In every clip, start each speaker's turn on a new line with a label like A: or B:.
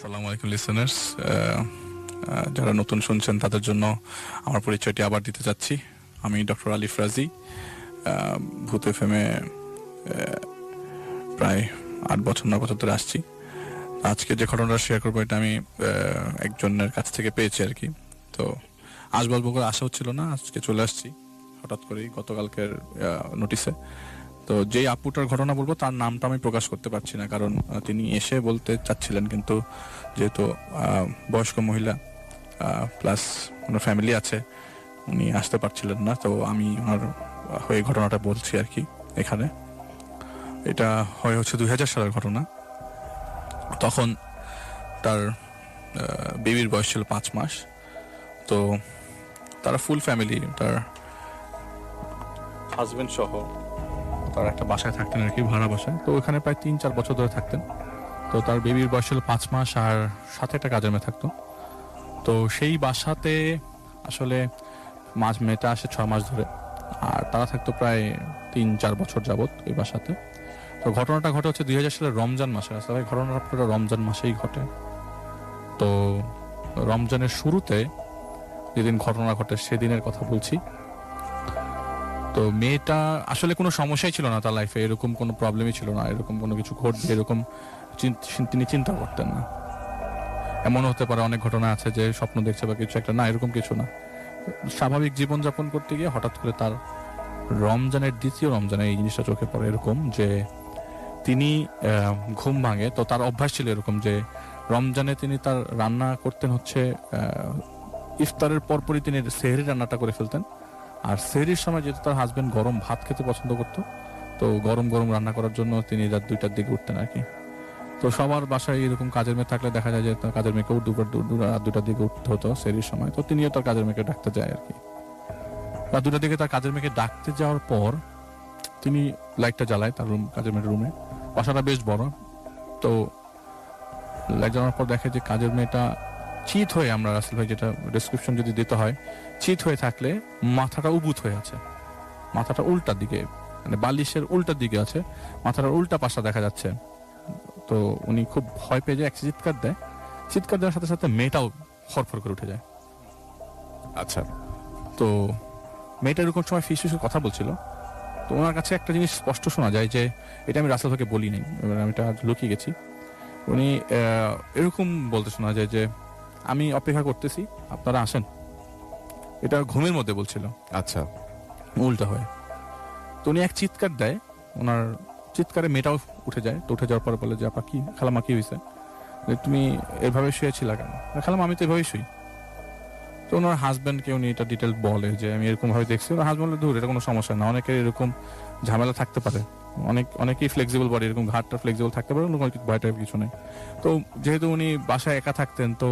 A: আসসালামু আলাইকুম লিসেনার্স, যারা নতুন শুনছেন তাদের জন্য আমার পরিচয়টি আবার দিতে চাচ্ছি। আমি ডক্টর আলিফ রাজি, ভূত এফএমে প্রায় 8 বছর 9 বছর ধরে আসছি। আজকে যে ঘটনাটা শেয়ার করবো এটা আমি একজনের কাছ থেকে পেয়েছি আর কি। তো আসবো করে আশা হচ্ছিল না, আজকে চলে আসছি হঠাৎ করেই গতকালকের নোটিসে। তো যেই আপুটার ঘটনা বলবো তার নামটা আমি প্রকাশ করতে পারছি না, কারণ তিনি এসে বলতে চাচ্ছিলেন, কিন্তু যেহেতু বয়স্ক মহিলা প্লাস ওনার ফ্যামিলি আছে, উনি আসতে পারছিলেন না। তো আমি ওনার হয়ে ঘটনাটা বলছি আর কি। এখানে এটা হচ্ছে 2000 সালের ঘটনা। তখন তার বেবির বয়স ছিল 5 মাস। তো তারা ফুল ফ্যামিলি, তার হাজবেন্ড সহ তার একটা বাসায় থাকতেন আর কি, ভাড়া বাসায়। তো ওখানে প্রায় 3-4 বছর ধরে থাকতেন। তো তার বেবির বয়স ছিল 5 মাস, আর সাথে একটা কাজের মেয়ে থাকতো। তো সেই বাসাতে আসলে মেয়েটা আসে 6 মাস ধরে, আর তারা থাকতো প্রায় 3-4 বছর যাবত ওই বাসাতে। তো ঘটনাটা ঘটে হচ্ছে 2000 সালের রমজান মাসে। আসলে ঘটনাটা পুরো রমজান মাসেই ঘটে। তো রমজানের শুরুতে যেদিন ঘটনা ঘটে সেদিনের কথা বলছি। তো মেয়েটা আসলে কোনো সমস্যাই ছিল না তার লাইফে, এরকম কোনো প্রবলেমই ছিল না, এরকম কোনো কিছু ঘটবে এরকম তিনি চিন্তা করতেন না। এমন হতে পারে, অনেক ঘটনা আছে যে স্বপ্ন দেখছে বা কিছু একটা, না এরকম কিছু না। স্বাভাবিক জীবনযাপন করতে গিয়ে হঠাৎ করে তার রমজানের দ্বিতীয় রমজানে এই জিনিসটা চোখে পড়ে, এরকম যে তিনি ঘুম ভাঙে। তো তার অভ্যাস ছিল এরকম যে রমজানে তিনি তার রান্না করতেন হচ্ছে ইফতারের পরপরই তিনি সেহরি রান্নাটা করে ফেলতেন। আর সেহরির সময় যেহেতু তার হাজবেন্ড গরম ভাত খেতে পছন্দ করতো, তো গরম গরম রান্না করার জন্য তিনি রাত 2টার দিকে উঠতেন আর কি। তো সবার বাসায় এরকম কাজের মেয়ে থাকলে দেখা যায় যে কাজের মেয়েকেও রাত 2টার দিকে উঠতে হতো সেহরির সময়। তো তিনিও তার কাজের মেয়েকে ডাকতে যায় আর কি। রাত 2টার দিকে তার কাজের মেয়েকে ডাকতে যাওয়ার পর তিনি লাইটটা জ্বালায় তার কাজের মেয়ের রুমে। বাসাটা বেশ বড়। তো লাইট জ্বালানোর পর দেখে যে কাজের মেয়েটা চিত হয়ে, আমরা রাসেল ভাই যেটা ডেসক্রিপশন যদি দিতে হয়, চিত হয়ে থাকলে মাথাটা উবুত হয়ে আছে, মাথাটা উল্টার দিকে, মানে বালিশের উল্টার দিকে আছে, মাথাটার উল্টা পাশটা দেখা যাচ্ছে। তো উনি খুব ভয় পেয়ে যায়, একটা চিৎকার দেয়। চিৎকার দেওয়ার সাথে সাথে মেয়েটাও ফরফর করে উঠে যায়।
B: আচ্ছা,
A: তো মেয়েটা এরকম সময় ফিস ফিস কথা বলছিল। তো ওনার কাছে একটা জিনিস স্পষ্ট শোনা যায়, যে এটা আমি রাসেল ভাইকে বলি নাই, এবার আমি এটা লুকিয়ে গেছি। উনি এরকম বলতে শোনা যায় যে আমি অপেক্ষা করতেছি, আপনারা আসেন। এটা ঘুমের মধ্যে বলছিল,
B: আচ্ছা,
A: উল্টা হয়ে। তো উনি এক চিৎকার দেয়, ওনার চিৎকারে মেয়েটাও উঠে যায়। তো উঠে যাওয়ার পর বলে যে আপা কি, খালামা কি হয়েছে, তুমি এভাবে শুয়েছিলা কেন? খালামা আমি তো এভাবেই শুই। তো ওনার হাজব্যান্ডকে উনি এটা ডিটেল বলে যে আমি এরকম ভাবে দেখছি। ওনার হাজব্যান্ড বলে দূর, এটা কোনো সমস্যা না, অনেকের এরকম ঝামেলা থাকতে পারে, অনেকেই ফ্লেক্সিবল বডি, এরকম ঘাটটা ফ্লেক্সিবল থাকতে পারে, ভয় টাইপ কিছু নেই। তো যেহেতু উনি বাসায় একা থাকতেন, তো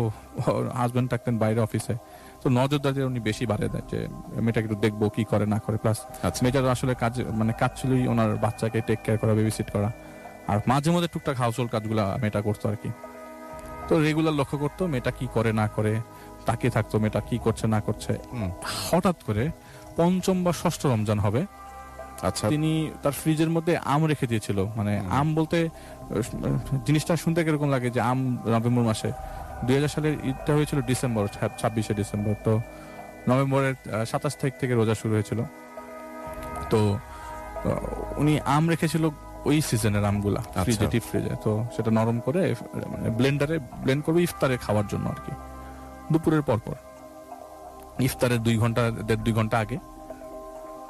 A: হাজব্যান্ড থাকতেন বাইরে অফিসে, তো নজরদারি উনি বেশি বাড়িয়ে দেয় যে মেয়েটাকে একটু দেখবো কি করে না করে। প্লাস মেয়েটার আসলে কাজ ছিলই ওনার বাচ্চাকে টেক কেয়ার করা, বেবিসিট করা, আর মাঝে মধ্যে টুকটাক হাউস হোল্ড কাজগুলা মেয়েটা করতো আর কি। তো রেগুলার লক্ষ্য করতো মেয়েটা কি করে না করে, তাকিয়ে থাকতো মেয়েটা কি করছে না করছে। হঠাৎ করে 5ম বা 6ষ্ঠ রমজান হবে,
B: আচ্ছা,
A: তিনি তার ফ্রিজের মধ্যে আম রেখে দিয়েছিল। মানে আম বলতে জিনিসটা শুনতে কিরকম লাগে যে আম নভেম্বর মাসে, 2000 সালের ঈদটা হয়েছিল ডিসেম্বর, 26শে ডিসেম্বর। তো নভেম্বরের 27 তারিখ থেকে রোজা শুরু হয়েছিল। তো উনি আম রেখেছিল ওই সিজনের আমগুলা ফ্রিজে, ডিপ ফ্রিজে। তো সেটা নরম করে মানে ব্লেন্ডারে ব্লেন্ড করবে ইফতারে খাওয়ার জন্য আর কি, দুপুরের পর ইফতারের 1.5-2 ঘন্টা আগে।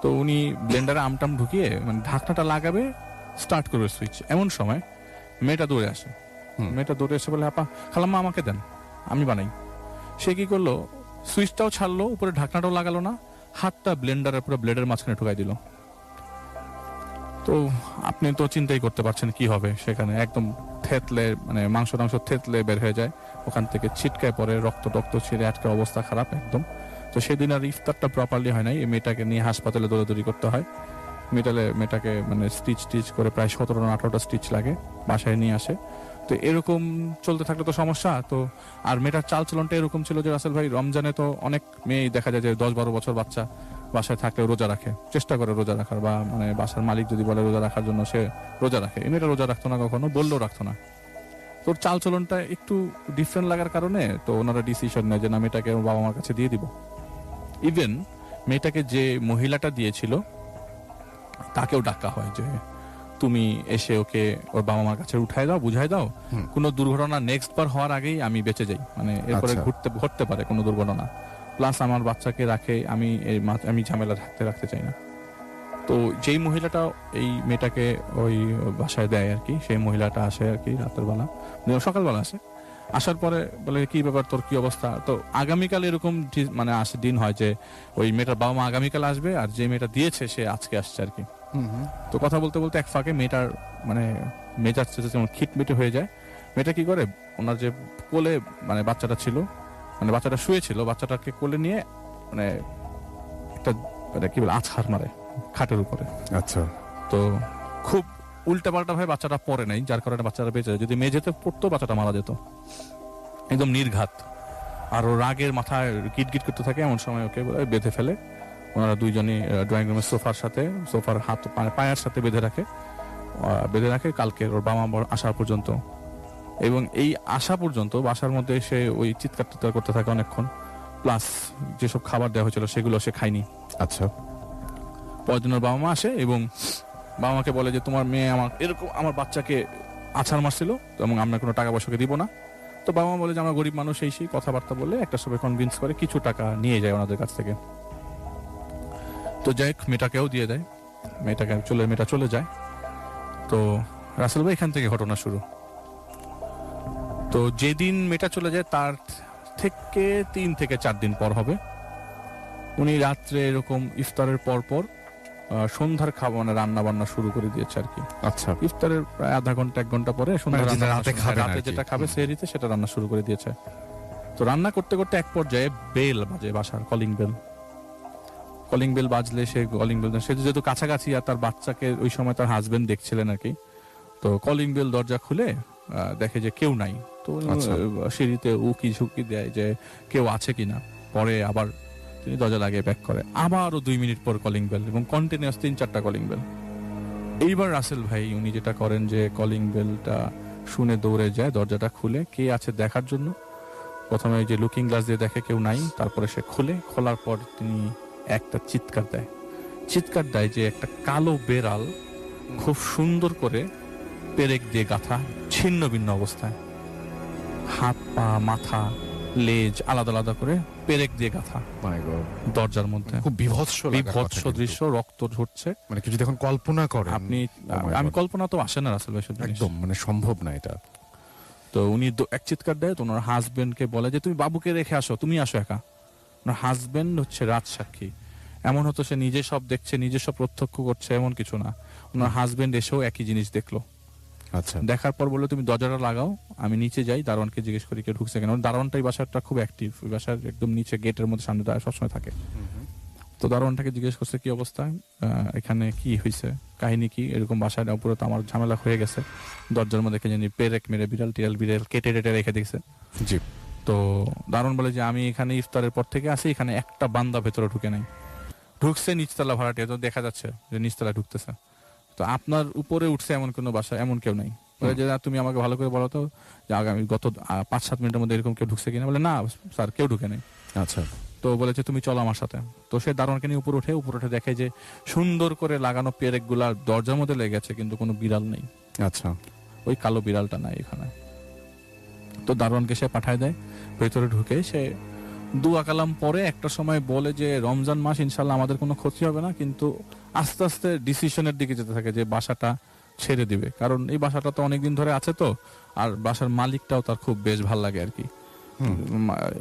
A: তো উনি ব্লেন্ডারে আমটাম ঢুকিয়ে মানে ঢাকনাটা লাগাবে, স্টার্ট করবে সুইচ, এমন সময় মেয়েটা দৌড়ে আসে। মেয়েটা দৌড়ে এসে বলে আপা, খালাম্মা আমাকে দেন, আমি বানাই। সে কি করলো, সুইচটাও ছাড়লো, উপরে ঢাকনাটাও লাগালো না, হাতটা ব্লেন্ডারের পুরো ব্লেডের মাঝখানে ঢুকাই দিল। তো আপনি তো চিন্তাই করতে পারছেন কি হবে সেখানে। একদম থেতলে, মানে মাংস থেতলে বের হয়ে যায়, ওখান থেকে ছিটকায় পরে, রক্ত ছিঁড়ে আটকে অবস্থা খারাপ একদম। তো সেদিন আর ইফতারটা প্রপারলি হয় নাই, এই মেয়েটাকে নিয়ে হাসপাতালে দৌড়াদৌড়ি করতে হয়। মেয়েটাকে মানে স্টিচ করে প্রায় 17-18টা স্টিচ লাগে, বাসায় নিয়ে আসে। তো এরকম চলতে থাকলে তো সমস্যা। তো আর মেয়েটার চালচলনটা এরকম ছিল যে রাসেল ভাই, রমজানে তো অনেক মেয়ে দেখা যায় যে 10-12 বছর বাচ্চা বাসায় থাকলে রোজা রাখে, চেষ্টা করে রোজা রাখার, বা মানে বাসার মালিক যদি বলে রোজা রাখার জন্য সে রোজা রাখে। এই মেয়েটা রোজা রাখতো না, কখনো বললেও রাখতো না। তোর চালচলনটা একটু ডিফারেন্ট লাগার কারণে তো ওনারা ডিসিশন নেয় যে না, মেয়েটাকে ওর বাবা মার কাছে দিয়ে দিব। ইভেন মেয়েটাকে যে মহিলাটা দিয়েছিল তাকেও ডাকা হয় যে তুমি এসে ওকে ওর বাবা মার কাছে উঠায় দাও, বুঝাই দাও, কোনো দুর্ঘটনা নেক্সট বার হওয়ার আগেই আমি বেঁচে যাই, মানে এরপরে ঘটতে পারে কোনো দুর্ঘটনা, প্লাস আমার বাচ্চাকে রাখে আমি ঝামেলা রাখতে চাই না। তো যেই মহিলাটা এই মেয়েটাকে ওই বাসায় দেয় আর কি, সেই মহিলাটা আসে আর কি রাতের বেলা, সকালবেলা আসে, আসার পরে বলে কি ব্যাপার, তোর কি অবস্থা। তো আগামীকাল এরকম মানে আসে দিন হয় যে ওই মেয়েটার বাবা মা আগামীকাল আসবে, আর যে মেয়েটা দিয়েছে সে আজকে আসছে আর কি। তো কথা বলতে বলতে এক ফাঁকে মেয়েটার মানে মেজাজ যেমন খিটমিটে হয়ে যায়। মেয়েটা কি করে, ওনার যে কোলে মানে বাচ্চাটা ছিল, মানে বাচ্চাটা শুয়েছিল, বাচ্চাটাকে কোলে নিয়ে মানে একটা মানে কি বলে আছাড় মারে খাটের উপরে।
B: আচ্ছা।
A: তো খুব উল্টাপাল্টা ভাবে বাচ্চাটা পড়ে নাই, যার কারণে বাচ্চাটা বেঁচে যায়। যদি মেঝেতে পড়তো বাচ্চাটা মারা যেত, একদম নির্ঘাত। আর ও রাগের মাথায় গিট করতে থাকে, এমন সময় ওকে বেঁধে ফেলে। ওনারা দুইজনই ড্রয়িং রুমের সোফার হাত পায়ের সাথে বেঁধে রাখে কালকে ওর বাবা মা আসা পর্যন্ত। এবং এই আসা পর্যন্ত বাসার মধ্যে সে ওই চিৎকার করতে থাকে অনেকক্ষণ, প্লাস যেসব খাবার দেওয়া হয়েছিল সেগুলো সে খায়নি।
B: আচ্ছা।
A: পরের দিন ওর বাবা মা আসে এবং বাবা মাকে বলে যে তোমার মেয়ে আমার বাচ্চাকে আছাড় মারছিল এবং আমরা কোনো টাকা পয়সাকে দিব না। তো বাবা মা বলে যে আমরা গরিব মানুষ, সেই কথাবার্তা বলে একটা সবাই কনভিন্স করে কিছু টাকা নিয়ে যায় ওনাদের কাছ থেকে। তো যাই মেয়েটাকেও দিয়ে দেয়, মেয়েটা চলে যায়। তো রাসেল ভাই এখান থেকে ঘটনা শুরু। তো যেদিন মেয়েটা চলে যায় তার থেকে 3 থেকে 4 দিন পর হবে, উনি রাত্রে এরকম ইফতারের পর সন্ধ্যার খাবার মানে রান্না বান্না শুরু করে দিয়েছে আর কি।
B: আচ্ছা।
A: ইফতারের প্রায় আধা ঘন্টা 1 ঘন্টা পরে সন্ধ্যা রাতে যেটা খাবে সেহরিতে সেটা রান্না শুরু করে দিয়েছে। তো রান্না করতে করতে এক পর্যায়ে বেল বাজে, বাসার কলিং বেল বাজলে সে যেহেতু কাছাকাছি, আর তার বাচ্চাকে ওই সময় তার হাজবেন্ড দেখছিলেন আর কি। তো কলিং বেল দরজা খুলে দেখে যে কেউ নাই। তো সিঁড়িতে উকি ঝুঁকি দেয় যে কেউ আছে কিনা। পরে আবার তিনি দরজা লাগিয়ে ব্যাক করে, আবারও 2 মিনিট পর কলিং বেল, এবং কন্টিনিউয়াস 3-4টা কলিং বেল। এইবার রাসেল ভাই উনি যেটা করেন যে কলিং বেলটা শুনে দৌড়ে যায়, দরজাটা খুলে কে আছে দেখার জন্য। প্রথমে ওই যে লুকিং গ্লাস দিয়ে দেখে কেউ নাই, তারপরে সে খোলার পর তিনি একটা চিৎকার দেয় যে একটা কালো বেড়াল খুব সুন্দর করে পেরেক দিয়ে গাঁথা, ছিন্ন ভিন্ন অবস্থায়, হাত পা মাথা লেজ আলাদা আলাদা করে পেরেক দিয়ে গাঁথা দরজার মধ্যে।
B: খুব বিভৎস
A: দৃশ্য, রক্ত ঝরছে।
B: মানে কিছু যখন কল্পনা করেন
A: আপনি, আমি কল্পনা তো আসে না রাসেল ভাই,
B: একদম মানে সম্ভব না এটা।
A: তো উনি এক চিৎকার দেয়, তো ওনার হাজবেন্ডকে বলে যে তুমি বাবুকে রেখে আসো, তুমি আসো একা। ওনার হাজবেন্ড হচ্ছে রাজসাক্ষী, এমন হতো সে নিজে সব দেখছে, নিজে সব প্রত্যক্ষ করছে এমন কিছু না। ওনার হাজবেন্ড এসেও একই জিনিস দেখলো।
B: আচ্ছা।
A: দেখার পর বললো তুমি দরজাটা লাগাও, আমি নিচে যাই, দারোয়ানকে জিজ্ঞেস করি কেউ ঢুকছে কেন। দারোয়ানটাই বাসাটা খুব অ্যাক্টিভ, ওই বাসার একদম নিচে গেটের মধ্যে সামনে দাঁড়ায় সবসময় থাকে। তো দারোয়ানটাকে জিজ্ঞেস করছে কি অবস্থা, এখানে কি হয়েছে, কাহিনী কি, এরকম বাসায় উপরে তো আমার ঝামেলা হয়ে গেছে, দরজার মধ্যে জানি পেরেক মেরে বিড়াল কেটে রেখে দিয়েছে।
B: জি।
A: তো দারোয়ান বলে যে আমি এখানে ইফতারের পর থেকে আসি, এখানে একটা বান্দা ভেতরে ঢুকছে নিচতলা ভাড়াটিয়া, তো দেখা যাচ্ছে যে নিচতলা ঢুকতেছে। তো আপনার উপরে উঠছে এমন কোনো বাসা এমন কেউ নাই। বলে যে তুমি আমাকে ভালো করে বলো তো যে আগামী গত 5-7 মিনিটের মধ্যে এরকম কেউ ঢুকছে কিনা। বলে না স্যার, কেউ ঢুকে নেই।
B: আচ্ছা।
A: তো বলেছে তুমি চলো আমার সাথে। তো সে দারোয়ানকে নিয়ে উপরে উঠে দেখে যে সুন্দর করে লাগানো পেরেক গুলা দরজার মধ্যে লেগে গেছে, কিন্তু কোনো বিড়াল নেই।
B: আচ্ছা।
A: ওই কালো বিড়ালটা নাই এখানে। তো দারোয়ানকে সে পাঠায় দেয়, ভেতরে ঢুকে সে দুয়া কালাম পরে একটা সময় বলে যে রমজান মাস ইনশাল্লাহ আমাদের কোনো ক্ষতি হবে না, কিন্তু আস্তে আস্তে ডিসিশনের দিকে যেতে থাকে যে বাসাটা ছেড়ে দিবে, কারণ এই বাসাটা তো অনেকদিন ধরে আছে, তো আর বাসার মালিকটাও তার খুব বেশ ভাল লাগে আর কি।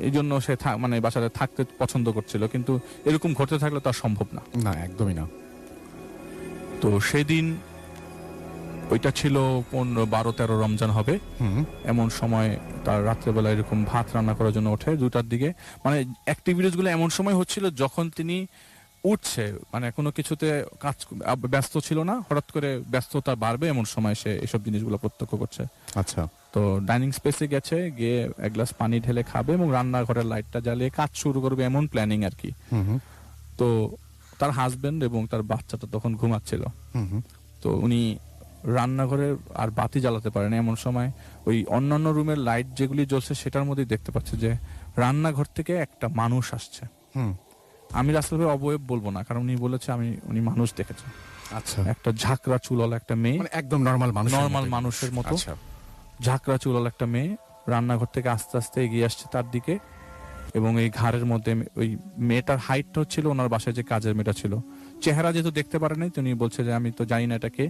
A: এই জন্য সে মানে বাসাতে থাকতে পছন্দ করছিল, কিন্তু এরকম ঘটতে থাকলে তার সম্ভব না,
B: একদমই না।
A: তো সেদিন ওইটা ছিল 12-13 রমজান হবে, এমন সময় তার রাত্রেবেলা এরকম ভাত রান্না করার জন্য ওঠে 2টার দিকে। মানে অ্যাক্টিভিটিস গুলো এমন সময় হচ্ছিল যখন তিনি উঠছে, মানে কোনো কিছুতে কাজ ব্যস্ত ছিল না, হঠাৎ করে ব্যস্ততা বাড়বে এমন সময় সে এসব জিনিসগুলো প্রত্যক্ষ করছে।
B: আচ্ছা।
A: তো ডাইনিং স্পেসে গিয়ে এক গ্লাস পানি ঢেলে খাবে এবং রান্নাঘরের লাইটটা জ্বালিয়ে কাজ শুরু করবে, এমন প্ল্যানিং আর কি। তো তার হাজবেন্ড এবং তার বাচ্চাটা তখন ঘুমাচ্ছিল। তো উনি রান্নাঘরে আর বাতি জ্বালাতে পারে না, এমন সময় ওই অন্যান্য রুমের লাইট যেগুলি জ্বলছে সেটার মধ্যেই দেখতে পাচ্ছে যে রান্নাঘর থেকে একটা মানুষ আসছে।
B: হুম।
A: আমি রাসেল ভাই অবয়ব বলবো না, কারণ উনি বলেছে উনি মানুষ দেখেছে,
B: আচ্ছা,
A: একটা ঝাঁকড়া চুলওয়ালা একটা মেয়ে,
B: মানে একদম নরমাল
A: মানুষের মতো
B: আচ্ছা,
A: ঝাঁকড়া চুলওয়ালা একটা মেয়ে রান্নাঘর থেকে আস্তে আস্তে এগিয়ে আসছে তার দিকে। এবং এই ঘাড়ের মধ্যে ওই মেয়েটার হাইটটা হচ্ছিল ওনার বাসায় যে কাজের মেয়েটা ছিল, চেহারা যেহেতু দেখতে পারে নাই, তিনি বলছে যে আমি তো জানি না এটাকে,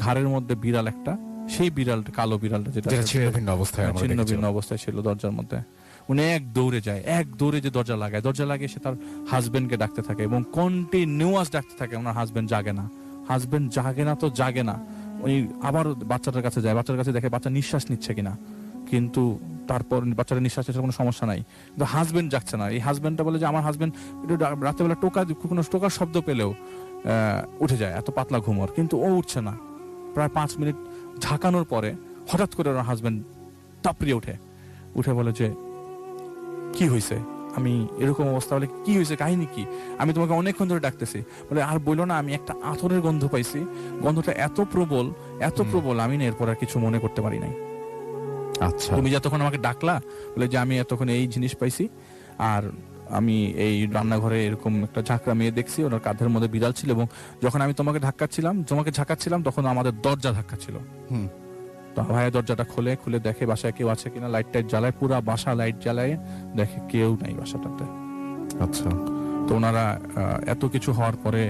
A: ঘাড়ের মধ্যে বিড়াল একটা, সেই বিড়ালটা কালো বিড়ালটা যেটা
B: ছিন্ন ভিন্ন অবস্থায় আমরা
A: ছিন্ন
B: দেখেছি।
A: ভিন্ন অবস্থায় ছিল দরজার মধ্যে। উনি এক দৌড়ে যে দরজা লাগিয়ে সে তার হাজবেন্ডকে ডাকতে থাকে এবং কন্টিনিউয়াস ডাকতে থাকে। ওনার হাজবেন্ড জাগে না তো জাগে না। উনি আবার বাচ্চাটার কাছে যায়, বাচ্চার কাছে দেখে বাচ্চা নিঃশ্বাস নিচ্ছে কিনা, কিন্তু তারপর বাচ্চাটা নিঃশ্বাস নিচ্ছে, কোনো সমস্যা নাই, কিন্তু হাজবেন্ড জাগছে না। এই হাজবেন্ডটা বলে যে আমার হাজবেন্ড একটু রাতেবেলা কোনো টোকার শব্দ পেলেও উঠে যায়, এত পাতলা ঘুমোর, কিন্তু ও উঠছে না। প্রায় 5 মিনিট ঝাঁকানোর পরে হঠাৎ করে ওর হাজবেন্ড তাপড়িয়ে উঠে বলে যে কি হয়েছে, আমি এরকম অবস্থা, বলে কি হয়েছে, কাহিনী কি, আমি তোমাকে অনেকক্ষণ ধরে ডাকতেছি। বলে আর বললো না, আমি একটা আতরের গন্ধ পাইছি, গন্ধটা এত প্রবল আমি না এরপর আর কিছু মনে করতে পারি নাই।
B: আচ্ছা,
A: তুমি যতক্ষণ আমাকে ডাকলা, বলে যে আমি এতক্ষণ এই জিনিস পাইছি, আর আমি এই রান্নাঘরে এরকম একটা ঝাঁকড়া মেয়ে দেখছি, ওনার কাঁধের মধ্যে বিড়াল ছিল, এবং যখন আমি তোমাকে ঝাঁকাচ্ছিলাম তখন আমাদের দরজা ধাক্কা ছিল। তো ভাইয়া দরজাটা খুলে দেখে বাসায় কেউ আছে কিনা, লাইট টাইট জ্বালায়, পুরা বাসা লাইট জ্বালায়, দেখে কেউ নাই বাসাটাতে।
B: আচ্ছা,
A: তো ওনারা এত কিছু হওয়ার পরে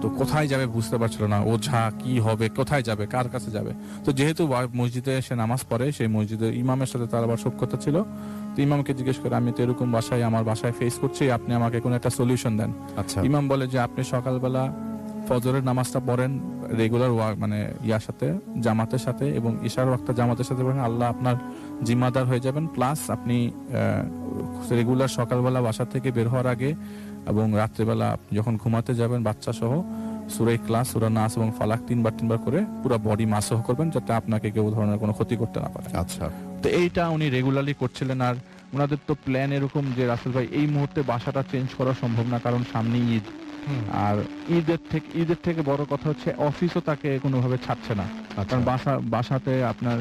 A: তো কোথায় যাবে বুঝতে পারছিল না, ওঝা কি হবে, কোথায় যাবে, কার কাছে যাবে। তো যেহেতু মসজিদে এসে নামাজ পড়ে, সেই মসজিদে ইমামের সাথে তার আবার সখ্যতা ছিল, তো ইমামকে জিজ্ঞেস করে আমি তো এরকম আমার বাসায় ফেস করছি, আপনি আমাকে কোনো একটা সলিউশন দেন।
B: আচ্ছা,
A: ইমাম বলে যে আপনি সকালবেলা ফজরের নামাজটা পড়েন রেগুলার মানে জামাতের সাথে, এবং ইশার ওয়াক্ত জামাতের সাথে পড়েন, আল্লাহ আপনার জিম্মাদার হয়ে যাবেন। প্লাস আপনি রেগুলার সকালবেলা বাসা থেকে বের হওয়ার আগে এবং রাত্রেবেলা যখন ঘুমাতে যাবেন বাচ্চা সহ সূরা ইখলাস, সূরা নাস এবং ফালাক 3 বার করে পুরো বডি মাসহ করবেন, যাতে আপনাকে কেউ ধরনের কোনো ক্ষতি করতে না পারে।
B: আচ্ছা,
A: তো এইটা উনি রেগুলারলি করছিলেন। আর ওনাদের তো প্ল্যান এরকম যে রাসেল ভাই এই মুহূর্তে বাসাটা চেঞ্জ করা সম্ভব না, কারণ সামনে ঈদ, আর ঈদের থেকে বড় কথা হচ্ছে অফিসও তাকে কোনোভাবে ছাড়ছে না, কারণ বাসাতে আপনার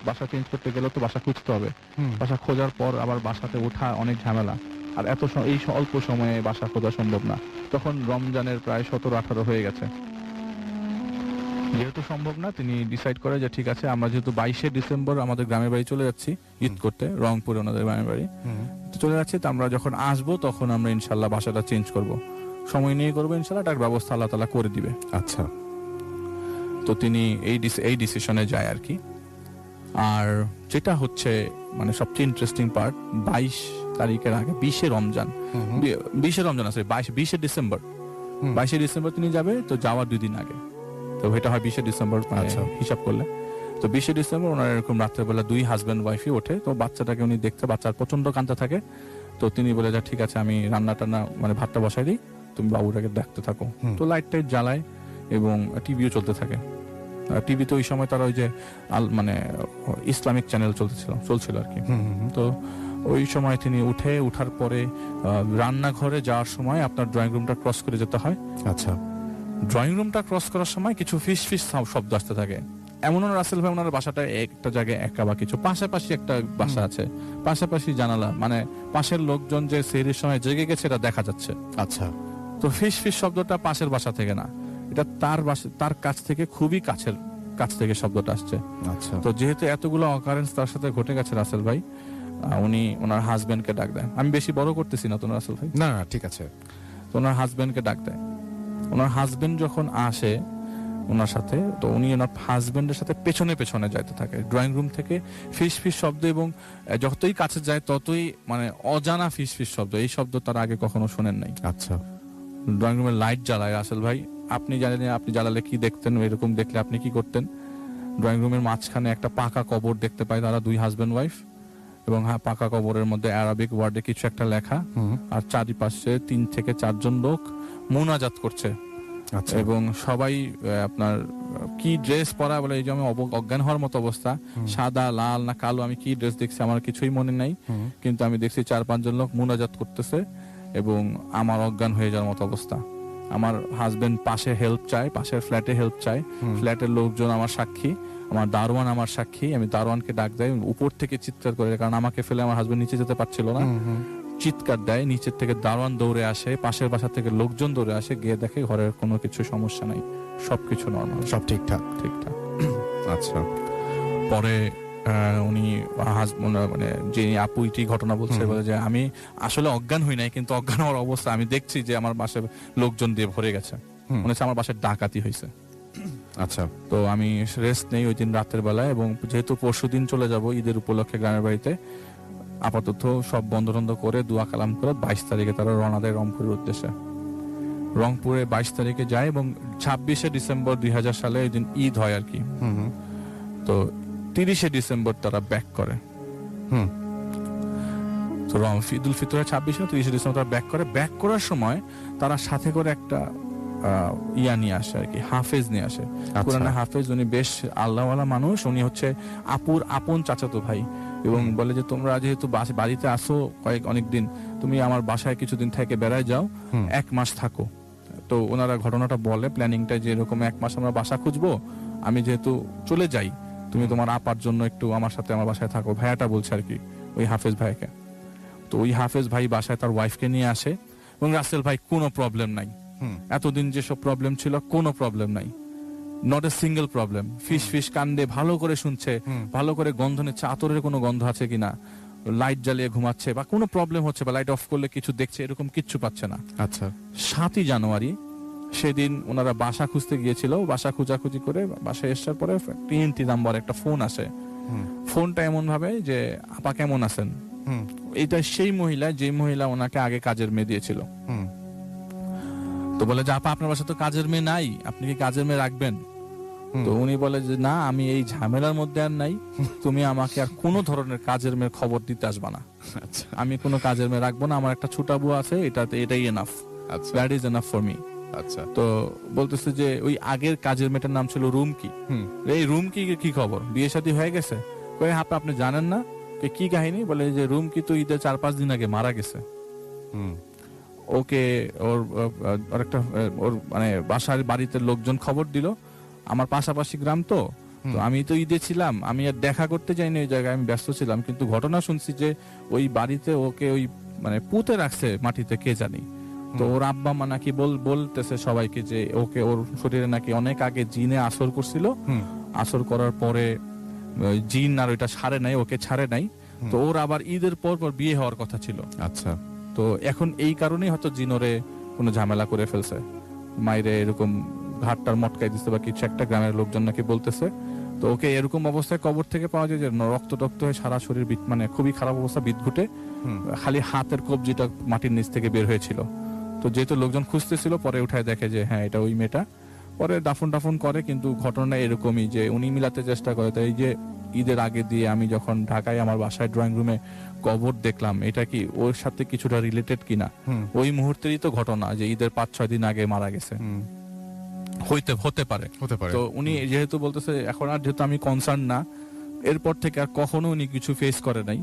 A: বাসা চেঞ্জ করতে গেলে তো বাসা খুঁজতে হবে, বাসা খোঁজার পর আবার বাসাতে ওঠা অনেক ঝামেলা, আর এই অল্প সময়ে বাসা খোঁজা সম্ভব না। তখন রমজানের প্রায় 17-18 হয়ে গেছে। যেহেতু সম্ভব না, তিনি ডিসাইড করে যে ঠিক আছে, আমরা যেহেতু 22শে ডিসেম্বর আমাদের গ্রামের বাড়ি চলে যাচ্ছি ঈদ করতে, রংপুরে ওনাদের গ্রামের বাড়ি চলে যাচ্ছি, তো আমরা যখন আসবো তখন আমরা ইনশাল্লাহ বাসাটা চেঞ্জ করব, সময় নিয়ে করবো ইনশাল্লাহ, তার ব্যবস্থা আল্লাহ তাআলা করে দিবে।
B: আচ্ছা,
A: তো তিনি এই ডিসিশনে যায় আর কি। আর যেটা হচ্ছে মানে সবচেয়ে ইন্টারেস্টিং পার্ট, 22 তারিখের আগে 20শে রমজান আছে, 20শে ডিসেম্বর 22শে ডিসেম্বর তিনি যাবে, তো যাওয়ার 2 দিন আগে, তো এটা হয় 20শে ডিসেম্বর হিসাব করলে। তো 20শে ডিসেম্বর ওনার এরকম রাত্রেবেলা 2 হাজব্যান্ড ওয়াইফই ওঠে, তো বাচ্চাটাকে উনি দেখতে, বাচ্চার প্রচন্ড কাঁদতে থাকে, তো তিনি বলে যা ঠিক আছে আমি রান্নাটা মানে ভাতটা বসাই দিই, তুমি বাবুটাকে দেখতে থাকো। তো লাইট টাইট জ্বালায় এবং টিভিও চলতে থাকে। টিভিতে ওই সময় তারা ওই যে মানে ইসলামিক চ্যানেল চলছিল আর কি। তো ওই সময় তিনি উঠার পরে রান্নাঘরে যাওয়ার সময় আপনার ড্রয়িং রুমটা ক্রস করে যেতে হয়।
B: আচ্ছা,
A: ড্রয়িং রুমটা ক্রস করার সময় কিছু ফিস শব্দ আসতে থাকে। এমন রাসেল ভাই ওনার বাসাটা একটা জায়গায় একা বা কিছু, পাশাপাশি একটা বাসা আছে, পাশাপাশি জানালা, মানে পাশের লোকজন যে সেহরির সময় জেগে গেছে এটা দেখা যাচ্ছে।
B: আচ্ছা,
A: তো ফিস শব্দটা পাশের বাসা থেকে না, এটা তার কাছ থেকে খুবই কাছ থেকে শব্দটা আসছে।
B: আচ্ছা,
A: তো যেহেতু এতগুলো অকারেন্স তার সাথে ঘটে গেছে, রাসেল ভাই উনি ওনার হাজবেন্ডকে ডাক দেয়। আমি বেশি বড় করতেছি না তো রাসেল ভাই,
B: না ঠিক আছে।
A: তো ওনার হাজবেন্ডকে ডাক দেয়। ওনার হাজবেন্ড যখন আসে ওনার সাথে, তো উনি ওনার হাজবেন্ডের সাথে পেছনে যাইতে থাকে ড্রয়িং রুম থেকে। ফিস শব্দ, এবং যতই কাছে যায় ততই মানে অজানা ফিস শব্দ, এই শব্দ তার আগে কখনো শোনেন নাই।
B: আচ্ছা,
A: ড্রয়িং রুমে লাইট জ্বালায় রাসেল ভাই, আপনি জানেন আপনি জ্বালালে কি দেখতেন, এরকম দেখলে আপনি কি করতেন? ড্রয়িং রুমের মাঝখানে একটা পাকা কবর দেখতে পায় তারা, 2 হাজবেন্ড ওয়াইফ, এবং পাকা কবরের মধ্যে অ্যারাবিক ওয়ার্ডে কিছু একটা লেখা, আর চারিপাশে 3 থেকে 4 জন লোক মুনাজাত করছে। এবং সবাই আপনার কি ড্রেস পরা, বলে এই যে আমি অজ্ঞান হওয়ার মতো অবস্থা, সাদা লাল না কালো, আমি কি ড্রেস দেখছি আমার কিছুই মনে নাই, কিন্তু আমি দেখছি 4-5 জন লোক মুনাজাত করতেছে এবং আমার অজ্ঞান হয়ে যাওয়ার মতো অবস্থা। আমার হাজবেন্ড পাশে হেল্প চায়, পাশের ফ্ল্যাটে হেল্প চায়, ফ্ল্যাটের লোকজন আমার সাক্ষী, আমার দারোয়ান আমার সাক্ষী। আমি দারোয়ানকে ডাক দেয়, উপর থেকে চিৎকার করে, কারণ আমাকে ফেলে আমার হাজবেন্ড নিচে যেতে পারছিল না, চিৎকার দেয়, নিচের থেকে দারোয়ান দৌড়ে আসে, পাশের বাসা থেকে লোকজন দৌড়ে আসে, গিয়ে দেখে ঘরের কোনো কিছু সমস্যা নাই, সবকিছু নর্মাল,
B: সব ঠিকঠাক।
A: ঠিকঠাক।
B: আচ্ছা,
A: পরে উনি মানে যে আপুইটি ঘটনা বলছে, বলে যে আমি আসলে অজ্ঞান হই নাই, কিন্তু অজ্ঞান হওয়ার অবস্থা আমি দেখছি যে আমার বাসায় লোকজন দিয়ে ভরে গেছে, মনে হচ্ছে আমার বাসায় ডাকাতি হয়েছে।
B: আচ্ছা,
A: তো আমি রেস্ট নেই ওই দিন রাতের বেলায়, এবং যেহেতু পরশুদিন চলে যাব ঈদের উপলক্ষে গ্রামের বাড়িতে, আপাতত সব বন্ধ টন্ধ করে দোয়া কালাম করে 22 তারিখে তারা রওনা দেয় রংপুরের উদ্দেশ্যে। রংপুরে 22 তারিখে যায় এবং 26শে ডিসেম্বর 2000 সালে ওই দিন ঈদ হয় আর কি। তো 30শে ডিসেম্বর তারা ব্যাক করে। তো ঈদুল ফিতরের 26শে 30শে ডিসেম্বর তারা ব্যাক করে। ব্যাক করার সময় তারা সাথে করে একটা ইয়া নিয়ে আসে আর কি, হাফেজ নিয়ে আসে, কোরআনের হাফেজ। উনি বেশ আল্লাহওয়ালা মানুষ, উনি হচ্ছে আপুর আপন চাচাতো ভাই, এবং বলে যে তোমরা যেহেতু বাড়িতে আসো অনেকদিন, তুমি আমার বাসায় কিছুদিন থেকে বেড়ায় যাও, 1 মাস থাকো। তো ওনারা ঘটনাটা বলে, প্ল্যানিংটা যে এরকম 1 মাস আমরা বাসা খুঁজবো, আমি যেহেতু চলে যাই, তুমি তোমার আপার জন্য একটু আমার সাথে আমার বাসায় থাকো। ভাইয়াটা বলছে আর কি, ওই হাফেজ ভাইকে। তো ওই হাফেজ ভাই বাসায় তার ওয়াইফকে নিয়ে আসে, এবং রাসেল ভাই কোনো প্রবলেম নাই, এতদিন যেসব প্রবলেম ছিল কোনো প্রবলেম নাই, নট এ সিঙ্গেল প্রবলেম। ফিস ফিস কান্দে, ভালো করে শুনছে, ভালো করে গন্ধ নিচ্ছে, আতরের কোনো গন্ধ আছে কিনা, লাইট জ্বালিয়ে ঘুমাচ্ছে, বা কোনো প্রবলেম হচ্ছে বা লাইট অফ করলে কিছু দেখছে, এরকম কিচ্ছু পাচ্ছে না।
B: আচ্ছা,
A: 7ই জানুয়ারি সেদিন ওনারা বাসা খুঁজতে গিয়েছিল, বাসা খোঁজাখুঁজি করে বাসায় আসার পরে TNT নাম্বার একটা ফোন আসে। ফোনটা এমন ভাবে যে আপা কেমন আছেন, এটা সেই মহিলা যে মহিলা ওনাকে আগে কাজের মেয়ে দিয়েছিল। তো বলে যে আপা আপনার বাসায় তো কাজের মেয়ে নাই, আপনি কি কাজের মেয়ে রাখবেন? তো উনি বলে যে না, আমি এই ঝামেলার মধ্যে আর নাই, তুমি আমাকে আর কোনো ধরনের কাজের মেয়ের খবর দিতে আসবা না, আমি কোনো কাজের মেয়ে রাখবো না, আমার একটা ছোটা বউ আছে, এটাই enough, that is enough for me.
B: আচ্ছা,
A: তো বলতেছে যে ওই আগের কাজের মেয়েটার নাম ছিল রুমকি। এই রুমকি কি খবর, বিয়ে শাদী হয়ে গেছে? কই আপা আপনি জানেন না? কি কাহিনী? বলে যে রুমকি তো ঈদের 4-5 দিন আগে মারা গেছে। ওকে ওর একটা ওর মানে বাসার বাড়িতে লোকজন খবর দিল, আমার পাশাপাশি গ্রাম তো আমি তো ঈদে ছিলাম, আমি আর দেখা করতে যাইনি ওই জায়গায়, আমি ব্যস্ত ছিলাম, কিন্তু ঘটনা শুনছি যে ওই বাড়িতে ওকে ওই মানে পুঁতে রাখছে মাটিতে, কে জানি। তো ওর আব্বা মা নাকি বলতেছে সবাইকে যে ওকে, ওর শরীরে নাকি অনেক আগে জিনে আসর করছিল, আসর করার পরে জিন আর ওইটা ছাড়ে নাই, ওকে ছাড়ে নাই। তো ওর আবার ঈদের পর বিয়ে হওয়ার কথা ছিল।
B: আচ্ছা,
A: তো এখন এই কারণেই হয়তো জিনরে কোনো ঝামেলা করে ফেলছে, মাইরে এরকম ঘাটটার মটকাই দিচ্ছে বা কিছু একটা, গ্রামের লোকজন নাকি বলতেছে। তো ওকে এরকম অবস্থায় কবর থেকে পাওয়া যায় যে রক্ত হয়ে সারা শরীর মানে খুবই খারাপ অবস্থা, বিদঘুটে, খালি হাতের কবজিটা মাটির নিচ থেকে বের হয়েছিল। তো যেহেতু লোকজন খুঁজতেছিল, পরে উঠায় দেখে যে হ্যাঁ এটা ওই মেয়েটা। পরে দাফন করে, কিন্তু ঘটনা এরকমই যে উনি মিলাতে চেষ্টা করে। তাই যে ঈদের আগে দিয়ে আমি যখন ঢাকায় আমার বাসায় ড্রয়িং রুমে কবর দেখলাম, এটা কি ওর সাথে কিছুটা রিলেটেড কিনা, ওই মুহূর্তেরই তো ঘটনা যে ঈদের 5-6 দিন আগে মারা গেছে, হতে পারে। তো উনি যেহেতু বলতেছে এখন আর যেহেতু আমি কনসার্ন না, এরপর থেকে আর কখনো উনি কিছু ফেস করে নাই,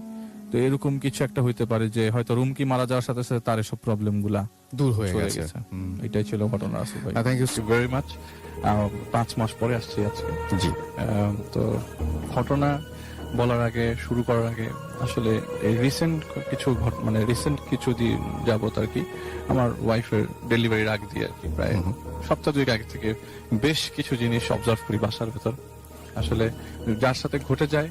A: তো এরকম কিছু একটা হইতে পারে যে হয়তো রুমকি মারা যাওয়ার সাথে সাথে তার এসব প্রবলেম গুলা
B: দূর হয়ে গেছে।
A: এটাই ছিল ঘটনা। আসলে ভাই
B: থ্যাংক ইউ
A: ভেরি মাচ। 5 মাস পরে আসছি আজকে।
B: জি,
A: তো ঘটনা বলার আগে, শুরু করার আগে, আসলে এই রিসেন্ট কিছু দিন যাবত আর কি, আমার ওয়াইফের ডেলিভারির আগে দিয়ে আর কি, প্রায় সপ্তাহ 2 আগে থেকে বেশ কিছু জিনিস অবজার্ভ করি বাসার ভেতর। আসলে যার সাথে ঘটে যায়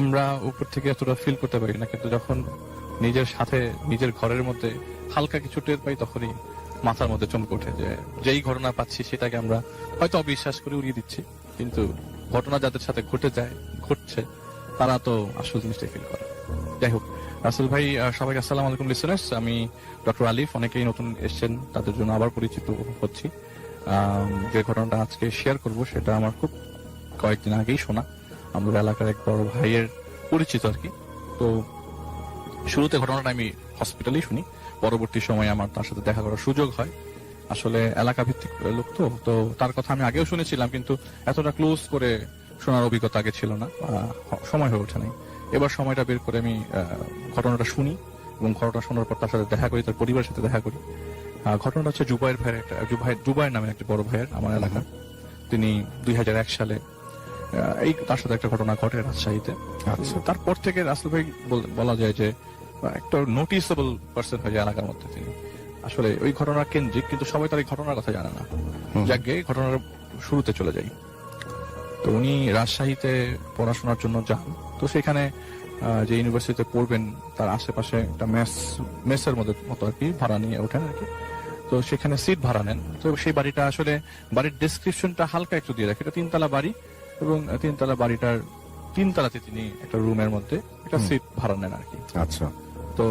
A: আমরা উপর থেকে এতটা ফিল করতে পারি না, কিন্তু যখন নিজের সাথে নিজের ঘরের মধ্যে হালকা কিছু টের পাই, তখনই মাথার মধ্যে চমকে ওঠে যে যেই ঘটনা পাচ্ছি সেটাকে আমরা হয়তো অবিশ্বাস করে উড়িয়ে দিচ্ছি, কিন্তু ঘটনা যাদের সাথে ঘটছে তারা তো আসল জিনিসটা ফিল করে। যাই হোক, রাসেল ভাই, সবাইকে আসসালামু আলাইকুম লিসেনার্স। আমি ডক্টর আলিফ, অনেকেই নতুন এসেছেন, তাদের জন্য আবার পরিচিত হচ্ছি। যে ঘটনাটা আজকে শেয়ার করব সেটা আমার খুব কয়েকদিন আগেই শোনা, আমাদের এলাকার এক বড় ভাইয়ের পরিচিত আর কি। তো শুরুতে ঘটনাটা আমি হসপিটালেই শুনি, পরবর্তী সময়ে আমার তার সাথে দেখা করার সুযোগ হয়। আসলে এলাকা ভিত্তিক লোক তো তার কথা আমি আগেও শুনেছিলাম, কিন্তু এতটা ক্লোজ করে শোনার অভিজ্ঞতা আগে ছিল না, সময় হয়ে ওঠে নাই। এবার সময়টা বের করে আমি ঘটনাটা শুনি, এবং ঘটনা শোনার পর তার সাথে দেখা করি, তার পরিবারের সাথে দেখা করি। ঘটনাটা হচ্ছে জুবাইর নামে একটা বড় ভাইয়ের আমার এলাকা। তিনি 2001 সালে এই তার সাথে একটা ঘটনা ঘটে রাজশাহীতে।
B: আচ্ছা।
A: তারপর থেকে রাসেল ভাই বলা যায় যে একটা নোটিসেবল পার্সন হয়ে যায় এলাকার মধ্যে। তিনি আসলে ওই ঘটনা কেন্দ্রিক, কিন্তু সবাই তার এই ঘটনার কথা জানে না। যাকে ঘটনার শুরুতে চলে যাই। তো উনি রাজশাহীতে পড়াশোনার জন্য যান। তো সেখানে যে ইউনিভার্সিটিতে পড়বেন তার আশেপাশে একটা মেসের মতো আর কি ভাড়া নিয়ে ওঠেন আর কি। তো সেখানে সিট ভাড়া নেন। তো সেই বাড়িটা আসলে বাড়ির ডেসক্রিপশনটা হালকা একটু দিয়ে রাখে। এটা 3 তলা বাড়ি, এবং 3 তলা বাড়িটার 3 তলাতে তিনি একটা রুমের মধ্যে একটা সিট ভাড়া নেন আর কি।
B: আচ্ছা।
A: তো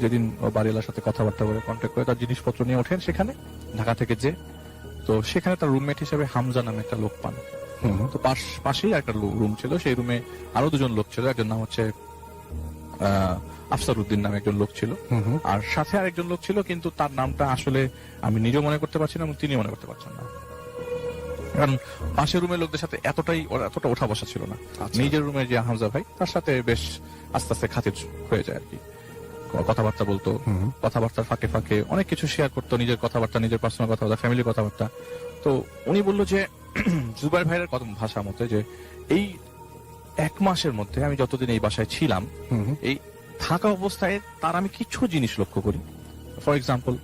A: যেদিন বাড়িওয়ালার সাথে কথাবার্তা করে কন্ট্যাক্ট করে তার জিনিসপত্র নিয়ে ওঠেন সেখানে ঢাকা থেকে যে, তো সেখানে তার রুমমেট হিসেবে হামজা নামে একটা লোক পান। তো পাশেই একটা রুম ছিল, সেই রুমে আরো 2জন লোক ছিল। একজন নাম হচ্ছে আফসার উদ্দিন নামে একজন লোক ছিল, আর সাথে আরেকজন লোক ছিল, কিন্তু তার নামটা আসলে আমি নিজেও মনে করতে পারছি না এবং তিনি মনে করতে পারছেন না, কারণ পাশের রুমের লোকদের সাথে এতটা ওঠা বসা ছিল না। নিজের রুমের যে হামজা ভাই তার সাথে বেশ আস্তে আস্তে খাতির হয়ে যায় আর কি। কথাবার্তা বলতো, কথাবার্তার ফাঁকে ফাঁকে অনেক কিছু শেয়ার করতো, নিজের কথাবার্তা, নিজের পার্সোনাল কথাবার্তা, ফ্যামিলির কথাবার্তা। তো উনি বললো যে জুবাইর ভাইয়ের কথা ভাষা মতে যে এই 1 মাসের মধ্যে আমি যতদিন এই বাসায় ছিলাম, এই থাকা অবস্থায় তার আমি কিছু জিনিস লক্ষ্য করি। ফর এক্সাম্পল,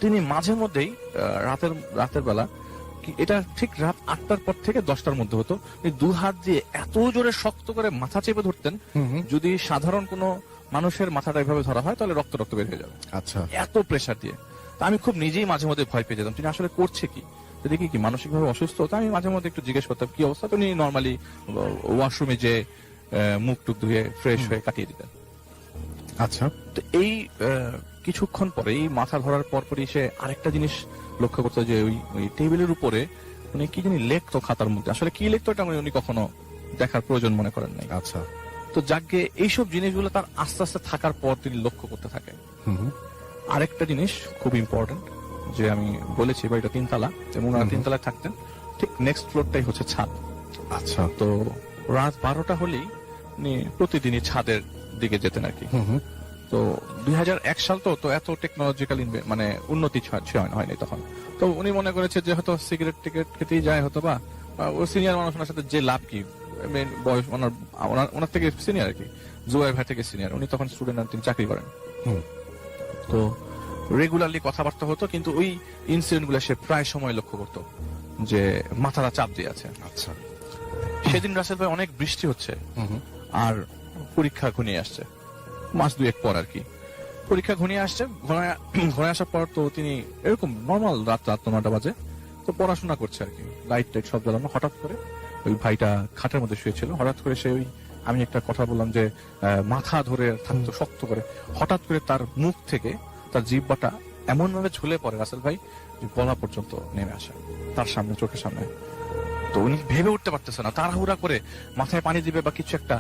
A: তিনি মাঝে মধ্যেই রাতের বেলা, এটা ঠিক রাত 8টার পর থেকে 10টার মধ্যে হতো, 2 হাত দিয়ে এত জোরে শক্ত করে মাথা চেপে ধরতেন, যদি সাধারণ কোনো মানুষের মাথাটা এভাবে ধরা হয় তাহলে রক্ত বের হয়ে যাবে। আচ্ছা। এত প্রেসার দিয়ে তা আমি খুব নিজেই মাঝে মধ্যে ভয় পেয়ে যেতাম তিনি আসলে করছে কি। দেখি কি মানসিক ভাবে অসুস্থ, তো আমি মাঝে মধ্যে একটু জিজ্ঞেস করতাম কি অবস্থা। তো উনি নর্মালি ওয়াশরুমে যে মুখ টুক ধুয়ে ফ্রেশ হয়ে কাটিয়ে দিতেন। আচ্ছা। তো এই কিছুক্ষণ পরে এই মাথা ধরার পরপরই সে আরেকটা জিনিস লক্ষ্য করতো যে ওই টেবিলের উপরে উনি কি জানি লেখতো খাতার মধ্যে। আসলে কি লেখতো এটা উনি কখনো দেখার প্রয়োজন মনে করেন নাই। আচ্ছা। তো যাকে এইসব জিনিসগুলো তার আস্তে আস্তে থাকার পর তিনি লক্ষ্য করতে থাকেন। আরেকটা জিনিস খুব ইম্পর্টেন্ট যে আমি বলেছি বাড়িটা 3 তলা, এবং ওনারা 3 তলায় থাকতেন, ঠিক নেক্সট ফ্লোরটাই হচ্ছে ছাদ। আচ্ছা। তো রাত 12টা হলেই উনি প্রতিদিনই ছাদের দিকে যেতেন আর কি। তো 2001 সাল তো এত টেকনোলজিক্যাল মানে উন্নতি হয়নি তখন। তো উনি মনে করেছে যে হয়তো সিগারেট টিকেট খেতেই যায়, হয়তো বা ও সিনিয়র মানুষের সাথে যে লাভ কি, বয়স ওনার থেকে সিনিয়র আর কি, জুবাইর ভাই থেকে সিনিয়র। উনি তখন স্টুডেন্ট, তিনি চাকরি করেন। তো রেগুলারলি কথাবার্তা হতো, কিন্তু ওই ইনসিডেন্ট গুলো সে প্রায় সময় লক্ষ্য করতো যে মাথাটা চাপ দিয়ে আছে। আচ্ছা। সেদিন রাসেল ভাই অনেক বৃষ্টি হচ্ছে, আর পরীক্ষা ঘনিয়ে আসছে, মাস 2-1 পর আর কি। পরীক্ষা ঘনিয়ে আসছে, ঘনিয়ে আসার পর তো তিনি এরকম নর্মাল রাত 9টা বাজে, তো পড়াশোনা করছে আর কি, লাইট টাইট সব জ্বালানো। হঠাৎ করে ওই ভাইটা খাটের মধ্যে শুয়েছিল, হঠাৎ করে সে আমি একটা কথা বললাম যে মাথা ধরে থাকতো শক্ত করে, হঠাৎ করে তার মুখ থেকে তার জিহ্বাটা এমন ভাবে ঝুলে পড়ে রাসেল ভাই, গলা পর্যন্ত নেমে আসে তার সামনে, চোখের সামনে। তো উনি ভেবে উঠতে পারতেছে না, তাড়াহুড়া করে মাথায় পানি দিবে বা কিছু একটা,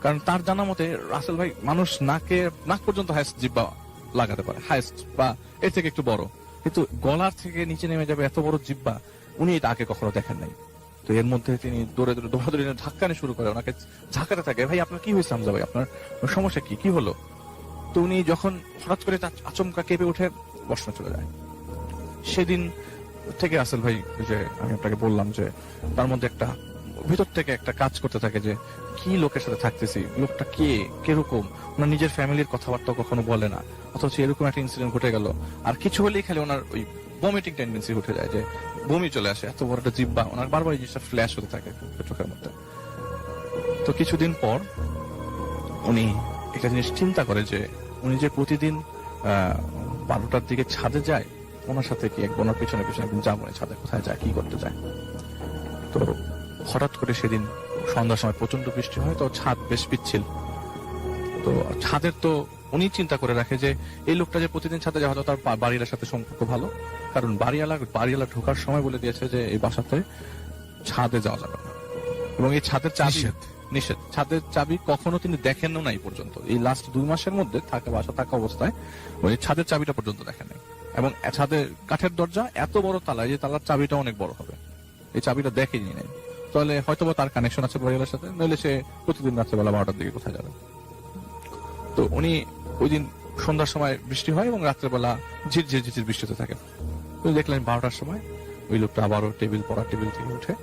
A: কারণ তার জানা মতে রাসেল ভাই মানুষ নাক পর্যন্ত হাইস্ট জিহ্বা লাগাতে পারে, হাইস্ট বা এর থেকে একটু বড়, কিন্তু গলার থেকে নিচে নেমে যাবে এত বড় জিহ্বা উনি এটা আগে কখনো দেখেন নাই। তো এর মধ্যে তিনি দৌড়াদৌড়ি ধাক্কানি শুরু করে, ওনাকে ঝাঁকাতে থাকে, ভাই আপনার কি হয়েছে হামজা ভাই, আপনার সমস্যা কি হলো। তো উনি যখন হঠাৎ করে তার আচমকা কেঁপে উঠে বসনে চলে যায়। সেদিন থেকে রাসেল ভাই, যে আমি আপনাকে বললাম যে তার মধ্যে একটা ভিতর থেকে একটা কাজ করতে থাকে যে কি লোকের সাথে থাকতেছি, লোকটা কে, কিরকম, ওনার নিজের ফ্যামিলির কথাবার্তা কখনো বলে না, অথচ এরকম একটা ইনসিডেন্ট ঘটে গেল, আর কিছু হলেই খালি ওনার ওই ভমিটিং টেন্ডেন্সি উঠে যায়, যে বমি চলে আসে, এত বড় একটা জিহ্বা, ওনার বারবার এই জিনিসটা ফ্ল্যাশ হতে থাকে চোখের মধ্যে। তো কিছুদিন পর উনি একটা জিনিস চিন্তা করে যে উনি যে প্রতিদিন 12টার দিকে ছাদে যায়, ওনার সাথে কি ওনার পিছনে একদিন যাবো ছাদে, কোথায় যায়, কি করতে যায়। তো হঠাৎ করে সেদিন সন্ধ্যার সময় প্রচন্ড বৃষ্টি হয়, তো ছাদ বেশ পিচ্ছিল। তো ছাদের তো উনি চিন্তা করে রাখে যে এই লোকটা যে প্রতিদিন ছাদে যাওয়া, হয়তো তার বাড়িওয়ালার সাথে সম্পর্ক ভালো, কারণ বাড়িওয়ালা ঢোকার সময় বলে দিয়েছে যে এই বাসাতে ছাদে যাওয়া যাবে না, এবং এই ছাদের চাবি নিষেধ, ছাদের চাবি কখনো তিনি দেখেনও নাই পর্যন্ত, এই লাস্ট 2 মাসের মধ্যে বাসা থাকা অবস্থায় ওই ছাদের চাবিটা পর্যন্ত দেখেন নাই। এবং ছাদের কাঠের দরজা এত বড় তালা, যে তালার চাবিটা অনেক বড় হবে, এই চাবিটা দেখেনি নাই। তাহলে হয়তো তার কানেকশন আছে বাড়িওয়ালার সাথে, নইলে সে প্রতিদিন রাত্রেবেলা 12টার দিকে কোথায় যাবে। তো উনি ওই দিন সন্ধ্যার সময় বৃষ্টি হয় এবং রাত্রেবেলা ঝিরঝির ঝিরঝির বৃষ্টিতে থাকে। তো দেখলেন 12টার সময় ওই লোকটা আবারও টেবিল থেকে উঠে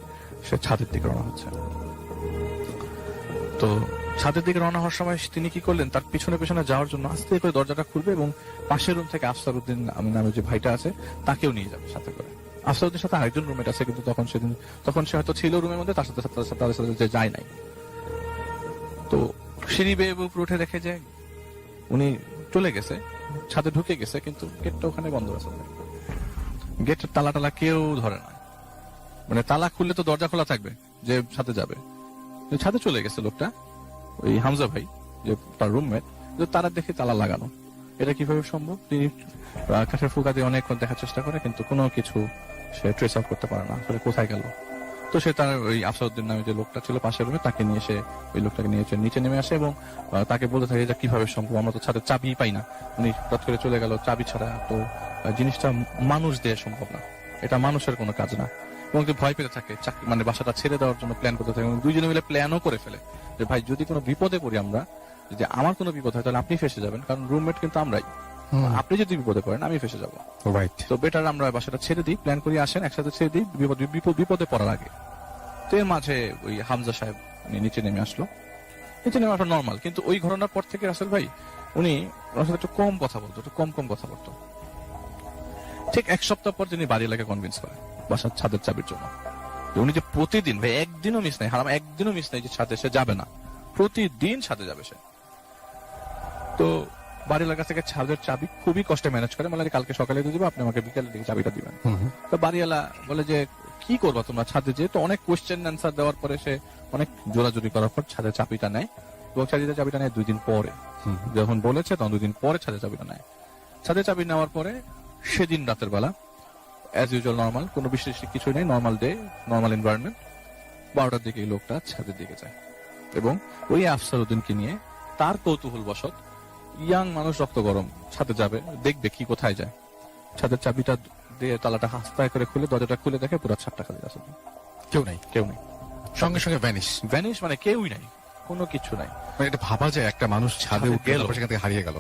A: সে ছাদের দিকে রওনা হচ্ছে। তো ছাদের দিকে রওনা হওয়ার সময় তিনি কি করলেন, তার পিছনে পিছনে যাওয়ার জন্য আস্তে করে দরজাটা খুলবে এবং পাশের রুম থেকে আফসারউদ্দিন নামে যে ভাইটা আছে তাকেও নিয়ে যাবে সাথে করে। আফসারউদ্দিনের সাথে আরেকজন রুমমেট আছে, কিন্তু তখন সে হয়তো ছিল রুমের মধ্যে, তার সাথে তাদের সাথে যে যায় নাই। তো সিঁড়ি বেয়ে উপরে উঠে দেখে যে উনি চলে গেছে, ছাদে ঢুকে গেছে, কিন্তু গেটটা ওখানে বন্ধ আছে। গেটের তালা কেউ ধরে না, মানে তালা খুললে তো দরজা খোলা থাকবে যে ছাদে যাবে। ছাদে চলে গেছে লোকটা, ওই হামজা ভাই যে তার রুমমেট, তারা দেখে তালা লাগানো। এটা কিভাবে সম্ভব? তিনি কাঠের ফুকা দিয়ে অনেকক্ষণ দেখার চেষ্টা করে, কিন্তু কোনো কিছু সে ট্রেস আউট করতে পারে না আসলে কোথায় গেল। তো সে তার ওই আফসারউদ্দিন নামে যে লোকটা ছিল পাশের রুমে, তাকে নিয়ে সে ওই লোকটাকে নিয়ে নিচে নেমে আসে এবং তাকে বলতে থাকে যে কিভাবে সম্ভব, আমরা তো ছাদের চাবি পাই না, উনি হঠাৎ করে চলে গেল চাবি ছাড়া। তো জিনিসটা মানুষ দেওয়া সম্ভব না, এটা মানুষের কোনো কাজ না। এবং ভয় পেতে থাকে, মানে বাসাটা ছেড়ে দেওয়ার জন্য প্ল্যান করতে থাকে এবং দুইজনে মিলে প্ল্যানও করে ফেলে যে ভাই যদি কোনো বিপদে পড়ি আমরা, যদি আমার কোনো বিপদ হয় তাহলে আপনি ফেসে যাবেন, কারণ রুমমেট কিন্তু আমরাই, আপনি যদি বিপদে পড়েন আমি ফেসে যাবো।
B: রাইট।
A: তো বেটার আমরা বাসাটা ছেড়ে দিই, প্ল্যান করি, আসেন একসাথে ছেড়ে দিই বিপদে পড়ার আগে। তো এর মাঝে ওই হামজা সাহেব উনি নিচে নেমে আসলো। নিচে নেমে আসা নর্মাল, কিন্তু ওই ঘটনার পর থেকে রাসেল ভাই উনি ওনার সাথে একটু কম কথা বলতো, একটু কম কথা বলতো। ঠিক 1 সপ্তাহ পর তিনি বাড়ি এলাকায় কনভিন্স করে বাসার ছাদের চাবির জন্য। উনি যে প্রতিদিন ভাই একদিনও মিস নাই, হারাম একদিনও মিস নাই যে ছাদে সে যাবে না, প্রতিদিন ছাদে যাবে সে। তো বাড়ির কাছ থেকে ছাদের চাবি খুবই কষ্টে ম্যানেজ করে, মানে কালকে সকালে দিয়ে দিবো, আপনি আমাকে বিকালের দিকে চাবিটা দিবেন। তো বাড়িওয়ালা বলে যে কি করবা তোমরা ছাদে, যে তো অনেক কোয়েশ্চেন অ্যান্সার দেওয়ার পরে সে অনেক জোরাজুরি করার পর ছাদের চাবিটা নেয় এবং ছাদের চাবিটা নেয় 2 দিন পরে। যখন বলেছে তখন 2 দিন পরে ছাদের চাবিটা নেয়। ছাদের চাবি নেওয়ার পরে সেদিন রাতের বেলা অ্যাজ ইউজুয়াল নর্মাল, কোনো বিশেষ কিছু নেই, নর্মাল ডে, নর্মাল এনভায়রনমেন্ট। 12টার দিকে এই লোকটা ছাদের দিকে যায় এবং ওই আফসারউদ্দিনকে নিয়ে তার কৌতূহল বশত, ইয়াং মানুষ রক্ত গরম, ছাদে যাবে, দেখবে কি কোথায় যায়। ছাদের চাবিটা দিয়ে তালাটা হাস্তায় করে খুলে দরজাটা খুলে দেখে পুরো ছাদটা খালি আছে,
B: কেউ নাই, সঙ্গে সঙ্গে ভ্যানিশ,
A: মানে কেউই নাই, কোনো কিছু নাই।
B: মানে এটা ভাবা যায় একটা মানুষ ছাদে গেল, সেখান থেকে হারিয়ে গেল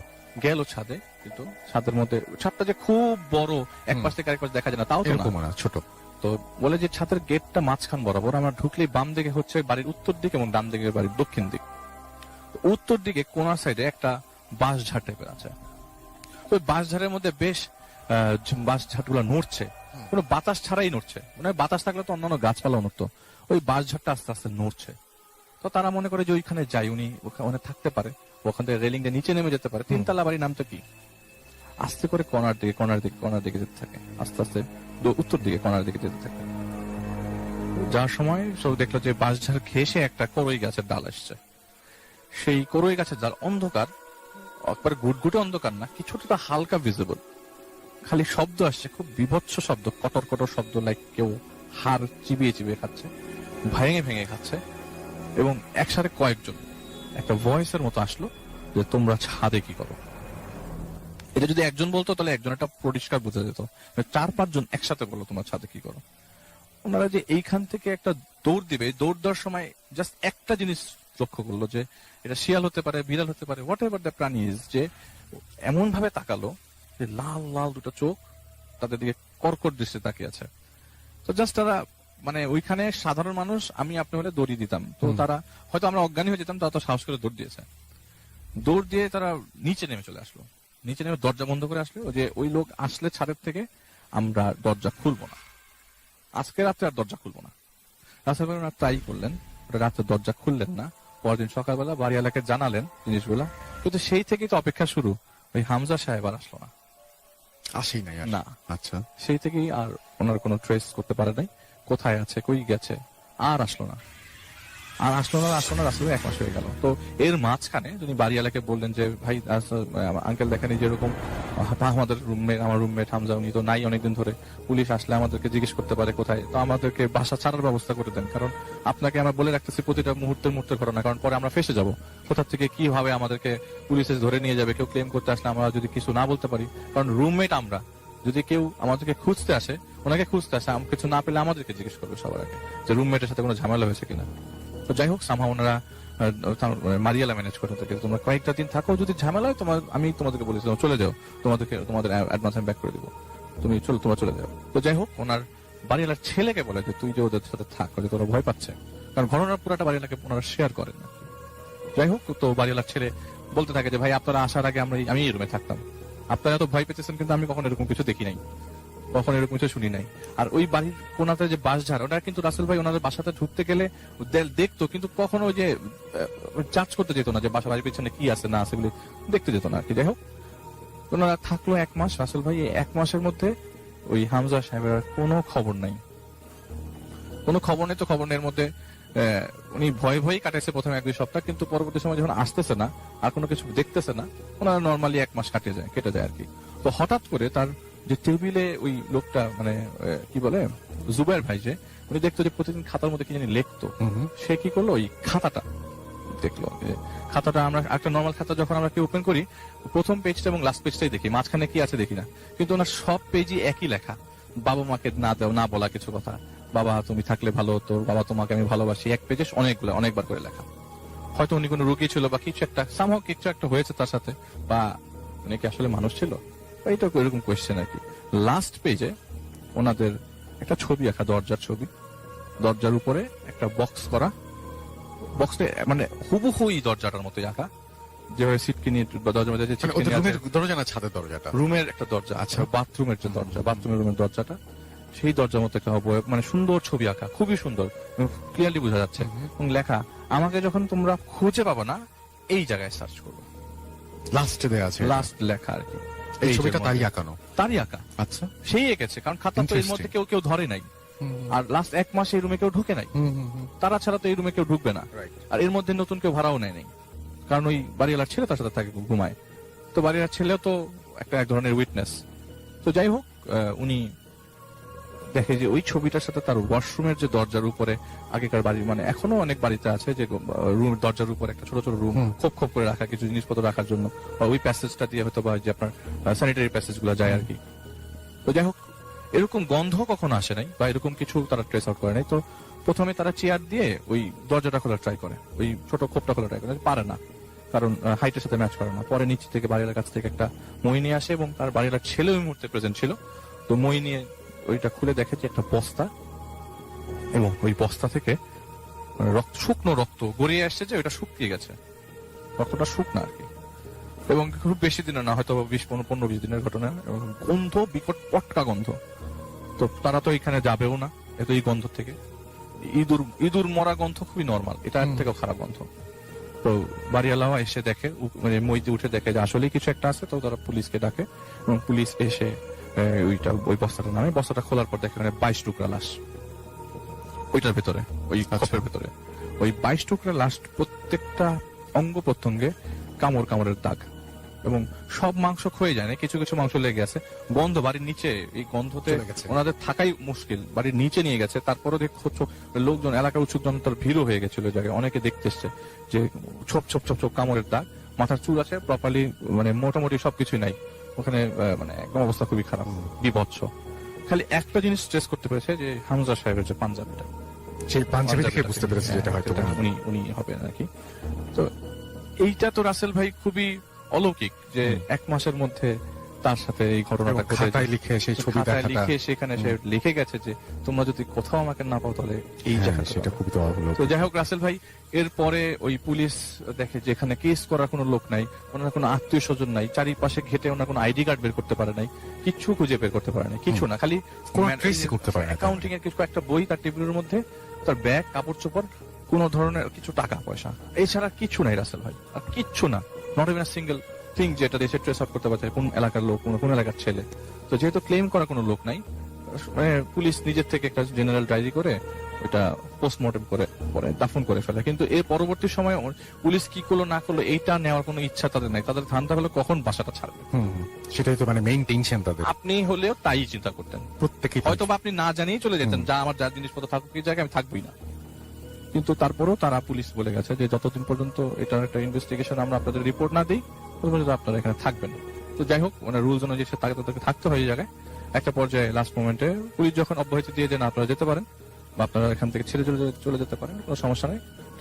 A: ছাদে, কিন্তু ছাদের মধ্যে ছাদটা যে খুব বড়, এক পাশ থেকে আরেক পাশ দেখা যায় না, তাও তো না,
B: ছোট।
A: তো বলে যে ছাদের গেটটা মাঝখান বরাবর, আমরা ঢুকলেই বাম দিকে হচ্ছে বাড়ির উত্তর দিক এবং ডান দিকে বাড়ির দক্ষিণ দিক। উত্তর দিকে কোনার সাইডে একটা বাঁশঝাড় টাইপের আছে। ওই বাঁশঝাড়ের মধ্যে বেশ বাঁশঝাড়গুলো নড়ছে, কোনো বাতাস ছাড়াই নড়ছে, মানে বাতাস থাকলে তো অন্যান্য গাছপালাও নড়তো, ওই বাঁশঝাড়টা আস্তে আস্তে নড়ছে। তো তারা মনে করে যে ওইখানে যাই, উনি ওখানে থাকতে পারে, ওখান থেকে রেলিং দিয়ে নিচে নেমে যেতে পারে। 3 তলা বাড়ির নামটা কি? আস্তে করে কর্নার দিকে যেতে থাকে, আস্তে আস্তে উত্তর দিকে কর্নার দিকে যেতে থাকে। যার সময় সব দেখলো যে বাঁশঝাড় ঘেঁষে একটা করই গাছের ডাল আসছে। সেই করই গাছের ডাল অন্ধকার, একবার গুটগুটে অন্ধকার না, কিছুটা হালকা ভিজিবল, খালি শব্দ আসছে, খুব বিভৎস শব্দ, কটর কটর শব্দ, লাইক কেউ হাড় চিবিয়ে খাচ্ছে, ভেঙে খাচ্ছে। এবং একসাথে কয়েকজন, একটা ভয়েসের মতো আসলো যে তোমরা ছাদে কি করো। এটা যদি একজন বলতো তাহলে একজন একটা পরিষ্কার বোঝা যেত, 4-5 জন একসাথে বললো তোমরা ছাদে কি করো। ওনারা যে এইখান থেকে একটা দৌড় দিবে, দৌড় দেওয়ার সময় জাস্ট একটা জিনিস লক্ষ্য করলো যে এটা শিয়াল হতে পারে, বিড়াল হতে পারে, হোয়াট এভার দ্য প্রাণী ইজ, যে এমন ভাবে তাকালো যে লাল লাল দুটো চোখ তাদের দিকে কর্কট দৃষ্টিতে তাকিয়ে আছে। তো জাস্ট তারা, মানে ওইখানে সাধারণ মানুষ আমি আপনি হলে দৌড়ি দিতাম, তো তারা হয়তো আমরা অজ্ঞানী হয়ে যেতাম, তারা তো সাহস করে দৌড় দিয়েছে। দৌড় দিয়ে তারা নিচে নেমে চলে আসলো, নিচে নেমে দরজা বন্ধ করে আসলো যে ওই লোক আসলে ছাদের থেকে আমরা দরজা খুলবো না, আজকে রাত্রে আর দরজা খুলবো না। রাতের বেলা ট্রাই করলেন, রাতে দরজা খুললেন না। পরদিন সকালবেলা বাড়িওয়ালাকে জানালেন জিনিসগুলা, কিন্তু সেই থেকেই তো অপেক্ষা শুরু। ওই হামজা সাহেব আর আসলো না,
B: আসেই নাই
A: না।
B: আচ্ছা,
A: সেই থেকেই আর ওনার কোনো ট্রেস করতে পারে নাই, কোথায় আছে, কই গেছে, আর আসলো না। আসলে 1 মাস হয়ে গেল। তো এর মাঝখানে তিনি বাড়িওয়ালাকে বললেন যে ভাই আঙ্কেল দেখেন যেরকম আমাদের আমার রুমমেট হামজা উনি তো নাই অনেকদিন ধরে, পুলিশ আসলে আমাদেরকে জিজ্ঞেস করতে পারে কোথায়, তো আমাদেরকে বাসা ছাড়ার ব্যবস্থা করে দেন, কারণ আপনাকে আমরা বলে রাখতেছি প্রতিটা মুহূর্তের ঘটনা, কারণ পরে আমরা ফেসে যাব, কোথা থেকে কিভাবে আমাদেরকে পুলিশে ধরে নিয়ে যাবে, কেউ ক্লেম করতে আসলে আমরা যদি কিছু না বলতে পারি, কারণ রুমমেট আমরা, যদি কেউ আমাদেরকে খুঁজতে আসে, ওনাকে খুঁজতে আসে, কিছু না পেলে আমাদেরকে জিজ্ঞেস করবে সবার আগে যে রুমমেটের সাথে কোনো ঝামেলা হয়েছে কিনা। তো যাই হোক, সামহাও ওনারা মারিয়ালা ম্যানেজ করে থাকে, তোমরা কয়েকটা দিন থাকো, যদি ঝামেলা হয় আমি তোমাদেরকে বলেছি তোমরা চলে যাও, তোমাদের অ্যাডভান্স আমি ব্যাক করে দিবো, তোমরা চলে যাও। তো যাই হোক, ওনার বাড়িওয়ালার ছেলেকে বলে যে তুই যে ওদের সাথে থাক, যে তোরা ভয় পাচ্ছে, কারণ ঘটনার পুরাটা বাড়িওয়ালাকে ওনারা শেয়ার করেন না। যাই হোক, তো বাড়িওয়ালার ছেলে বলতে থাকে যে ভাই আপনারা আসার আগে আমি এই রুমে থাকতাম, আপনারা তো ভয় পেতেছেন, কিন্তু আমি কখনো এরকম কিছু দেখি নাই, কখনো এরকম কিছু শুনি নাই। আর ওই বাড়ির কোনাতে যে বাঁশঝাড়, ওটা কিন্তু রাসেল ভাই ওনাদের বাসাতে ঢুকতে গেলে দেখতো, কিন্তু কখনো ওই যে চার্জ করতে যেত না যে বাড়ির পিছনে কি আছে না আছে বলে দেখতে যেত না আর কি। যাই হোক, ওনারা থাকলো 1 মাস। রাসেল ভাই 1 মাসের মধ্যে ওই হামজা সাহেবের আর কোনো খবর নাই, কোনো খবর নেই। তো খবর নেই, এর মধ্যে উনি ভয়ে কাটাইছে প্রথমে 1-2 সপ্তাহ, কিন্তু পরবর্তী সময় যখন আসতেছে না আর কোনো কিছু দেখতেছে না, ওনারা নর্মালি 1 মাস কেটে যায় আর কি। তো হঠাৎ করে তার যে টেবিলে ওই লোকটা, মানে কি বলে, জুবাইর ভাই, যে উনি দেখতো যে প্রতিদিন খাতার মধ্যে কি জানি লিখতো, সে কি করলো, ওই খাতাটা দেখলো। খাতাটা আমরা একটা নর্মাল খাতা যখন আমরা কি ওপেন করি, প্রথম পেজটা এবং লাস্ট পেজটাই দেখি, মাঝখানে কি আছে দেখি না, কিন্তু ওনার সব পেজই একই লেখা, বাবা মাকে না বলা কিছু কথা, বাবা তুমি থাকলে ভালো হতো, বাবা তোমাকে আমি ভালোবাসি, এক পেজে অনেকবার করে লেখা। হয়তো উনি কোনো রোগী ছিল বা কিছু একটা হয়েছে তার সাথে, বা উনি কি আসলে মানুষ ছিল, এইটা এরকম কোয়েশ্চেন আর কি। লাস্ট পেজে ওনাদের একটা ছবি আঁকা, দরজার ছবি, দরজার উপরে একটা বক্স করা, বক্সটা মানে হুবহুই দরজাটার মতোই আঁকা, যেভাবে সিটকিনি দরজার মধ্যে
B: দরজা না ছাদের দরজাটা,
A: রুমের একটা দরজা, আচ্ছা বাথরুমের যে দরজা, বাথরুমের রুমের দরজাটা, সেই দরজার মতো একটা মানে সুন্দর ছবি আঁকা, খুবই সুন্দর, ক্লিয়ারলি বোঝা যাচ্ছে, এবং লেখা আমাকে যখন তোমরা খুঁজে পাবো না এই জায়গায় সার্চ করবো,
B: লাস্টে দেয়া আছে,
A: লাস্ট লেখা আর কি।
B: এই ছবিটা তারই আঁকা।
A: আচ্ছা, সেই এঁকেছে, কারণ খাতা তো এর মধ্যে কেউ ধরে নাই, আর লাস্ট 1 মাস এই রুমে কেউ ঢুকে নাই, তারা ছাড়া তো এই রুমে কেউ ঢুকবে না, আর এর মধ্যে নতুন কেউ ভাড়াও নেয় নাই, কারণ ওই বাড়িওয়ালার ছেলে তার সাথে থাকে, ঘুমায়, তো বাড়িওয়ালার ছেলেও তো এক ধরনের উইটনেস। তো যাই হোক, উনি দেখে যে ওই ছবিটার সাথে তার ওয়াশরুমের যে দরজার উপরে, আগেকার বাড়ি মানে এখনো অনেক বাড়িতে আছে যে রুম দরজার উপরে একটা ছোট ছোট রুম খোপ করে রাখা, কিছু জিনিসপত্র রাখার জন্য, বা ওই প্যাসেজটা দিয়ে হয়তো বা যে আপনার স্যানিটারি প্যাসেজ গুলো যায় আর কি। তো যাই হোক, এরকম গন্ধ কখনো আসে নাই, বা এরকম কিছু তারা ট্রেস আউট করে নাই। তো প্রথমে তারা চেয়ার দিয়ে ওই দরজাটা খোলার ট্রাই করে, ওই ছোট খোপটা খোলা ট্রাই করে, পারে না, কারণ হাইটের সাথে ম্যাচ করে না। পরে নিচ থেকে বাড়িওয়ালার কাছ থেকে একটা মই নিয়ে আসে, এবং তার বাড়িওয়ালার ছেলে ওই মুহূর্তে প্রেজেন্ট ছিল, তো মই নিয়ে ওইটা খুলে দেখে যে একটা বস্তা, এবং ওই বস্তা থেকে শুকনো রক্ত গড়িয়ে আসছে, যে ওইটা শুকিয়ে গেছে, রক্তটা শুকনো আর কি, এবং খুব বেশি দিনের না, হয়তো 15-20 দিনের ঘটনা, এবং গন্ধ বিকট, পটকা গন্ধ। তো তারা তো এখানে যাবেও না এত এই গন্ধ থেকে, ইঁদুর মরা গন্ধ খুবই নর্মাল, এটা এর থেকেও খারাপ গন্ধ। তো বাড়িওয়ালাও এসে দেখে, মানে মইতে উঠে দেখে যে আসলে কিছু একটা আছে, তো তারা পুলিশকে ডাকে, এবং পুলিশ এসে ওই বস্তাটা নামে, বস্তাটা খোলার পর দেখে 22 টুকরা লাশ ওইটার ভেতরে, ওই খপের ভেতরে, ওই 22 টুকরা লাশ, প্রত্যেকটা অঙ্গ প্রত্যঙ্গে কামড়ের দাগ, এবং সব মাংস ক্ষয়ে যায় না, কিছু কিছু মাংস লেগে আছে, গন্ধ বাড়ির নিচে, এই গন্ধতে ওনাদের থাকাই মুশকিল, বাড়ির নিচে নিয়ে গেছে। তারপরে দেখছো লোকজন, এলাকার উৎসুক জনতার ভিড়ও হয়ে গেছিল জায়গায়, অনেকে দেখতে এসছে যে ছোপ ছোপ ছোপ ছোপ কামড়ের দাগ, মাথার চুল আছে প্রপারলি, মানে মোটামুটি সবকিছুই নাই ওখানে, মানে একদম অবস্থা খুবই খারাপ, বিভৎস। খালি একটা জিনিস স্ট্রেস করতে পেরেছে, যে হামজা সাহেবের যে পাঞ্জাবিটা,
B: সেই পাঞ্জাবি দেখে বুঝতে পেরেছে যেটা হয়তো
A: উনি হবে নাকি। তো এইটা তো রাসেল ভাই খুবই অলৌকিক, যে 1 মাসের মধ্যে তার সাথে এই ঘটনাটা
B: খাতায় লিখে, সেই ছবি
A: লিখে সেখানে সে লিখে গেছে যে তোমরা যদি কোথাও আমাকে না পাও তাহলে এই জায়গায়,
B: সেটা খুবই অবলোক।
A: তো যাই হোক, রাসেল ভাই এরপরে ওই পুলিশ দেখে যে এখানে কেস করার কোনো লোক নাই, ওনার কোনো আত্মীয় স্বজন নাই, চারিপাশে ঘেটে ওনার কোনো আইডি কার্ড বের করতে পারে নাই, কিছু খুঁজে বের করতে পারে নাই, কিছু না, খালি
B: করতে পারে
A: অ্যাকাউন্টিং এর কিছু একটা বই তার টেবিলের মধ্যে, তার ব্যাগ, কাপড় চোপড়, কোন ধরনের কিছু টাকা পয়সা, এছাড়া কিছু নাই রাসেল ভাই, আর কিচ্ছু না, not even a single thing যেটা দেশে ট্রেস আউট করতে পারছে কোন এলাকার লোক, কোন এলাকার ছেলে। তো যেহেতু ক্লেম করা কোনো লোক নাই, পুলিশ নিজের থেকে একটা জেনারেল ডায়েরি করে ওটা পোস্টমর্টম করে পরে দাফন করে ফেলে। কিন্তু এর পরবর্তী সময়ে পুলিশ কি করলো না করলো এইটা নেওয়ার কোনো ইচ্ছা তাদের নাই, তাদের ধান্দা হলো কখন বাসাটা ছাড়বে,
B: সেটাই তো মানে মেইন টেনশন তাদের।
A: আপনি হলেও তাই চিন্তা করতেন
B: প্রত্যেকেই,
A: হয়তো বা আপনি না জানিয়ে চলে যেতেন, যা আমার যা জিনিসপত্র থাকুক এই জায়গায় আমি থাকবোই না। কিন্তু তারপরেও তারা পুলিশ বলে গেছে যে যতদিন পর্যন্ত এটার একটা ইনভেস্টিগেশন আমরা আপনাদের রিপোর্ট না দিই, ততদিন আপনারা এখানে থাকবেন। তো যাই হোক, মানে রুলস অনুযায়ী তাদেরকে থাকতে হয় এই জায়গায়। একটা পর্যায়ে লাস্ট মোমেন্টে পুলিশ যখন অব্যাহতি দিয়ে দেন আপনারা যেতে পারেন, বা আপনারা এখান থেকে ছেড়ে চলে যেতে পারেন, কোনো সমস্যা নেই।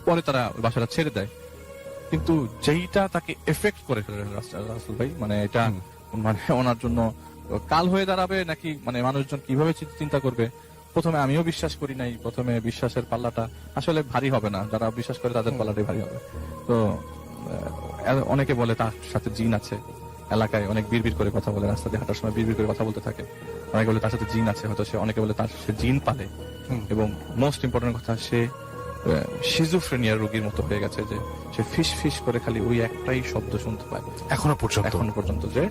A: পরে তারা ওই বাসাটা ছেড়ে দেয়। কিন্তু যেইটা তাকে এফেক্ট করে ফেলে রাসেল ভাই, মানে এটা মানে ওনার জন্য কাল হয়ে দাঁড়াবে নাকি, মানে মানুষজন কিভাবে চিন্তা করবে, প্রথমে আমিও বিশ্বাস করি নাই। প্রথমে বিশ্বাসের পাল্লাটা আসলে ভারী হবে না, যারা বিশ্বাস করে তাদের পাল্লাটাই ভারী হবে। তো অনেকে বলে তার সাথে জিন আছে, এলাকায় অনেক বিড়বিড় করে কথা বলে, রাস্তা দিয়ে হাঁটার সময় বিড়বিড় করে কথা বলতে থাকে। অনেকে বলে তার সাথে জিন আছে, হয়তো সে, অনেকে বলে তার সে জিন পালে। এবং মোস্ট ইম্পর্টেন্ট কথা, সে শিজোফ্রেনিয়ার রোগীর মতো হয়ে গেছে, যে সে ফিস ফিস করে খালি ওই একটাই শব্দ শুনতে পায়
B: এখনো পর্যন্ত,
A: যে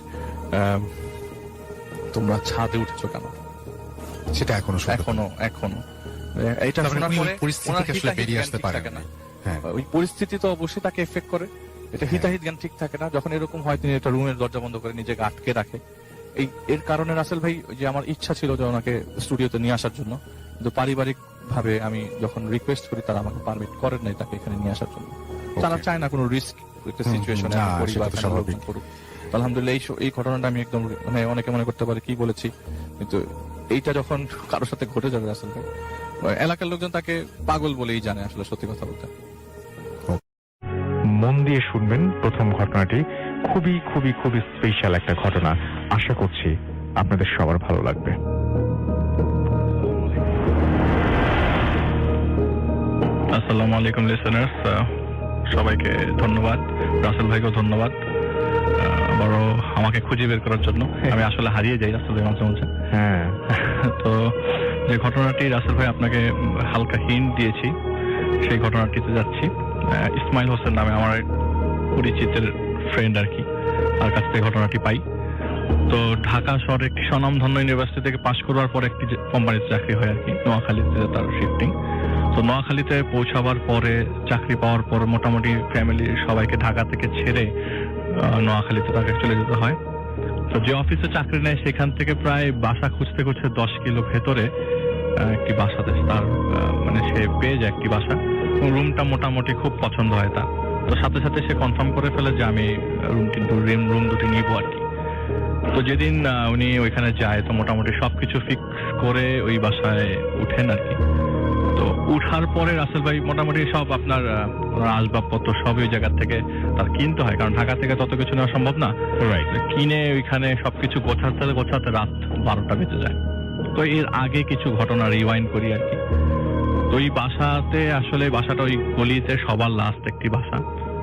A: তোমরা ছাদে উঠেছো কেন,
B: সেটা এখনো
A: এইটা শোনার পরে
B: পরিস্থিতি
A: ওনার
B: থেকে আসলে বেরিয়ে আসতে পারে
A: না।
B: হ্যাঁ,
A: ওই পরিস্থিতি তো অবশ্যই তাকে এফেক্ট করে, এটা হিতাহিত জ্ঞান ঠিক থাকে না। যখন এরকম হয়, তিনি একটা রুমের দরজা বন্ধ করে নিজেকে আটকে রাখে। এর কারণে রাসেল ভাই, যে আমার ইচ্ছা ছিল যে ওনাকে স্টুডিওতে নিয়ে আসার জন্য, কিন্তু পারিবারিক ভাবে আমি যখন রিকোয়েস্ট করি, তারা আমাকে পারমিট করেন নাই তাকে এখানে নিয়ে আসার জন্য। তারা চায় না কোনো রিস্ক একটা সিচুয়েশনে পরিবার করুক। আলহামদুলিল্লাহ এই ঘটনাটা আমি একদম, মানে অনেকে মনে করতে পারে কি বলেছি, কিন্তু এইটা যখন কারোর সাথে ঘটে যাবে রাসেল ভাই, এলাকার লোকজন তাকে পাগল বলেই জানে, আসলে সত্যি কথা বলতে।
C: মন দিয়ে শুনবেন প্রথম ঘটনাটি, খুবই খুবই খুবই স্পেশাল একটা ঘটনা। আশা করছি আপনাদের সবার ভালো লাগবে।
A: আসসালামু আলাইকুম লিসেনার্স, সবাইকে ধন্যবাদ, রাসেল ভাইকেও ধন্যবাদ বড় আমাকে খুঁজে বের করার জন্য। আমি আসলে হারিয়ে যাই রাসেল ভাই মাঝে মাঝে।
C: হ্যাঁ,
A: তো যে ঘটনাটি রাসেল ভাই আপনাকে হালকা হিন্ট দিয়েছি, সেই ঘটনাটিতে যাচ্ছি। ইসমাইল হোসেন নামে আমার পরিচিতের ফ্রেন্ড আর কি, তার কাছ থেকে ঘটনাটি পাই। তো ঢাকা শহরে একটি স্বনামধন্য ইউনিভার্সিটি থেকে পাশ করবার পর একটি কোম্পানিতে চাকরি হয় আর কি, নোয়াখালীতে তার শিফটিং। তো নোয়াখালীতে পৌঁছাবার পরে, চাকরি পাওয়ার পর মোটামুটি ফ্যামিলির সবাইকে ঢাকা থেকে ছেড়ে নোয়াখালীতে তাকে চলে যেতে হয়। তো যে অফিসে চাকরি নেয় সেখান থেকে প্রায় বাসা খুঁজতে খুঁজতে 10 কিলো ভেতরে একটি বাসাতে তার মানে সে পেয়ে যায় একটি বাসা, রুমটা মোটামুটি খুব পছন্দ হয় তার। তো সাথে সাথে সে কনফার্ম করে ফেলে যে আমি রুম দুটি নিবো আর কি। তো যেদিন উনি ওইখানে যায়, তো মোটামুটি সবকিছু ফিক্স করে ওই বাসায় উঠেন আর কি। তো উঠার পরে রাসেল ভাই মোটামুটি সব আপনার আসবাবপত্র সব ওই জায়গা থেকে তার কিনতে হয়, কারণ ঢাকা থেকে তত কিছু নেওয়া সম্ভব না। কিনে ওইখানে সবকিছু গোছাতে রাত 12টা বেজে যায়। তো এর আগে কিছু ঘটনা রিওয়াইন্ড করি আর কি। তো ওই বাসাতে আসলে, বাসাটা ওই গলিতে সবার লাস্ট একটি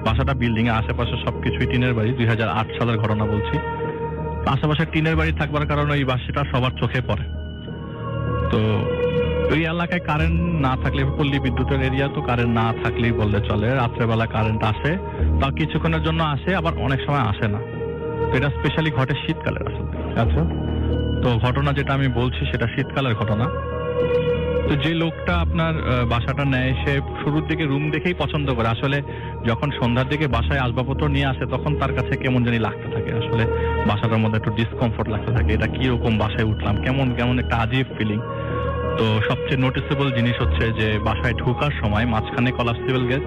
A: বাসাটা বিল্ডিং এর আশেপাশে সবকিছুই টিনের বাড়ি। 2008 সালের ঘটনা বলছি। আশেপাশে টিনের বাড়ি থাকবার কারণে এই বাসাটা সবার চোখে পড়ে। তো ওই এলাকায় কারেন্ট না থাকলে, পল্লী বিদ্যুতের এরিয়া, তো কারেন্ট না থাকলেই বললে চলে। রাত্রেবেলা কারেন্ট আসে, তা কিছুক্ষণের জন্য আসে, আবার অনেক সময় আসে না। তো এটা স্পেশালি ঘটে শীতকালে আসলে।
C: আচ্ছা,
A: তো ঘটনা যেটা আমি বলছি সেটা শীতকালের ঘটনা। তো যে লোকটা আপনার বাসাটা নেয়, সে শুরুর দিকে রুম দেখেই পছন্দ করে। আসলে যখন সন্ধ্যার দিকে বাসায় আসবাবপত্র নিয়ে আসে, তখন তার কাছে কেমন জানি লাগতে থাকে, আসলে বাসাটার মধ্যে একটু ডিসকমফোর্ট লাগতে থাকে। এটা কিরকম বাসায় উঠলাম, কেমন কেমন একটা আজীব ফিলিং। তো সবচেয়ে নোটিসেবল জিনিস হচ্ছে যে বাসায় ঢোকার সময় মাঝখানে কলাপসিবল গেট,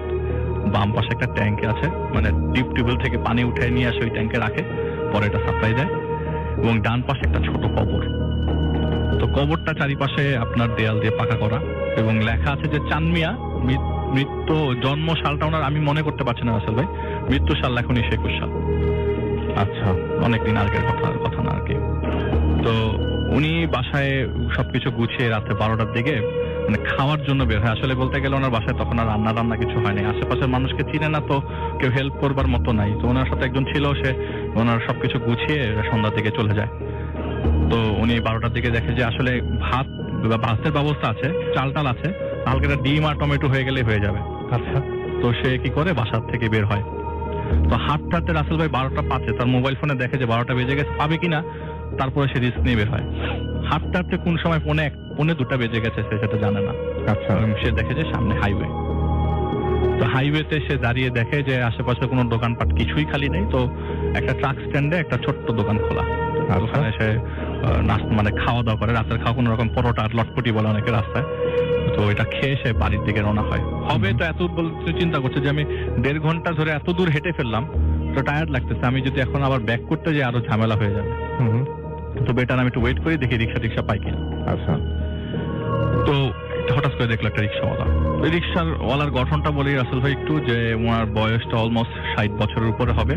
A: বাম পাশে একটা ট্যাঙ্ক আছে, মানে ডিপ টিউবওয়েল থেকে পানি উঠে নিয়ে আসে ওই ট্যাঙ্কে রাখে, পরে এটা সাপ্লাই দেয়। এবং ডান পাশে একটা ছোট কবর। তো কবরটা চারিপাশে আপনার দেয়াল দিয়ে পাকা করা, এবং লেখা আছে যে চানমিয়া মৃত্যু জন্ম সালটা ওনার আমি মনে করতে পারছি না আসলে ভাই, মৃত্যু সাল এখন 21 সাল।
C: আচ্ছা,
A: অনেকদিন আগের কথা না আর কি। তো উনি বাসায় সবকিছু গুছিয়ে রাতে 12টার দিকে মানে খাওয়ার জন্য বের হয়। আসলে বলতে গেলে ওনার বাসায় তখন আর রান্না কিছু হয়নি, আশেপাশের মানুষকে চিনে না, তো কেউ হেল্প করবার মতো নাই। তো ওনার সাথে একজন ছিল, সে ওনার সবকিছু গুছিয়ে সন্ধ্যার দিকে চলে যায়। তো উনি 12টার দিকে দেখে যে আসলে ভাতের ব্যবস্থা আছে, চাল আছে, হালকা একটা ডিম আর টমেটো হয়ে গেলে হয়ে যাবে।
C: আচ্ছা,
A: তো সে কি করে বাসার থেকে বের হয়। তো হাঁটতে রাসেল ভাই 12টা 5-এ তার মোবাইল ফোনে দেখে যে 12টা বেজে গেছে, পাবে কিনা। তারপরে সে রিস্ক নিয়ে বের হয়। হাঁটতে কোন সময় 1:45 বেজে গেছে সে সেটা জানে না।
C: আচ্ছা,
A: সে দেখে যে সামনে হাইওয়ে। তো হাইওয়েতে সে দাঁড়িয়ে দেখে যে আশেপাশে কোনো দোকানপাট কিছুই খালি নেই। তো একটা ট্রাক স্ট্যান্ডে একটা ছোট্ট দোকান খোলা, ওখানে সে মানে খাওয়া দাওয়া করে। রাতের খাওয়া কোনো রকম পরোটা আর লটপটি বলে অনেকে রাস্তায়। তো এটা খেয়ে সে বাড়ির দিকে রওনা হয়। হবে তো এত বলতে চিন্তা করছে যে আমি 1.5 ঘন্টা ধরে এত দূর হেঁটে ফেললাম, তো টায়ার্ড লাগতেছে, আমি যদি এখন আবার ব্যাক করতে যাই আরো ঝামেলা হয়ে যাবে। তো বেটার আমি একটু ওয়েট করি, দেখি রিক্সা পাই কিনা।
C: আচ্ছা।
A: তো হঠাৎ করে দেখলো একটা রিক্সাওয়ালা। ওই রিক্সাওয়ালার গঠনটা বলি রাসেল ভাই একটু, যে ওনার বয়সটা অলমোস্ট 60 বছরের উপরে হবে।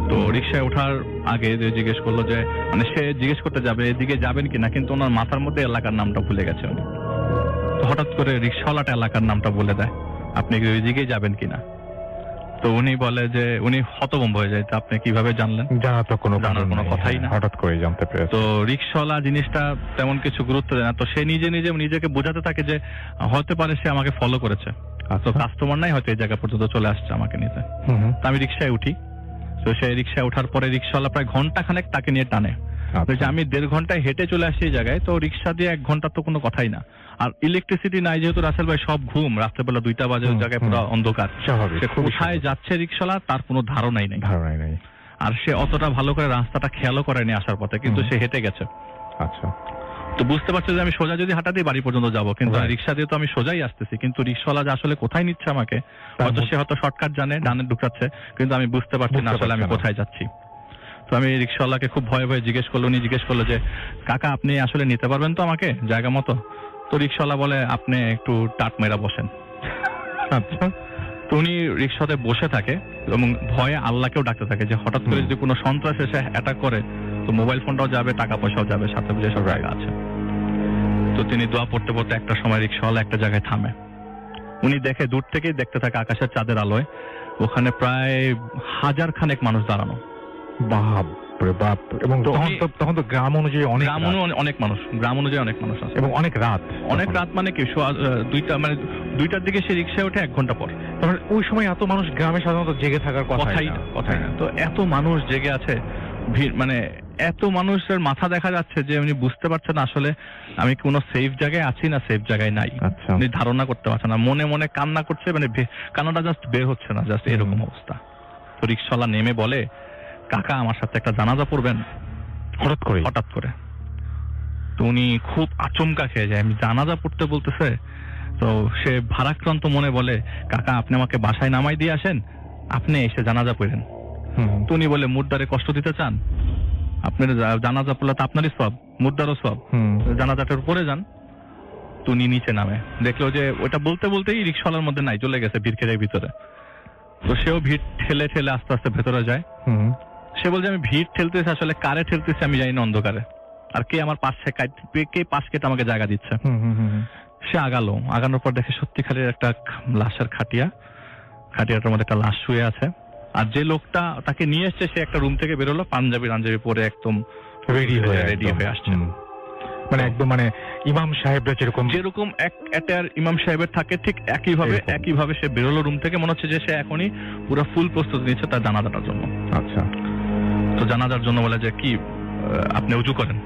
A: তো রিক্সায় ওঠার আগে যে জিজ্ঞেস করলো যে মানে সে জিজ্ঞেস করতে যাবে এদিকে যাবেন কিনা, কিন্তু ওনার মাথার মধ্যে এলাকার নামটা ভুলে গেছে উনি। তো হঠাৎ করে রিক্সাওয়ালাটা এলাকার নামটা বলে দেয়, আপনি কি ওইদিকে যাবেন কিনা। তো উনি বলে যে উনি হতভম্ব হয়ে যায়, আপনি কিভাবে জানলেন?
C: জানার কোনো
A: কথাই না,
C: হঠাৎ করে জানতে পেরেছে।
A: তো রিক্সাওয়ালা জিনিসটা তেমন কিছু গুরুত্ব দেয় না। তো সে নিজেকে বোঝাতে থাকে যে হতে পারে সে আমাকে ফলো করেছে, তো কাস্টমার নাই, হয়তো এই জায়গা পর্যন্ত চলে আসছে আমাকে নিতে। তো আমি রিক্সায় উঠি। তো সেই রিক্সায় ওঠার পরে রিক্সাওয়ালা প্রায় ঘন্টাখানেক তাকে নিয়ে টানে। আমি 1.5 ঘন্টায় হেঁটে চলে আসছি এই জায়গায়, তো রিক্সা দিয়ে 1 ঘন্টা তো কোনো কথাই না। আর ইলেকট্রিসিটি নাই যেহেতু রাসেল ভাই, সব ঘুম, রাত্রেবেলা 2টা বাজে জায়গায় পুরো অন্ধকার। সে কোথায় যাচ্ছে রিক্সাওয়ালা তার কোনো ধারণাই নেই। আর সে অতটা ভালো করে রাস্তাটা খেয়ালও করেনি আসার পথে, কিন্তু সে হেঁটে গেছে।
C: আচ্ছা,
A: তো বুঝতে পারছে যে আমি সোজা যদি হাঁটা দিয়ে বাড়ি পর্যন্ত যাবো, কিন্তু রিক্সা দিয়ে তো আমি সোজাই আসতেছি, কিন্তু রিক্সাওয়ালা যে আসলে কোথায় নিচ্ছে আমাকে, হয়তো সে হয়তো শর্টকাট জানে, ডানে ঢুকাচ্ছে, কিন্তু আমি বুঝতে পারছি না আসলে আমি কোথায় যাচ্ছি। তো আমি রিক্সাওয়ালাকে খুব ভয়ে ভয়ে জিজ্ঞেস করলো, উনি জিজ্ঞেস করলো যে কাকা আপনি আসলে নিতে পারবেন তো আমাকে জায়গা মতো? তো রিক্সাওয়ালা বলে আপনি একটু টাট মেরা বসেন। আচ্ছা, তো উনি রিক্সাতে বসে থাকে এবং ভয়ে আল্লাহকেও ডাকতে থাকে যে হঠাৎ করে যদি কোনো সন্ত্রাস এসে অ্যাটাক করে তো মোবাইল ফোনটাও যাবে, টাকা পয়সাও যাবে, সাথে যেসব জায়গা আছে। তো তিনি দোয়া পড়তে পড়তে একটা সময় রিক্সাওয়ালা একটা জায়গায় থামে। উনি দেখে, দূর থেকেই দেখতে থাকে আকাশের চাঁদের আলোয় ওখানে প্রায় 1000 খানেক মানুষ দাঁড়ানো।
C: বাপ, এবং তখন তো গ্রাম অনুযায়ী গ্রাম অনুযায়ী অনেক মানুষ আছে, এবং অনেক রাত মানে কি 2টার দিকে সে রিক্সায় ওঠে 1 ঘন্টা পর। তারপরে ওই সময় এত মানুষ গ্রামে সাধারণত জেগে থাকার কথাই না। তো এত মানুষ জেগে আছে, ভিড় মানে এত মানুষের মাথা দেখা যাচ্ছে যে উনি বুঝতে পারছেন আসলে আমি কোনো সেফ জায়গায় আছি না সেফ জায়গায় নাই। উনি ধারণা করতে পারছেন না, মনে মনে কান্না করছে, মানে কান্নাটা জাস্ট বের হচ্ছে না, জাস্ট এরকম অবস্থা। তো রিক্সাওয়ালা নেমে বলে কাকা আমার সাথে একটা জানাজা পড়বেন? হঠাৎ করে তো উনি খুব আচমকা খেয়ে যায়, আমি জানাজা পড়তে বলতেছে। তো সে ভারাক্রান্ত মনে বলে কাকা আপনি আমাকে বাসায় নামাই দিয়ে আসেন, আপনি এসে জানাজা পড়েন। তো উনি বলে মুর্দারে কষ্ট দিতে চান? আপনার জানাজা পড়লে তো আপনারই সব, মুর্দারও সব, জানাজাটার পরে যান। তো উনি নিচে নামে, দেখলো যে ওটা বলতে বলতেই রিক্সাওয়ালার মধ্যে নাই, চলে গেছে ভিড় খেয়ে ভিতরে। তো সেও ভিড় ঠেলে ঠেলে আস্তে আস্তে ভেতরে যায়। সে বলছে আমি ভিড় ঠেলতেছি, আসলে কারে ঠেলতেছি আমি জানি না অন্ধকারে, আর কে আমার পাশ কেটে আমাকে জায়গা দিচ্ছে। সে আগানোর পর দেখে সত্যিকারের একটা লাশের খাটিয়াটার মধ্যে একটা লাশ শুয়ে আছে। আর যে লোকটা তাকে নিয়ে এসছে সে একটা রুম থেকে বেরোলো, পাঞ্জাবি পরে একদম রেডি হয়ে আসছে। মানে একদম মানে ইমাম সাহেবরা যেরকম
A: ইমাম সাহেবের থাকে ঠিক একইভাবে সে বেরোলো রুম থেকে, মনে হচ্ছে যে সে এখনই পুরো ফুল প্রস্তুত নিচ্ছে তার জানাজাটার জন্য।
C: আচ্ছা,
A: তো জানাজার জন্য বলে যে কি আপনি উজু করেন।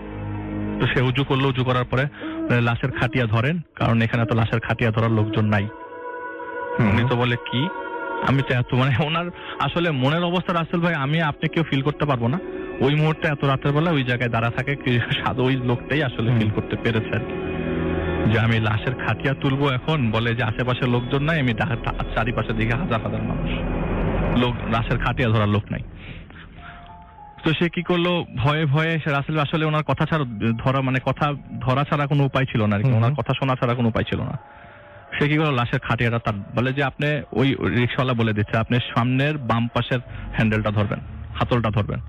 A: তো সে উজু করলো, উজু করার পরে লাশের খাটিয়া ধরেন, কারণ এখানে তো লাশের খাটিয়া ধরার লোকজন নাই। উনি তো বলে কি আমি তো এত মানে ওনার আসলে মনের অবস্থা রাসেল ভাই আমি আপনি কেউ ফিল করতে পারবো না। ওই মুহূর্তে এত রাতের বেলা ওই জায়গায় দাঁড়া থাকে ওই লোকটাই আসলে ফিল করতে পেরেছে যে আমি লাশের খাটিয়া তুলবো এখন। বলে যে আশেপাশে লোকজন নাই, আমি চারিপাশে দিকে হাজার মানুষ, লোক লাশের খাটিয়া ধরার লোক নাই। তো সে কি করলো, ভয়ে ভয়ে সে রাসেল আসলে ওনার কথা ধরা ছাড়া কোনো উপায় ছিল না, ওনার কথা শোনা ছাড়া কোনো উপায় ছিল না। সে কি করলো, লাশের খাটিয়াটা তার বলে যে আপনি ওই রিক্সাওয়ালা বলে দিচ্ছে আপনি সামনের বাম পাশের হ্যান্ডেলটা ধরবেন, হাতলটা ধরবেন।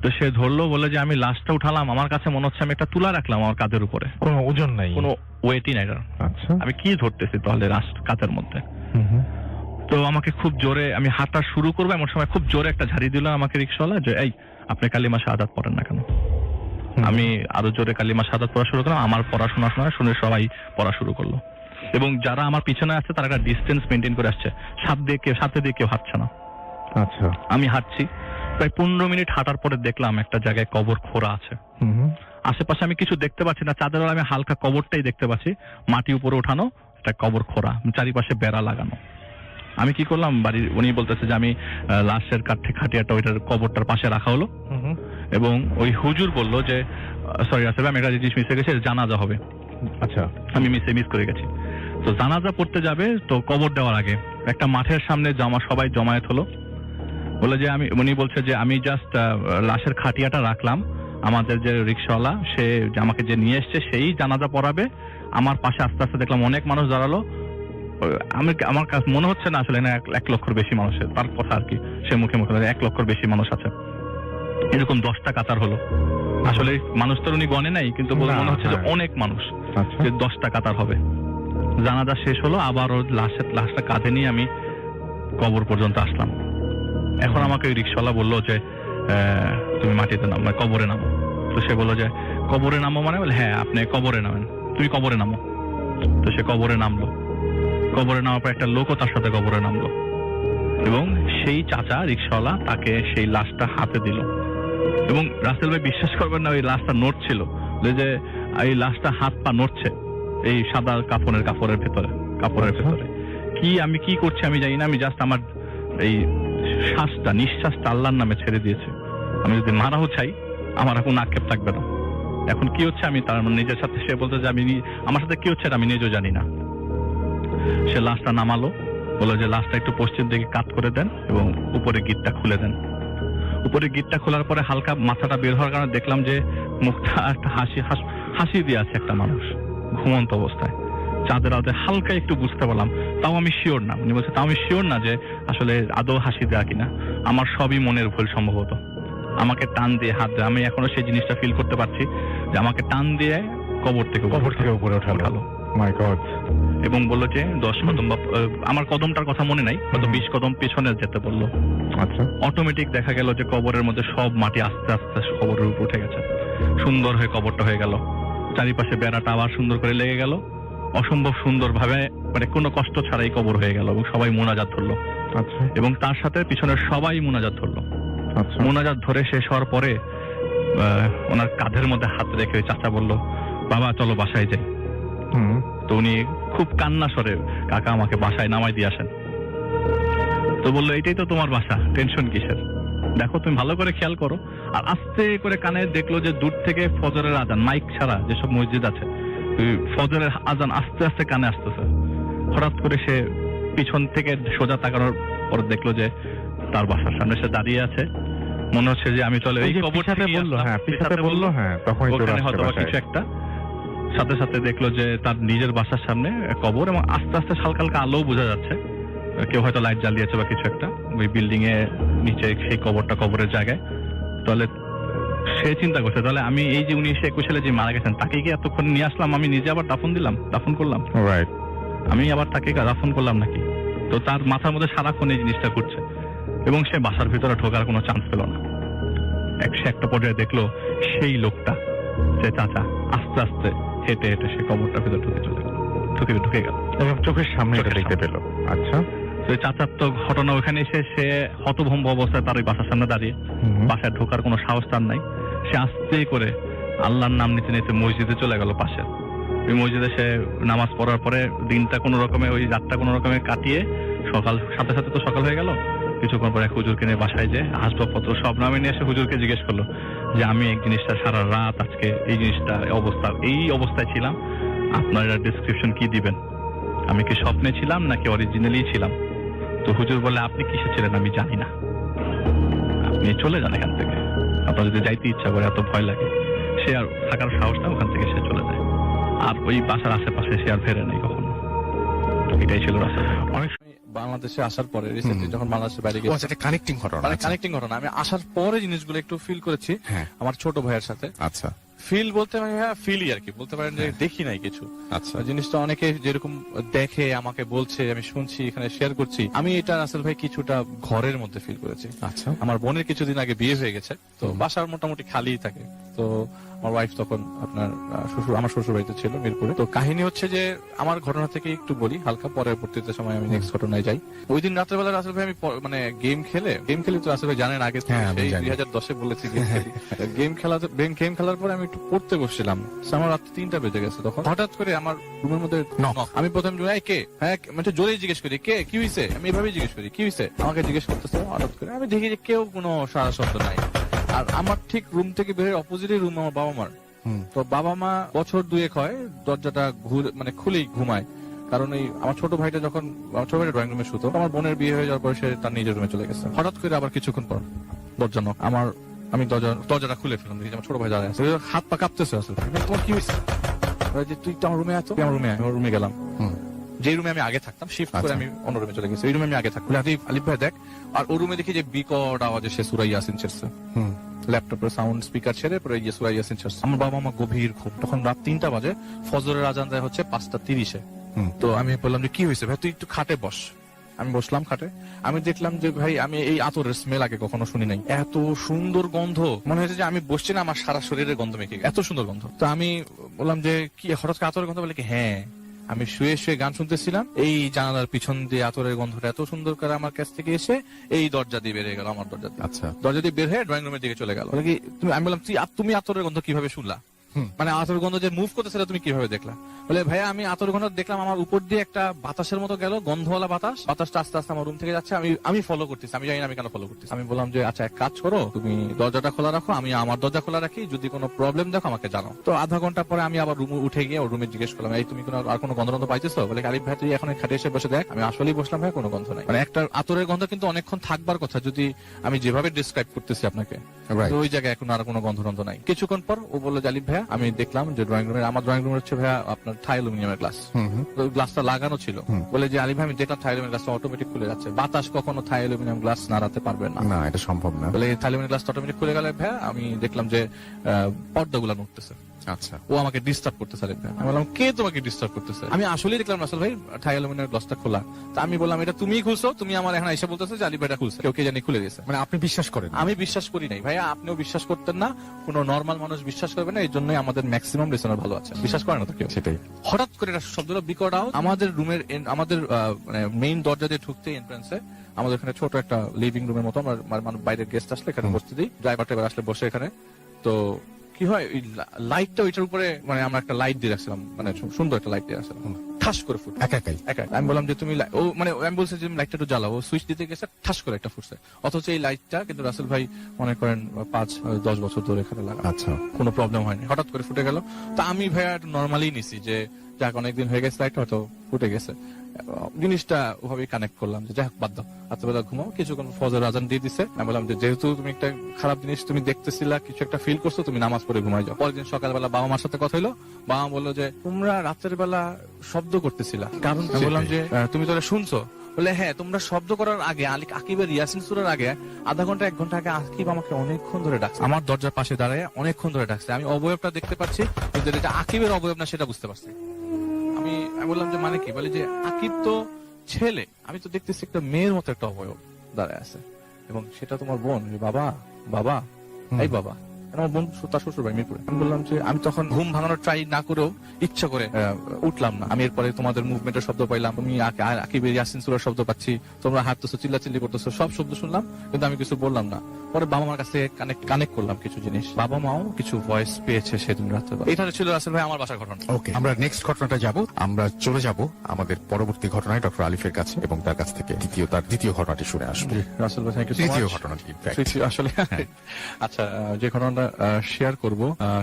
A: তো সে ধরলো, বলে যে আমি লাশটা উঠালাম, আমার কাছে মনে হচ্ছে আমি একটা তুলা রাখলাম আমার কাঁধের উপরে, কোনো ওজন নাই, কোনো ওয়েটই নাই। আচ্ছা, আমি কি ধরতেছি তাহলে কাঁধের মধ্যে? তো আমাকে খুব জোরে, আমি হাঁটা শুরু করবো এমন সময় খুব জোরে একটা ঝাড়ি দিল আমাকে রিক্সাওয়ালা, যে এই আপনি কালিমা শাহাদাত পড়েন না কেন? আমি আরো জোরে কালিমা শাহাদাত পড়া শুরু করলাম। আমার পড়াশোনা শুনে সবাই পড়া শুরু করলো, এবং যারা আমার পিছনে আসছে তারা একটা ডিস্টেন্স মেনটেন করে আসছে, সাথে দিয়ে কেউ হাঁটছে না। আচ্ছা, আমি হাঁটছি প্রায় 15 মিনিট হাঁটার পরে দেখলাম একটা জায়গায় কবর খোঁড়া আছে। আশেপাশে আমি কিছু দেখতে পাচ্ছি না, চাঁদের আলো আমি হালকা কবরটাই দেখতে পাচ্ছি, মাটি উপরে ওঠানো একটা কবর খোঁড়া, চারিপাশে বেড়া লাগানো। আমি কি করলাম, উনি বলতেছে যে আমি লাশের খাটিয়াটা ওইটার কবরটার পাশে রাখা হলো, এবং ওই হুজুর বললো যে সরি আসলে আমি একটা জিনিস মিস হয়ে গেছি, জানাজা হবে। আচ্ছা, আমি মিস করে গেছি। তো জানাজা পড়তে যাবে, তো কবর দেওয়ার আগে একটা মাঠের সামনে সবাই জমায়েত হলো। বলে যে উনি বলছে যে আমি জাস্ট লাশের খাটিয়াটা রাখলাম,
C: আমাদের যে রিক্সাওয়ালা সে যে আমাকে যে নিয়ে এসছে সেই জানাজা পড়াবে। আমার পাশে আস্তে আস্তে দেখলাম অনেক মানুষ দাঁড়ালো। আমার কাছে মনে হচ্ছে না আসলে 1 লক্ষের বেশি মানুষের, তার কথা আর কি, সে মুখে মুখে 1 লক্ষের বেশি মানুষ আছে। এরকম 10টা কাতার হলো। আসলে মানুষ তো উনি গণে নাই, কিন্তু বলে মনে হচ্ছে যে অনেক মানুষ, যে 10টা কাতার হবে। জানাজা শেষ হলো, আবার ওর লাশটা কাঁধে নিয়ে আমি কবর পর্যন্ত আসলাম। এখন আমাকে ওই রিক্সাওয়ালা বললো যে তুমি মাটিতে নামো, কবরে নামো। তো সে বললো যে কবরে নামো মানে? বলে হ্যাঁ, আপনি কবরে নামেন, তুমি কবরে নামো। তো সে কবরে নামলো। কবরে নামার পর একটা লোকও তার সাথে কবরে নামলো, এবং সেই চাচা রিক্সাওয়ালা তাকে সেই লাশটা হাতে দিল। এবং রাসেল ভাই বিশ্বাস করবেন না, ওই লাশটা নড়ছিল, যে এই লাশটা হাত পা নড়ছে এই সাদা কাপড়ের ভেতরে। আমি কি করছি আমি জানি না, আমি জাস্ট আমার এই নিঃশ্বাসটা আল্লাহর নামে ছেড়ে দিয়েছে। আমি যদি মারাও চাই আমার কোনো আক্ষেপ থাকবে না। এখন কি হচ্ছে আমি তার নিজের সাথে, সে বলতে যে আমার সাথে কি হচ্ছে আমি নিজেও জানি না। সে লাশটা নামালো, বললো যে লাশটা একটু পশ্চিম দিকে কাত করে দেন এবং উপরে গিটটা খুলে দেন। উপরে গিটটা খোলার পরে হালকা মাথাটা বের হওয়ার কারণে দেখলাম যে মুখটা একটা হাসি দিয়ে আছে একটা মানুষ ঘুমন্ত অবস্থায়, চাঁদের আলোতে হালকা একটু বুঝতে পারলাম। তাও আমি শিওর না, উনি বলছে তাও আমি শিওর না যে আসলে আদৌ হাসি দেওয়া কিনা। আমার সবই মনের ভুল সম্ভবত। আমাকে টান দিয়ে হাত দেয়, আমি এখনো সেই জিনিসটা ফিল করতে পারছি যে আমাকে টান দিয়ে কবর থেকে উপরে ওঠালো।
B: মাই গড।
C: এবং বললো যে 10 কদম বা আমার কদমটার কথা মনে নাই, কত 20 কদম পেছনে যেতে বললো।
B: আচ্ছা।
C: অটোমেটিক দেখা গেল যে কবরের মধ্যে সব মাটি আস্তে আস্তে কবরের উপর উঠে গেছে। সুন্দর হয়ে কবরটা হয়ে গেল, চারিপাশে বেড়াটা আবার সুন্দর করে লেগে গেল। অসম্ভব সুন্দর ভাবে, মানে কোনো কষ্ট ছাড়াই কবর হয়ে গেল, এবং সবাই মোনাজাত ধরলো।
B: আচ্ছা।
C: এবং তার সাথে পিছনের সবাই মোনাজাত ধরলো।
B: আচ্ছা।
C: মোনাজাত ধরে শেষ হওয়ার পরে ওনার কাঁধের মধ্যে হাত রেখে চাচা বলল, বাবা চলো বাসায় যাই। তো উনি খুব কান্না স্বরে, কাকা আমাকে বাসায় নামাই দিয়ে আসেন। তো বললো এটাই তো তোমার বাসা, টেনশন কিসের, দেখো তুমি ভালো করে খেয়াল করো। আর আস্তে করে কানে দেখলো যে দূর থেকে ফজরের আজান, মাইক ছাড়া যেসব মসজিদ আছে, ফজরের আজান আস্তে আস্তে কানে আসতেছে। হঠাৎ করে সে পিছন থেকে সোজা তাকানোর পর দেখলো যে তার বাসার সামনে সে দাঁড়িয়ে আছে। মনে হচ্ছে যে আমি চলে এই কবরটাতে বললো, হ্যাঁ তখন হয়তো কিছু একটা। সাথে সাথে দেখলো যে তার নিজের বাসার সামনে কবর, এবং আস্তে আস্তে হালকা হালকা আলো বোঝা যাচ্ছে, কেউ হয়তো লাইট জ্বালিয়েছে বা কিছু একটা ওই বিল্ডিং এ নিচে সেই কবরের জায়গায়। তাহলে সে চিন্তা করছে, তাহলে আমি এই যে 1921 সালে যে মারা গেছেন তাকে কি এতক্ষণ নিয়ে আসলাম, আমি নিজে আবার দাফন করলাম, আমি আবার তাকে দাফন করলাম নাকি? তো তার মাথার মধ্যে সারাক্ষণ এই জিনিসটা ঘুরছে, এবং সে বাসার ভিতরে ঢোকার কোনো চান্স পেল না। সে একটা পর্যায়ে দেখলো সেই লোকটা, সে চাচা আস্তে আস্তে হেঁটে হেঁটে সে কবরটার ভিতরে ঢুকে গেল,
B: এবং চোখের সামনে এটা দেখতে পেল। আচ্ছা।
C: তো চাচার তো ঘটনা, ওখানে এসে সে হতভম্ব অবস্থায় তার ওই বাসার সামনে দাঁড়িয়ে, বাসায় ঢোকার কোনো সাহস তার নাই। সে আস্তে করে আল্লাহর নাম নিতে নিতে মসজিদে চলে গেল পাশে। ওই মসজিদে সে নামাজ পড়ার পরে দিনটা কোনো রকমে, ওই রাতটা কোনো রকমে কাটিয়ে সাথে সাথে তো সকাল হয়ে গেল। কিছুক্ষণ পরে হুজুরকে নিয়ে বাসায় যে আসবাবপত্র সব নামে নিয়ে এসে হুজুরকে জিজ্ঞেস করলো যে আমি এই জিনিসটা সারা রাত আজকে এই জিনিসটা এই অবস্থায় ছিলাম, আপনারা ডেসক্রিপশন কি দিবেন, আমি কি স্বপ্নে ছিলাম নাকি অরিজিনালি ছিলাম? তো হুজুর বলে আপনি কিসে ছিলেন আমি জানি না, আপনি চলে যান এখান থেকে, আপনার যদি যাইতে ইচ্ছা করে, এত ভয় লাগে। সে আর থাকার সাহসটা, ওখান থেকে সে চলে যায়, আর ওই বাসার আশেপাশে সে আর ফেরে নাই কখনো। এটাই ছিল রাসেল।
A: অনেক সময় বাংলাদেশে আসার পরে, রিসেন্টলি যখন বাংলাদেশের বাইরে গেছি,
B: এটা কানেক্টিং ঘটনা,
A: কানেক্টিং ঘটনা, আমি আসার পরে জিনিসগুলো একটু ফিল করেছি আমার ছোট ভাইয়ের সাথে।
B: আচ্ছা।
A: ফিল বলতে ফিলই আর কি বলতে পারেন, যে দেখি নাই কিছু।
B: আচ্ছা।
A: জিনিসটা অনেকে যেরকম দেখে আমাকে বলছে, আমি শুনছি, এখানে শেয়ার করছি, আমি এটা রাসেল ভাই কিছুটা ঘরের মধ্যে ফিল করেছি।
B: আচ্ছা।
A: আমার বোনের কিছুদিন আগে বিয়ে হয়ে গেছে, তো বাসার মোটামুটি খালি থাকে। তো আমার ওয়াইফ তখন আপনার আমার শ্বশুর বাড়িতে ছিল মিরপুরে। তো কাহিনী হচ্ছে যে আমার ঘটনা থেকে একটু বলি হালকা, পরবর্তীতে সময় আমি নেক্সট ঘটনায় যাই। ওই দিন রাতের বেলা রাসেল ভাই আমি মানে গেম খেলি তো রাসেল ভাই জানেন আগে, 2010-এ বলেছি গেম খেলার পরে আমি একটু পড়তে বসছিলাম, আমার রাত 3টা বেজে গেছে। তখন হঠাৎ করে আমার রুমের মধ্যে আমি প্রথম কে, হ্যাঁ মানে জোরেই জিজ্ঞেস করি কে, কি হয়েছে, আমি এভাবেই জিজ্ঞেস করি কি হয়েছে, আমাকে জিজ্ঞেস করতেছে। হঠাৎ করে আমি দেখি যে কেউ কোনো সারা শব্দ নাই, আর আমার ঠিক রুম থেকে বের অপোজিটে রুম আমার বাবা মার। তো বাবা মা বছর 2 হয় দরজাটা মানে খুলেই ঘুমায়, কারণ এই আমার ছোট ভাইটা ড্রয়িং রুমে শুতো, আমার বোনের বিয়ে হয়ে যাওয়ার পর সে তার নিজের রুমে চলে গেছে। হঠাৎ করে আবার কিছুক্ষণ পর দরজা নক, আমার আমি দরজাটা খুলে ফেললাম, দেখি আমার ছোট ভাই দাঁড়ায় আছে, হাত পা কাঁপতেছে আসলে। তোমার কি হয়েছে? যে তুই তো আমার রুমে আছো। আমার রুমে গেলাম, যে রুমে আমি আগে থাকতাম শিফট করে আমি অন্য রুমে চলে গেছি। এই রুমে আমি আগে থাকতাম, আলিফ ভাই দেখ। আর ওই রুমে দেখি যে বিকট আওয়াজে সে সূরা ইয়াসিন ছেড়ছে, ল্যাপটপের সাউন্ড স্পিকার ছেড়ে পরে ইয়ে সূরা ইয়াসিন ছেড়ছে। আমার বাবা মা গভীর ঘুম, তখন রাত 3টা বাজে, ফজরের আজান দেয় হচ্ছে 5:30-এ। তো আমি বললাম যে কি হয়েছে ভাই, তুই একটু খাটে বস। আমি বসলাম খাটে, আমি দেখলাম যে ভাই আমি এই আতরের স্মেল আগে কখনো শুনি নাই, এত সুন্দর গন্ধ, মনে হয়েছে যে আমি বসছি না আমার সারা শরীরের গন্ধ মেখে, এত সুন্দর গন্ধ। তো আমি বললাম যে কি হঠাৎ করে আতরের গন্ধ, বলে কি হ্যাঁ আমি শুয়ে শুয়ে গান শুনতেছিলাম, এই জানালার পিছন দিয়ে আতরের গন্ধটা এত সুন্দর করে আমার কাছ থেকে এসে এই দরজা দিয়ে বেরিয়ে গেল, আমার দরজা দিয়ে।
B: আচ্ছা,
A: দরজা দিয়ে বের হয়ে ড্রয়িং রুমের দিকে চলে গেল। আমি বললাম তুমি আতরের গন্ধ কিভাবে শুনলা? মানে আতর গন্ধ যে মুভ করতেছিল তুমি কিভাবে দেখলা? বলে ভাইয়া আমি আতর গন্ধ দেখলাম, আমার উপর দিয়ে একটা বাতাসের মতো গেল, গন্ধওয়ালা বাতাসটা আস্তে আস্তে আমার রুম থেকে যাচ্ছে, আমি ফলো করতেছি, আমি জানি না আমি কেন ফলো করতেছি। আমি বললাম যে আচ্ছা এক কাজ করো, তুমি দরজাটা খোলা রাখো, আমি আমার দরজা খোলা রাখি, যদি কোনো প্রবলেম দেখো আমাকে জানাও। তো আধা ঘন্টা পরে আমি আবার রুমে উঠে গিয়ে ওর রুমে জিজ্ঞেস করলাম, এই তুমি আর কোনো গন্ধ পাইতেছো? বলে আরিফ ভাই তুই এখন খাটে এসে বসে দেখ। আমি আসলেই বসলাম, ভাই কোনো গন্ধ নাই। মানে একটা আতরের গন্ধ কিন্তু অনেকক্ষণ থাকবার কথা, যদি আমি যেভাবে ডিসক্রাইব করতেছি আপনাকে, তো ওই জায়গায় এখন আর কোনো গন্ধ নাই। কিছুক্ষণ পর ও বললো আলিফ ভাইয়া আমি দেখলাম যে ড্রয়িং রুমের, আমার ড্রয়িং রুমের হচ্ছে ভাইয়া আপনার থাই অ্যালুমিনিয়ামের গ্লাস, গ্লাসটা লাগানো ছিল। বলে যে আলিফ ভাই আমি দেখলাম থাই অ্যালুমিনিয়াম গ্লাসটা অটোমেটিক খুলে যাচ্ছে, বাতাস কখনো থাই অ্যালুমিনিয়াম গ্লাস নাড়াতে পারবে না,
B: না এটা সম্ভব না।
A: বলে থাই অ্যালুমিনিয়াম গ্লাসটা অটোমেটিক খুলে গেল ভাইয়া। আমি দেখলাম যে পর্দাগুলো নড়তেছে।
B: আচ্ছা,
A: ও আমাকে ডিস্টার্ব করতেছে। আমি বললাম কে তোমাকে ডিস্টার্ব করতেছে? আমি আসলেই দেখলাম রাসেল ভাই থাই অ্যালুমিনিয়াম গ্লাসটা খোলা। তা আমি বললাম এটা তুমিই খুলছো, তুমি আমার এখানে এসে বলতেছো যে আলিফ ভাইটা খুলছে, কেউ কে জানি খুলে দিয়েছে।
B: মানে আপনি বিশ্বাস করেন?
A: আমি বিশ্বাস করি নাই ভাইয়া, আপনিও বিশ্বাস করতেন না, কোনো নর্মাল মানুষ বিশ্বাস করবে না, এই জন্যই আমাদের ম্যাক্সিমাম লিসনার ভালো আছে, বিশ্বাস করে না তো কেউ।
B: সেটাই।
A: হঠাৎ করে একটা শব্দটা বিকট আওয়াজ আমাদের রুমের, আমাদের মানে মেইন দরজা দিয়ে ঢুকতে এন্ট্রান্সে আমাদের এখানে ছোট একটা লিভিং রুমের মতো, আমরা বাইরের গেস্ট আসলে এখানে বসতে দিই, ড্রাইভার টাইভার আসলে বসে এখানে। তো কি হয় ওই লাইটটা ওইটার উপরে, মানে আমরা একটা লাইট দিয়ে রাখছিলাম, মানে সুন্দর একটা লাইট দিয়ে রাখছিলাম, ঠাস করে ফুটে
B: একাই।
A: আমি বললাম যে তুমি ও মানে আমি বলছি যে লাইটটা একটু জ্বালাও, সুইচ দিতে গেছে ঠাস করে একটা ফুটছে। অথচ এই লাইটটা কিন্তু রাসেল ভাই মনে করেন 5-10 বছর ধরে এখানে লাগা,
B: আচ্ছা,
A: কোনো প্রবলেম হয়নি, হঠাৎ করে ফুটে গেল। তা আমি ভাইয়া একটু নর্মালি নিছি যে যাক অনেকদিন হয়ে গেছে লাইটটা হয়তো ফুটে গেছে, জিনিসটা ওভাবে কানেক্ট করলাম যে যাক বাদ দাও, রাত্রেবেলা ঘুমাও। কিছুক্ষণ ফজর আজান দিয়ে দিছে, আমি বললাম যে যেহেতু তুমি একটা খারাপ জিনিস তুমি দেখতেছিলা, কিছু একটা ফিল করছো, তুমি নামাজ পড়ে ঘুমাই যাও। পরের দিন সকালবেলা বাবা মার সাথে কথা হইলো, বাবা বললো যে তোমরা রাতের বেলা শব্দ করতেছিলা, কারণ আমি বললাম যে তুমি তো শুনছো? বলে হ্যাঁ তোমরা শব্দ করার আগে আকিবের ইয়াসিন সূরার আগে আধা ঘন্টা 1 ঘন্টা আগে আকিব আমাকে অনেকক্ষণ ধরে ডাকছে, আমার দরজার পাশে দাঁড়ায় অনেকক্ষণ ধরে ডাকছে। আমি অবয়বটা দেখতে পাচ্ছি কিন্তু এটা আকিবের অবয়ব না সেটা বুঝতে পারছি। আমি বললাম যে মানে কি? বলে যে আকিব তো ছেলে, আমি তো দেখতেছি একটা মেয়ের মতো একটা অবয়ব দাঁড়ায় আছে, এবং সেটা তোমার বোন। বাবা বাবা এই বাবা, আমার বোন তার শ্বশুর বাড়ি মিরপুরে। আমি বললাম যে আমি তখন ঘুম ভাঙানোর ট্রাই না করেও ইচ্ছা করে উঠলাম না। আমি এরপরে তোমাদের মুভমেন্টের শব্দ পাইলাম, তুমি আকিবের ইয়াসিন সূরার শব্দ পাচ্ছি, তোমরা হাঁটতেছো, চিল্লাচিল্লি করতেছো, সব শব্দ শুনলাম, কিন্তু আমি কিছু বললাম না। পরে বাবা মার কাছে কানেক্ট করলাম কিছু জিনিস, বাবা মাও কিছু ভয়েস পেয়েছে সেদিন রাতে। এটা ছিল রাসেল ভাই আমার বাসার ঘটনা।
B: ওকে, আমরা নেক্সট ঘটনাটা যাব, আমরা চলে যাব আমাদের পরবর্তী ঘটনায় ডক্টর আলিফের কাছে, এবং তার কাছ থেকে দ্বিতীয় ঘটনাটি শুনে আসবো।
A: রাসেল ভাই থ্যাংক ইউ সো মাচ।
B: তৃতীয় ঘটনাটি
A: আসলে আচ্ছা, যে ঘটনাটা শেয়ার করব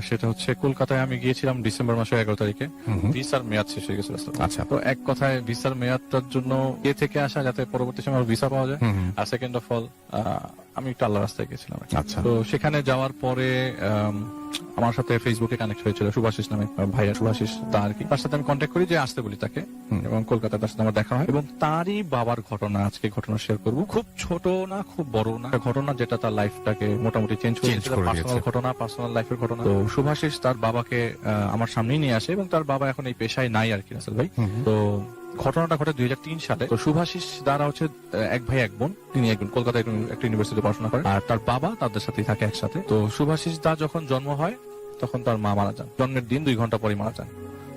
A: সেটা হচ্ছে কলকাতায় আমি গিয়েছিলাম ডিসেম্বর মাসের 11 তারিখে। ভিসার মেয়াদ শেষ হয়ে গেছিল।
B: আচ্ছা,
A: তো এক কথায় ভিসার মেয়াদটার জন্য এ থেকে আসা যাতে পরবর্তী সময় ভিসা পাওয়া যায়, আর সেকেন্ড অফ অল আমি একটু আল্লাহ রাস্তায় গেছিলাম।
B: আচ্ছা,
A: তো সেখানে যাওয়ার পরে আমার সাথে ফেসবুকে কানেক্ট হয়েছিল সুভাষিস নামে ভাইয়া, সুভাষিস দা আর কি। তার সাথে আমি কন্ট্যাক্ট করি যে আসতে বলি তাকে, এবং কলকাতায় তার সাথে আমার দেখা হয়, এবং তারই বাবার ঘটনা আজকে ঘটনা শেয়ার করব। খুব ছোট না খুব বড় না, ঘটনা যেটা তার লাইফটাকে মোটামুটি চেঞ্জ করে দিয়েছে, পার্সোনাল ঘটনা, পার্সোনাল লাইফের ঘটনা। তো সুভাষিস তার বাবাকে আমার সামনেই নিয়ে আসে, এবং তার বাবা এখন এই পেশায় নাই আর কি রাসেল ভাই। তো ঘটনাটা ঘটে 2003 সালে। তো সুভাষিস দ্বারা হচ্ছে এক ভাই এক বোন, তিনি একজন কলকাতায় একটা ইউনিভার্সিটিতে পড়াশোনা করেন, আর তার বাবা তাদের সাথেই থাকে একসাথে। তো সুভাষিস দা যখন জন্ম হয় তখন তার মা মারা যান, জন্মের দিন 2 ঘন্টা পরে মারা যান।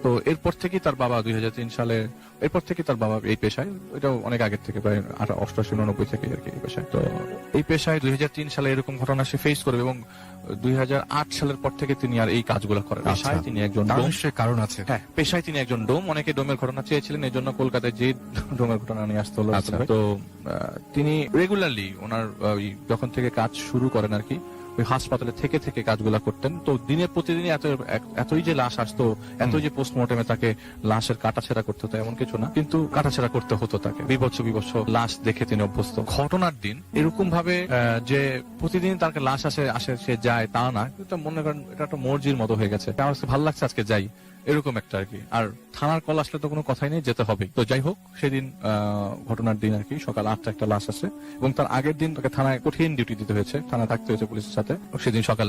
A: তো এরপর থেকে তার বাবা 2003 সালে, এরপর থেকে তার বাবা এই পেশায়, এটাও অনেক আগের থেকে, প্রায় 88-89 থেকে আর কি এই পেশায়। তো এই পেশায় 2003 সালে এরকম ঘটনা সে ফেস করবে, এবং 2008 সালের পর থেকে তিনি আর এই কাজগুলো করেন। পেশায় তিনি একজন ডোম,
B: কারণ আছে।
A: হ্যাঁ, পেশায় তিনি একজন ডোম। অনেকে ডোমের ঘটনা চেয়েছিলেন, এই জন্য কলকাতায় যে ডোমের ঘটনা নিয়ে আসতে হলো। তো তিনি রেগুলারলি ওনার যখন থেকে কাজ শুরু করেন আর কি, ওই হাসপাতালে থেকে থেকে কাজগুলা করতেন। তো দিনে প্রতিদিনই এতই যে লাশ আসতো, এতই যে পোস্টমর্টমে তাকে লাশের কাটাছেড়া করতে হতো এমন কিছু না, কিন্তু কাটাছেড়া করতে হতো তাকে। বিভৎস বিভৎস লাশ দেখে তিনি অভ্যস্ত। ঘটনার দিন এরকম ভাবে যে প্রতিদিন তার লাশ আসে সে যায় তা না, কিন্তু মনে করেন এটা একটা মর্জির মতো হয়ে গেছে। আমার কাছে ভালো লাগছে আজকে যাই, এরকম একটা আর কি। আর থানার কল আসলে তো কোনো কথাই নেই, যেতে হবে। তো যাই হোক, সেদিন ঘটনার দিন আর কি সকাল 8টা একটা লাশ আসে, এবং তার আগের দিন তাকে থানায় কঠিন ডিউটি দিতে হয়েছে, থানায় থাকতে হয়েছে পুলিশের সাথে। সেদিন সকাল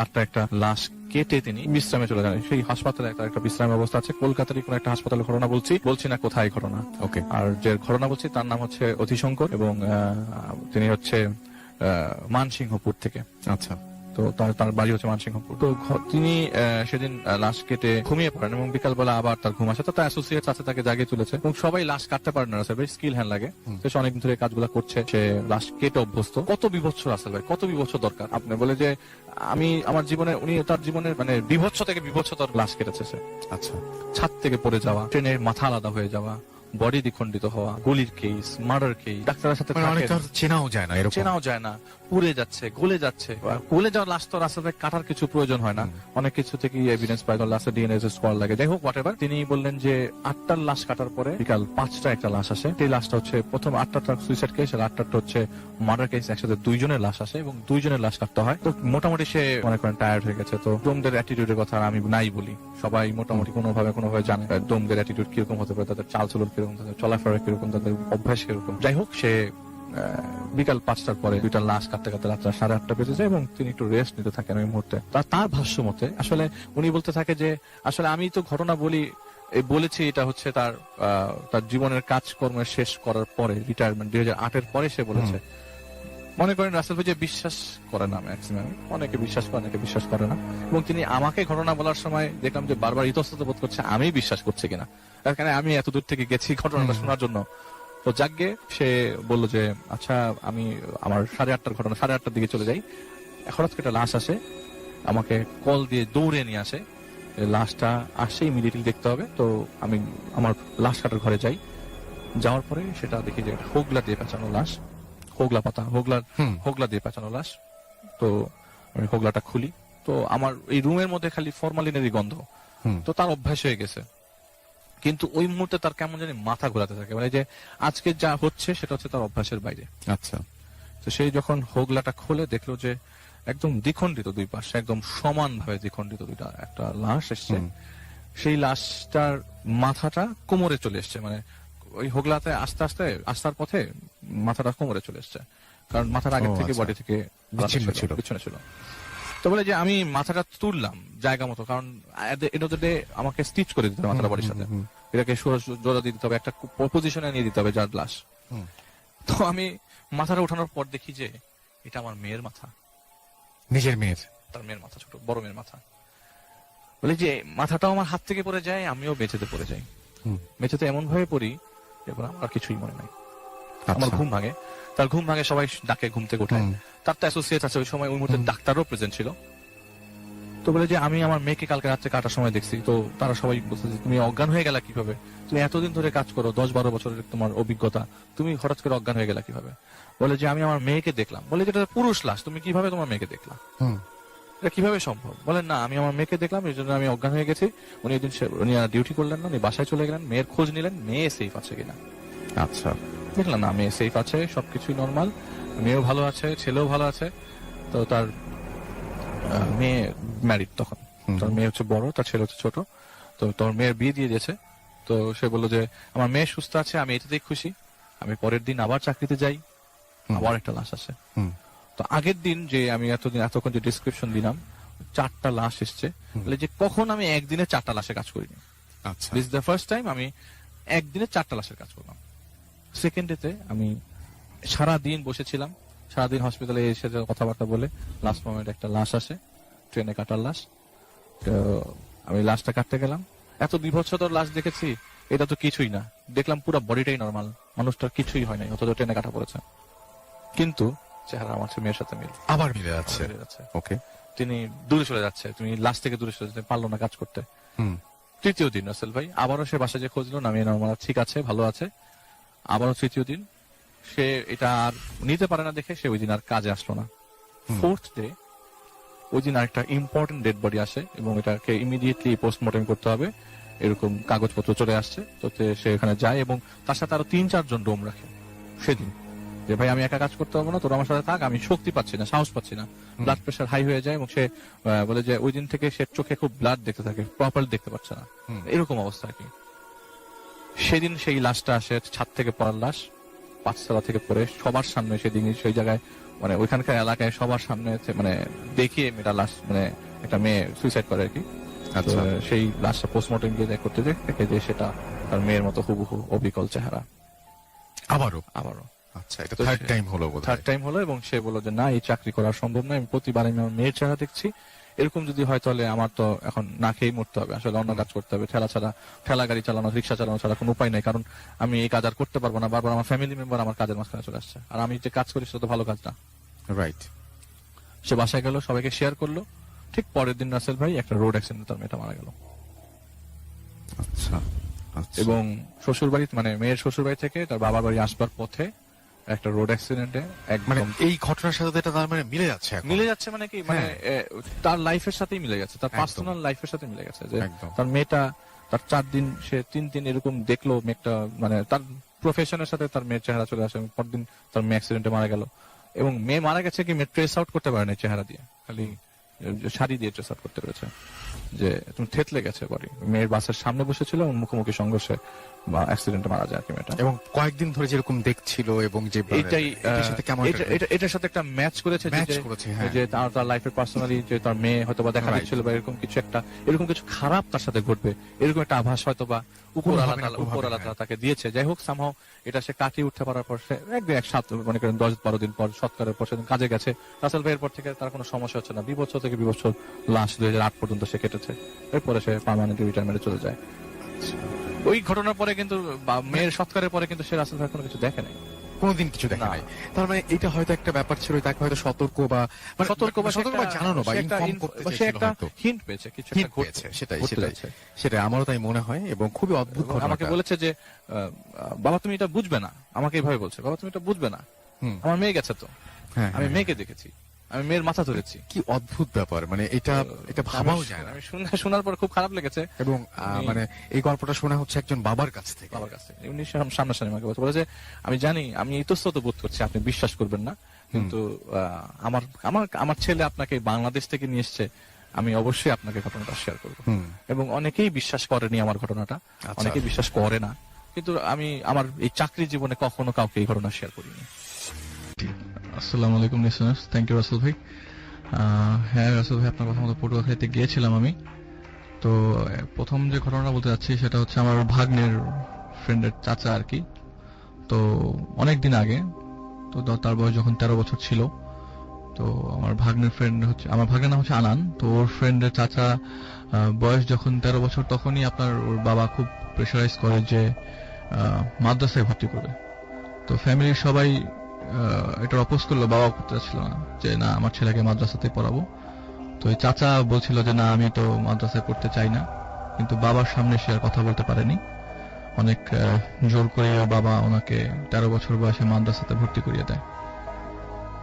A: 8টা একটা লাশ কেটে তিনি বিশ্রামে চলে যান। সেই হাসপাতালে একটা বিশ্রামের অবস্থা আছে। কলকাতারই কোন একটা হাসপাতালের ঘটনা বলছি না কোথায় ঘটনা।
B: ওকে।
A: আর যে ঘটনা বলছি তার নাম হচ্ছে অধিশঙ্কর, এবং তিনি হচ্ছে মানসিংহপুর থেকে।
B: আচ্ছা।
A: তো তার বাড়ি হচ্ছে মানসিংহপুর। তো তিনি সেদিন লাশ কেটে ঘুমিয়ে পড়েন, এবং বিকালবেলা আবার তার ঘুম আসে। তো তার অ্যাসোসিয়েট আছে, তাকে জাগিয়ে তুলেছে, এবং সবাই লাশ কাটতে পারে না, রাসেল ভাই স্কিল হ্যান্ড লাগে। সে অনেকদিন ধরে কাজগুলো করছে, সে লাশ কেটে অভ্যস্ত। কত বিভৎস রাসেল ভাই, কত বিভৎস দরকার। আপনি বলে যে আমি আমার জীবনে, উনি তার জীবনের মানে বিভৎস থেকে বিভৎসতর লাশ কেটেছে সে।
B: আচ্ছা।
A: ছাদ থেকে পড়ে যাওয়া, ট্রেনের মাথা আলাদা হয়ে যাওয়া, বডি দ্বিখণ্ডিত হওয়া, গুলির কেস, মার্ডার কেস, ডাক্তারের সাথে
B: অনেকটা চেনাও যায় না, এরকম
A: চেনাও যায় না, পুড়ে যাচ্ছে, গলে যাচ্ছে। গলে যাওয়ার লাশ তো রাস্তাতে কাটার কিছু প্রয়োজন হয় না, অনেক কিছু থেকে এভিডেন্স পাই, লাস্টে ডিএনএ টেস্ট করা লাগে। যাই হোক, হোয়াটএভার। তিনি বললেন যে 8টার লাশ কাটার পরে বিকাল 5টা একটা লাশ আসে। সেই লাশটা হচ্ছে প্রথম 8টা সুইসাইড কেস, আর 8টা হচ্ছে মার্ডার কেস। একসাথে 2 জনের লাশ আসে, এবং 2 জনের লাশ কাটতে হয়। তো মোটামুটি সে মনে করেন টায়ার্ড হয়ে গেছে। তো ডোমদের অ্যাটিটিউডের কথা আমি নাই বলি, সবাই মোটামুটি কোনোভাবে জানে ডোমদের অ্যাটিটিউড কিরকম হতে পারে, তাদের চালচলন কিরকম, তাদের চলাফেরা কিরকম, তাদের অভ্যাস কিরকম। যাই হোক, সে বিকাল 5টার পরে 2টা লাশ কাটতে কাটতে রাত 8:30 বেজে যায়, এবং তিনি একটু রেস্ট নিতে থাকেন ওই মুহূর্তে। তার ভাষ্য মতে আসলে উনি বলতে থাকে যে আসলে আমি তো ঘটনা বলেছি, এটা হচ্ছে তার জীবনের কাজকর্মের শেষ করার পরে, রিটায়ারমেন্ট 2008-এর পরে সে বলেছে। মনে করেন রাসেল ভাই যে বিশ্বাস করে না ম্যাক্সিমাম, অনেকে বিশ্বাস করে, অনেকে বিশ্বাস করে না। এবং তিনি আমাকে ঘটনা বলার সময় দেখলাম যে বারবার ইতস্তত বোধ করছে আমি বিশ্বাস করছি কিনা, তার কারণে আমি এত দূর থেকে গেছি ঘটনাটা শোনার জন্য। তো যাকে সে বললো যে আচ্ছা, আমি আমার 8:30টার ঘটনা, 8:30টার দিকে চলে যাই। হঠাৎ করে একটা লাশ আসে, আমাকে কল দিয়ে দৌড়ে নিয়ে আসে। লাশটা আসে, ইমিডিয়েটলি দেখতে হবে। তো আমি আমার লাশ কাটার ঘরে যাই। যাওয়ার পরে সেটা দেখি যে হোগলা দিয়ে পেঁচানো লাশ, হোগলা দিয়ে পেঁচানো লাশ। তো আমি হোগলাটা খুলি, তো আমার এই রুমের মধ্যে খালি ফরমালিনেরই গন্ধ। তো তার অভ্যাস হয়ে গেছে, কিন্তু ওই মুহূর্তে তার কেমন জানি মাথা ঘোরাতে থাকে, মানে যে আজকে যা হচ্ছে সেটা হচ্ছে তার অভ্যাসের বাইরে।
B: আচ্ছা।
A: তো সেই যখন হোগলাটা খুলে দেখলো যে একদম দ্বিখণ্ডিত, দুই পাশে একদম সমান ভাবে দ্বিখণ্ডিত একটা লাশ এসছে। সেই লাশটার মাথাটা কোমরে চলে এসছে, মানে ওই হোগলাতে আস্তে আস্তে আস্তার পথে মাথাটা কোমরে চলে এসছে, কারণ মাথার আগে থেকে বডি থেকে পিছনে ছিল। তো বলে যে আমি মাথাটা তুললাম জায়গা মতো, কারণ আমাকে স্টিচ করে দিতে হবে মাথাটা বডির সাথে, এটাকে জোড়া দিয়ে দিতে হবে, একটা পজিশনে নিয়ে দিতে হবে যার লাশ। তো আমি মাথাটা উঠানোর পর দেখি যে এটা আমার মেয়ের মাথা,
B: নিজের মেয়ের,
A: তার মেয়ের মাথা, ছোট বড় মেয়ের মাথা। বলে যে মাথাটাও আমার হাত থেকে পড়ে যায়, আমিও বেঁচেতে পড়ে যাই। বেঁচেতে এমন ভাবে পড়ি এবার আমার কিছুই মনে নাই। আমার ঘুম ভাঙে, তার ঘুম ভাঙে, সবাই ডাকে ঘুম থেকে ওঠায়। তার তো অ্যাসোসিয়েট আছে ওই সময়, ওই মুহূর্তে ডাক্তারও প্রেজেন্ট ছিল। তো বলে যে আমি আমার মেয়েকে কালকে রাত্রে কাটার সময় দেখছি। তো তারা সবাই বলছে যে তুমি অজ্ঞান হয়ে গেলা কিভাবে, তুমি এতদিন ধরে কাজ করো, 10-12 বছরের তোমার অভিজ্ঞতা, তুমি হঠাৎ করে অজ্ঞান হয়ে গেলা কিভাবে? বলে যে আমি আমার মেয়েকে দেখলাম। বলে যেটা পুরুষ লাশ, তুমি কিভাবে তোমার মেয়েকে দেখলা, এটা কিভাবে সম্ভব? বলেন না, আমি আমার মেয়েকে দেখলাম, এই জন্য আমি অজ্ঞান হয়ে গেছি। উনি ডিউটি করলেন না, উনি বাসায় চলে গেলেন, মেয়ের খোঁজ নিলেন, মেয়ে সেফ আছে কিনা।
B: আচ্ছা,
A: দেখলাম না, মেয়ে সেফ আছে, সবকিছুই নর্মাল, মেয়েও ভালো আছে, ছেলেও ভালো আছে। তো তার মেয়ে ম্যারিড তখন, তার মেয়ে হচ্ছে বড়, তার ছেলে হচ্ছে ছোট। তো তোর মেয়ের বিয়ে দিয়ে দিয়েছে। তো সে বললো যে আমার মেয়ে সুস্থ আছে, আমি এটাতেই খুশি। আমি পরের দিন আবার চাকরিতে যাই, আবার একটা লাশ আসে। তো আগের দিন যে আমি এতক্ষণ যে ডিসক্রিপশন দিলাম, 4টা লাশ এসছে। বলে যে কখন আমি একদিনে 4টা লাশের কাজ করিনি।
B: আচ্ছা,
A: দিস দ্য ফার্স্ট টাইম আমি একদিনে 4টা লাশের কাজ করলাম। সেকেন্ড ডেতে আমি সারাদিন বসেছিলাম, সারাদিন হসপিটালে এসে কথাবার্তা বলে লাস্ট মোমেন্ট একটা লাশ আসে, ট্রেনে কাটার লাশ। তো আমি লাশটা কাটতে গেলাম, এত বিভৎসতর লাশ দেখেছি, এটা তো কিছুই না। দেখলাম পুরো বডিটাই নর্মাল, মানুষটার কিছুই হয় নাই, অথচ ট্রেনে কাটা পড়েছে। কিন্তু চেহারা আমার মেয়ের সাথে
B: আবার মিলে যাচ্ছে। ওকে,
A: তিনি দূরে চলে যাচ্ছে, তুমি লাশ থেকে দূরে চলে যেতে পারলো না কাজ করতে। তৃতীয় দিন রাসেল ভাই আবারও সে বাসায় যে খুঁজলো না, মেয়ে নর্মাল ঠিক আছে, ভালো আছে। আবারও তৃতীয় দিন সে এটা আর নিতে পারে না দেখে সে ওই দিন আর কাজে আসলো না। ফোর্থ ডে ওই দিন আরেকটা ইম্পর্টেন্ট ডেড বডি আসে এবং এটাকে ইমিডিয়েটলি পোস্টমর্টম করতে হবে, এরকম কাগজপত্র চলে আসছে। তো সে এখানে যায় এবং তার সাথে আরো 3-4 জন ডোম রাখে সেদিন, যে ভাই আমি একা কাজ করতে পারবো না, তোরা আমার সাথে থাক, আমি শক্তি পাচ্ছি না, সাহস পাচ্ছি না, ব্লাড প্রেশার হাই হয়ে যায়। এবং সে বলে যে ওই দিন থেকে সে চোখে খুব ব্লাড দেখতে থাকে, প্রপারলি দেখতে পাচ্ছে না, এরকম অবস্থা আর কি। সেদিন সেই লাশটা আসে, ছাদ থেকে পড়ার লাশ, 5 তলা থেকে পড়ে সবার সামনে সেদিন সেই জায়গায়, মানে ওইখানকার এলাকায় সবার সামনে মানে দেখিয়ে মেয়েটা লাশ, মানে একটা মেয়ে সুইসাইড করে আর কি।
B: আচ্ছা।
A: তো সেই লাশটা পোস্টমর্টম গিয়ে করতে দেখে যে সেটা তার মেয়ের মতো হুবহু অবিকল চেহারা।
B: আবারও
A: আবারও
B: আচ্ছা, এটা
A: তো
B: থার্ড টাইম হলো বোধহয়।
A: থার্ড টাইম হলো এবং সে বললো যে না, এই চাকরি করা সম্ভব নয়, আমি প্রতিবার আমি আমার মেয়ের চেহারা দেখছি, এরকম যদি হয় তাহলে আমার তো এখন না খেয়েই মরতে হবে, আসলে অন্য কাজ করতে হবে, ঠেলা গাড়ি চালানো, রিক্সা চালানো ছাড়া কোনো উপায় নেই, কারণ আমি এই কাজ আর করতে পারবো না, বারবার আমার ফ্যামিলি মেম্বার আমার কাজের মাঝখানে চলে আসছে, আর আমি যে কাজ করি সেটা তো ভালো কাজ না।
B: রাইট।
A: সে বাসায় গেল, সবাইকে শেয়ার করলো। ঠিক পরের দিন রাসেল ভাই একটা রোড অ্যাক্সিডেন্টে তার মেয়েটা মারা গেল।
B: আচ্ছা আচ্ছা।
A: এবং শ্বশুর বাড়ি, মানে মেয়ের শ্বশুর বাড়ি থেকে তার বাবার বাড়ি আসবার পথে একটা রোড অ্যাক্সিডেন্টে
B: মানে
A: একদম
B: এই ঘটনার সাথে তো এটা তার মানে মিলে যাচ্ছে এখন।
A: মিলে যাচ্ছে, মানে কি, মানে তার লাইফের সাথেই মিলে গেছে, তার
B: একদম।
A: পার্সোনাল লাইফের সাথে মিলে গেছে যে
B: একদম।
A: তার মেয়েটা তার 4 দিন, সে 3 দিন এরকম দেখলো মেয়েটা, মানে তার প্রফেশনের সাথে তার মেয়ের চেহারা চলে আসে, পরদিন তার মেয়ে অ্যাক্সিডেন্টে মারা গেল। এবং মেয়ে মারা গেছে কি, মেয়ে ট্রেস আউট করতে পারে না চেহারা দিয়ে, খালি শাড়ি দিয়ে ট্রেস আউট করতে পেরেছে যে তুমি থেতলে গেছে বডি। মেয়ের বাসের সামনে বসেছিল এবং মুখোমুখি সংঘর্ষে বা অ্যাক্সিডেন্টে মারা যায় আর কি মেয়েটা।
B: এবং কয়েকদিন ধরে যেরকম দেখছিল এবং যে
A: এটাই
B: এটার সাথে কেমন
A: এটার সাথে একটা ম্যাচ করেছে
B: Match করেছে, হ্যাঁ।
A: যে তার লাইফের পার্সোনালি যে তার মেয়ে হয়তো বা দেখা
B: Right.
A: দিচ্ছিল বা এরকম কিছু একটা, এরকম কিছু খারাপ তার সাথে ঘটবে, এরকম একটা আভাস হয়তো বা উপরওয়ালা
B: হ্যাঁ।
A: তাকে দিয়েছে। যাই হোক, সামহাও এটা সে কাটিয়ে উঠতে পারার পর সে একদিন 1-7 মনে করেন 10-12 দিন পর সৎকারের পর সেদিন কাজে গেছে। রাসেল ভাইয়ের পর থেকে তার কোনো সমস্যা হচ্ছে না, 2 বছর থেকে 2 বছর, লাস্ট 2008 পর্যন্ত সে কেটেছে। এরপরে সে পার্মানেন্টলি রিটায়ারমেন্টে চলে যায়। ওই ঘটনার পরে কিন্তু মেয়ের সৎকারের পরে কিন্তু সে রাসেল ভাইয়ের কোনো কিছু দেখে নাই,
B: কোনোদিন কিছু দেখা
A: না।
B: নাই। তার মানে এটা হয়তো একটা ব্যাপার ছিল, তাকে হয়তো সতর্ক বা জানানো বা ইনফর্ম করতে
A: সে
B: চেয়েছিল
A: একটা
B: হয়তো।
A: হিন্ট পেয়েছে, কিছু
B: Hint
A: একটা
B: পেয়েছে,
A: ঘটছে,
B: সেটাই
A: ঘটতে
B: সেটাই
A: যাচ্ছে।
B: সেটাই আমারও তাই মনে হয় এবং খুবই অদ্ভুত ঘটনা।
A: আমাকে বলেছে যে বাবা তুমি এটা বুঝবে না, আমাকে এইভাবে বলছে, বাবা তুমি এটা বুঝবে না, আমার মেয়ে গেছে তো,
B: হ্যাঁ,
A: আমি
B: হ্যাঁ।
A: মেয়েকে দেখেছি, আমি মেয়ের মাথা ধরেছি।
B: কি অদ্ভুত ব্যাপার, মানে এটা ভাবাও যায় না।
A: আমি শোনার পর খুব খারাপ লেগেছে।
B: এবং মানে এই গল্পটা শোনা হচ্ছে একজন বাবার কাছ থেকে।
A: বাবার কাছ থেকে উনি সামনাসামনি আমাকে বলে যে আমি জানি, আমি ইতস্তত বোধ করছি, আপনি বিশ্বাস করবেন না, কিন্তু আমার আমার আমার ছেলে আপনাকে বাংলাদেশ থেকে নিয়ে এসছে, আমি অবশ্যই আপনাকে ঘটনাটা শেয়ার করবো। এবং অনেকেই বিশ্বাস করেনি আমার ঘটনাটা,
B: আচ্ছা।
A: অনেকেই বিশ্বাস করে না, কিন্তু আমি আমার এই চাকরি জীবনে কখনো কাউকে এই ঘটনা শেয়ার করিনি।
D: আসসালামু আলাইকুম লিসেনার্স, থ্যাংক ইউ রাসেল ভাই। হ্যাঁ রাসেল ভাই, আপনার কথা মতো পটুয়াখালীতে গিয়েছিলাম আমি। তো প্রথম যে ঘটনাটা বলতে যাচ্ছি সেটা হচ্ছে আমার ভাগ্নের ফ্রেন্ডের চাচা আর কি। তো অনেক দিন আগে, তো তার বয়স যখন 13 বছর ছিল, তো আমার ভাগ্নের ফ্রেন্ড হচ্ছে, আমার ভাগ্নের নাম হচ্ছে আনান। তো ওর ফ্রেন্ডের চাচা বয়স যখন 13 বছর, তখনই আপনার ওর বাবা খুব প্রেশারাইজ করে যে মাদ্রাসায় ভর্তি করবে। তো ফ্যামিলির সবাই এটা অপোজ করলো, বাবা করতে চাচ্ছিল না যে না আমার ছেলেকে মাদ্রাসাতে পড়াবো। তো এই চাচা বলছিল যে না আমি তো মাদ্রাসায় পড়তে চাই না, কিন্তু বাবার সামনে সে আর কথা বলতে পারেনি। অনেক জোর করে বাবা ওনাকে 13 বছর বয়সে মাদ্রাসাতে ভর্তি করিয়ে দেয়।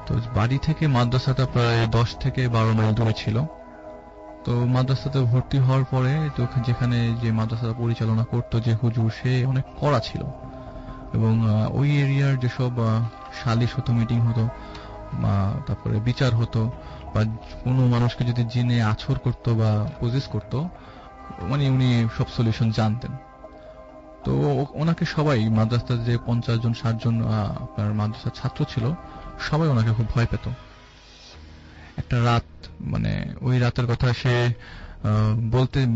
D: তো বাড়ি থেকে মাদ্রাসাটা প্রায় 10 থেকে 12 মাইল দূরে ছিল। তো মাদ্রাসাতে ভর্তি হওয়ার পরে তো যেখানে যে মাদ্রাসাটা পরিচালনা করতো যে হুজুর, সে অনেক কড়া ছিল এবং ওই এরিয়ার যেসব সালিশ হতো, মিটিং হতো, তারপরে বিচার হতো, বা কোনো মানুষকে যদি জিনে আছর করতো বা পজেস করতো, মানে উনি সব সলিউশন জানতেন। তো ওনাকে সবাই মাদ্রাসার যে 50 জন 60 জন আপনার মাদ্রাসার ছাত্র ছিল, সবাই ওনাকে খুব ভয় পেত। একটা রাত, মানে ওই রাতের কথা সে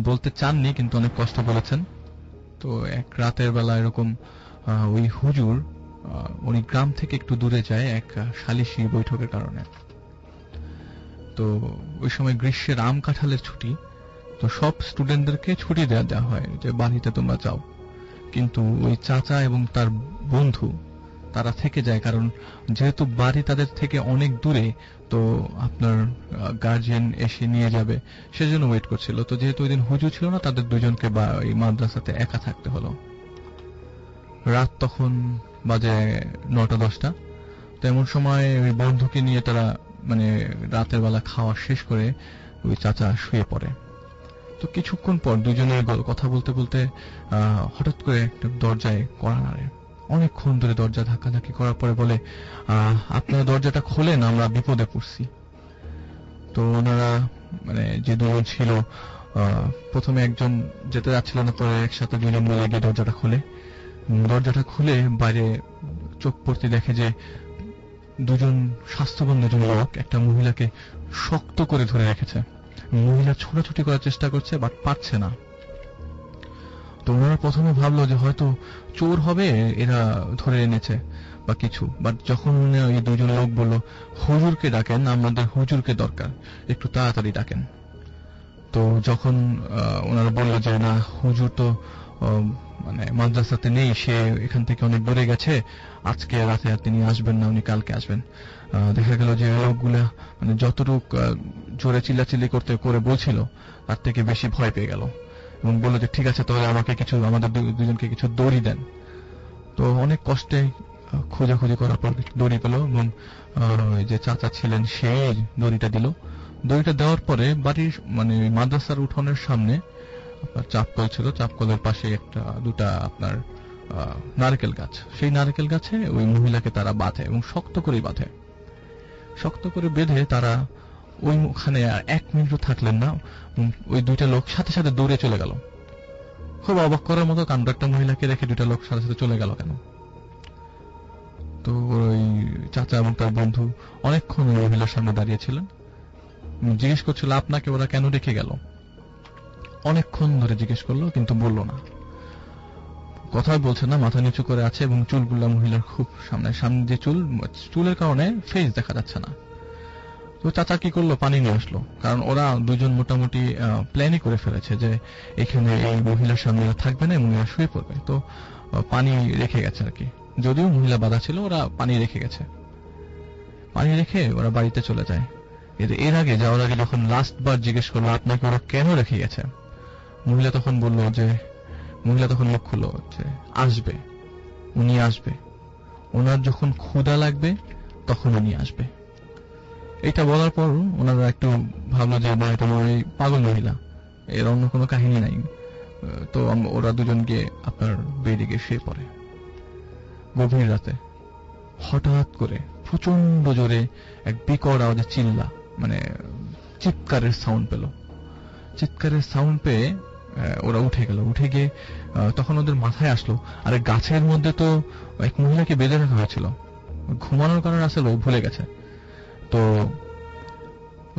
D: বলতে চাননি, কিন্তু অনেক কষ্ট বলেছেন। তো এক রাতের বেলা এরকম ওই হুজুর উনি গ্রাম থেকে একটু দূরে যায় এক সালিশি বৈঠকের কারণে। তো ওই সময় গ্রীষ্মের আম কাঁঠালের ছুটি, তো সব স্টুডেন্টদেরকে ছুটি দেওয়া হয় যে বাড়িতে তোমরা যাও, কিন্তু ওই চাচা এবং তার বন্ধু তারা থেকে যায়, কারণ যেহেতু বাড়ি তাদের থেকে অনেক দূরে, তো আপনার গার্জিয়ান এসে নিয়ে যাবে, সেজন্য ওয়েট করছিল। তো যেহেতু ওই দিন হুজুর ছিল না, তাদের দুজনকে এই মাদ্রাসাতে একা থাকতে হলো। রাত তখন বাজে 9টা 10টা। তো এমন সময় ওই বন্ধুকে নিয়ে তারা মানে রাতের বেলা খাওয়া শেষ করে ওই চাচা শুয়ে পড়ে। তো কিছুক্ষণ পর দুজনে কথা বলতে বলতে হঠাৎ করে একটা দরজায় কড়া নাড়ে। অনেকক্ষণ ধরে দরজা ধাক্কাধাক্কি করার পরে বলে, আপনারা দরজাটা খোলেন, আমরা বিপদে পড়ছি। তো ওনারা মানে যে দুজন ছিল, প্রথমে একজন যেতে যাচ্ছিল না, পরে একসাথে দুজন মিলে গিয়ে দরজাটা খুলে বাইরে চোখ পড়তে দেখে যে দুজন স্বাস্থ্যবান দুজন লোক একটা মহিলাকে শক্ত করে ধরে রেখেছে। মহিলা ছোটাছুটি করার চেষ্টা করছে, বাট পারছে না। তো ওনারা প্রথমে ভাবলো যে হয়তো চোর হবে, এরা ধরে এনেছে বা কিছু। বাট যখন এই দুজন লোক বলল, হুজুরকে ডাকেন, আমাদের হুজুরকে দরকার, একটু তাড়াতাড়ি ডাকেন। তো যখন ওনারা বললো যে না, হুজুর তো মানে মাদ্রাসাতে নেই, সে এখান থেকে অনেক দূরে গেছে, আজকে রাতে আর তিনি আসবেন না, উনি কালকে আসবেন। দেখা গেল যে লোকগুলা মানে যতটুক জোরে চিল্লাচিল্লি করে বলছিল তার থেকে বেশি ভয় পেয়ে গেল এবং বললো যে ঠিক আছে, তাহলে আমাদের দুজনকে কিছু দড়ি দেন। তো অনেক কষ্টে খোঁজাখুঁজি করার পর দড়ি পেল এবং যে চাচা ছিলেন সেই দড়িটা দিল। দড়িটা দেওয়ার পরে বাড়ির মানে মাদ্রাসার উঠোনের সামনে আপনার চাপকল ছিল, চাপকলের পাশে দুটা আপনার নারকেল গাছ। সেই নারকেল গাছে ওই মহিলাকে তারা বাঁধে এবং শক্ত করে বেঁধে তারা ওইখানে আর 1 মিনিটও থাকলেন না। ওই দুইটা লোক সাথে সাথে দৌড়ে চলে গেল। খুব অবাক করার মতো কাণ্ড, একটা মহিলাকে রেখে দুইটা লোক সাথে সাথে চলে গেল কেন? তো ওই চাচা এবং তার বন্ধু অনেকক্ষণ ওই মহিলার সামনে দাঁড়িয়েছিলেন, জিজ্ঞেস করছিল আপনাকে ওরা কেন রেখে গেল। অনেকক্ষণ ধরে জিজ্ঞেস করলো কিন্তু বলল না, কথাই বলছে না, মাথা নিচু করে আছে এবং চুলগুলা মহিলার খুব সামনে যে চুলের কারণে ফেস দেখা যাচ্ছে না। তো চাচা কি করলো, পানি নিয়ে আসলো, কারণ ওরা দুজন মোটামুটি প্ল্যানই করে ফেলেছে যে এখানে এই মহিলার সামনে থাকবে না এবং এরা শুয়ে পড়বে। তো পানি রেখে গেছে আর কি, যদিও মহিলা বাধা ছিল, ওরা পানি রেখে গেছে। পানি রেখে ওরা বাড়িতে চলে যায়। এর আগে যাওয়ার আগে যখন লাস্ট বার জিজ্ঞেস করলো আপনাকে ওরা কেন রেখে গেছে, মহিলা তখন মুখ খুললো যে আসবে, উনি আসবে, ওনার যখন ক্ষুধা লাগবে তখন উনি আসবে। এটা বলার পর ওনারা একটু ভাবলো যে না, এটা মনে হয় পাগল মহিলা, এর অন্য কোনো কাহিনী নাই। তো ওরা দুজন গিয়ে আপনার বেডে গিয়ে শুয়ে পড়ে। গভীর রাতে হঠাৎ করে প্রচন্ড জোরে এক বিকট আওয়াজে মানে চিৎকারের সাউন্ড পেল। চিৎকারের সাউন্ড পেয়ে ওরা উঠে গিয়ে তখন ওদের মাথায় আসলো আরে গাছের মধ্যে তো এক মহিলাকে বেঁধে রাখা হয়েছিল, ঘুমানোর কারণে আসলে ভুলে গেছে। তো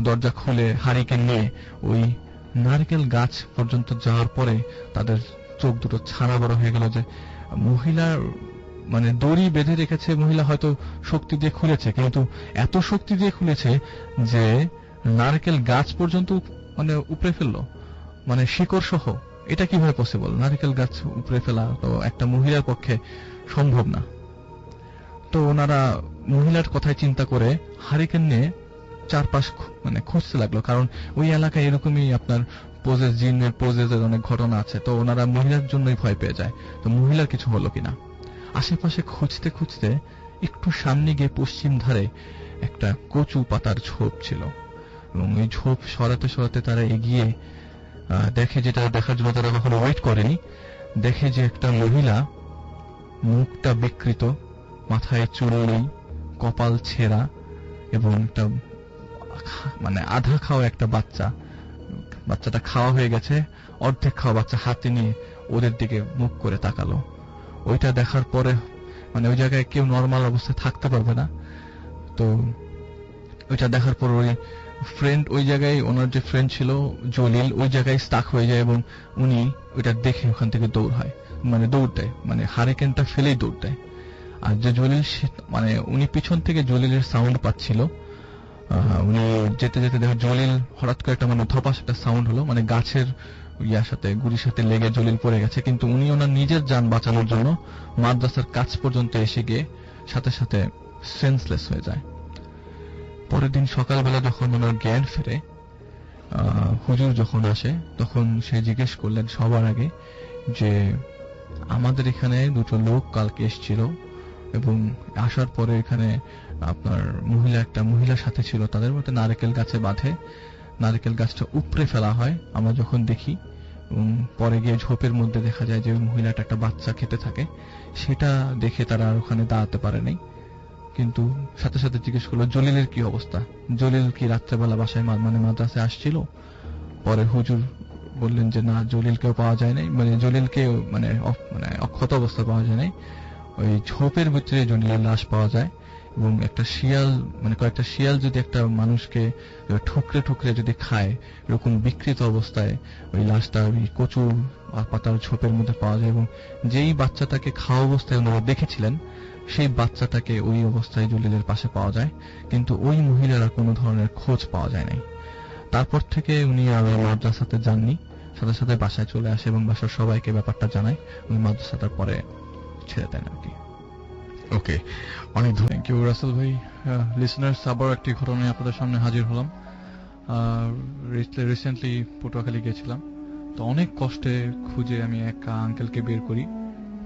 D: দরজা খুলে হারিকেন নিয়ে ওই নারকেল গাছ পর্যন্ত যাওয়ার পরে তাদের চোখ দুটো ছানা বড় হয়ে গেল যে মহিলার মানে দড়ি বেঁধে রেখেছে, মহিলা হয়তো শক্তি দিয়ে খুলেছে, কিন্তু এত শক্তি দিয়ে খুলেছে যে নারকেল গাছ পর্যন্ত মানে উপড়ে ফেললো, মানে শিকড় সহ। এটা কিভাবে পসিবল? নারকেল গাছ উপড়ে ফেলা তো একটা মহিলার পক্ষে সম্ভব না। তো ওনারা মহিলার কথাই চিন্তা করে হারিকেন নিয়ে চারপাশ মানে খুঁজতে লাগলো, কারণ ওই এলাকায় এরকমই আপনার জিনের পোজেসের অনেক ঘটনা আছে। তো ওনারা মহিলার জন্যই ভয় পেয়ে যায়, তো মহিলার কিছু হলো কিনা। আশেপাশে খুঁজতে খুঁজতে একটু সামনে গিয়ে পশ্চিম ধারে একটা কচু পাতার ঝোপ ছিল এবং ওই ঝোপ সরাতে তারা এগিয়ে দেখে, যেটা দেখার জন্য তারা কখনো ওয়েট করেনি, দেখে যে একটা মহিলা মুখটা বিকৃত, মাথায় চুল নেই, কপাল ছেঁড়া এবং একটা মানে আধা খাওয়া একটা বাচ্চাটা খাওয়া হয়ে গেছে, অর্ধেক খাওয়া বাচ্চা হাতে নিয়ে ওদের দিকে মুখ করে তাকালো। ওইটা দেখার পরে মানে ওই জায়গায় কেউ নর্মাল অবস্থায় থাকতে পারবে না। তো ওইটা দেখার পর ওই জায়গায় ওনার যে ফ্রেন্ড ছিল জলিল, ওই জায়গায় স্টাক হয়ে যায় এবং উনি ওইটা দেখে ওখান থেকে দৌড় দেয়, মানে হারিকেনটা ফেলেই দৌড় দেয়। আর যে জলিল মানে উনি পিছন থেকে জলিলের সাউন্ড পাচ্ছিল, উনি যেতে দেখো জলিল হঠাৎ করে একটা মানে ধপাস একটা সাউন্ড হলো, মানে গাছের গুড়ির সাথে লেগে জলিল পড়ে গেছে। কিন্তু উনি ওনার নিজের যান বাঁচানোর জন্য মাদ্রাসার কাছ পর্যন্ত এসে গিয়ে সাথে সাথে সেন্সলেস হয়ে যায়। পরের দিন সকালবেলা যখন ওনার জ্ঞান ফেরে, হুজুর যখন আসে তখন সে জিজ্ঞেস করলেন সবার আগে যে আমাদের এখানে দুটো লোক কালকে এসেছিল এবং আসার পরে এখানে আপনার একটা মহিলার সাথে ছিল, তাদের মধ্যে নারকেল গাছে বাঁধে, নারকেল গাছটা উপড়ে ফেলা হয় আমরা যখন দেখি, এবং পরে গিয়ে ঝোপের মধ্যে দেখা যায় যে ওই মহিলাটা একটা বাচ্চা খেতে থাকে। সেটা দেখে তারা আর ওখানে দাঁড়াতে পারে নাই, কিন্তু সাথে সাথে জিজ্ঞেস করলো জলিলের কি অবস্থা, জলিল কি রাত্রেবেলা বাসায় মানে মাদ্রাসায় আসছিল? পরে হুজুর বললেন যে না, জলিলকেও পাওয়া যায় নাই, মানে জলিলকে মানে অক্ষত অবস্থা পাওয়া যায় নাই, ওই ঝোপের ভিতরে জলিলের লাশ পাওয়া যায়। এবং একটা শিয়াল, মানে কয়েকটা শিয়াল যদি একটা মানুষকে ঠুকরে ঠুকরে যদি খায়, এরকম বিকৃত অবস্থায় ওই লাশটা ওই কচু পাতার ঝোপের মধ্যে পাওয়া যায়। এবং যেই বাচ্চাটাকে খাওয়া অবস্থায় ওনারা দেখেছিলেন, সেই বাচ্চাটাকে ওই অবস্থায় জলিলের পাশে পাওয়া যায়, কিন্তু ওই মহিলার কোনো ধরনের খোঁজ পাওয়া যায় নাই। তারপর থেকে উনি আর ওই মাদ্রাসাতে যাননি, সাথে সাথে বাসায় চলে আসে এবং বাসার সবাইকে ব্যাপারটা জানায়। উনি মাদ্রাসাটার পরে ছেড়ে দেন আর কি।
B: ওকে, অনেক ধন্যবাদ।
D: থ্যাংক ইউ রাসেল ভাই। লিসনার্স, আবার একটি ঘটনায় আপনাদের সামনে হাজির হলাম। রিসেন্টলি পটুয়াখালী গিয়েছিলাম, তো অনেক কষ্টে খুঁজে আমি এক আঙ্কেলকে বের করি।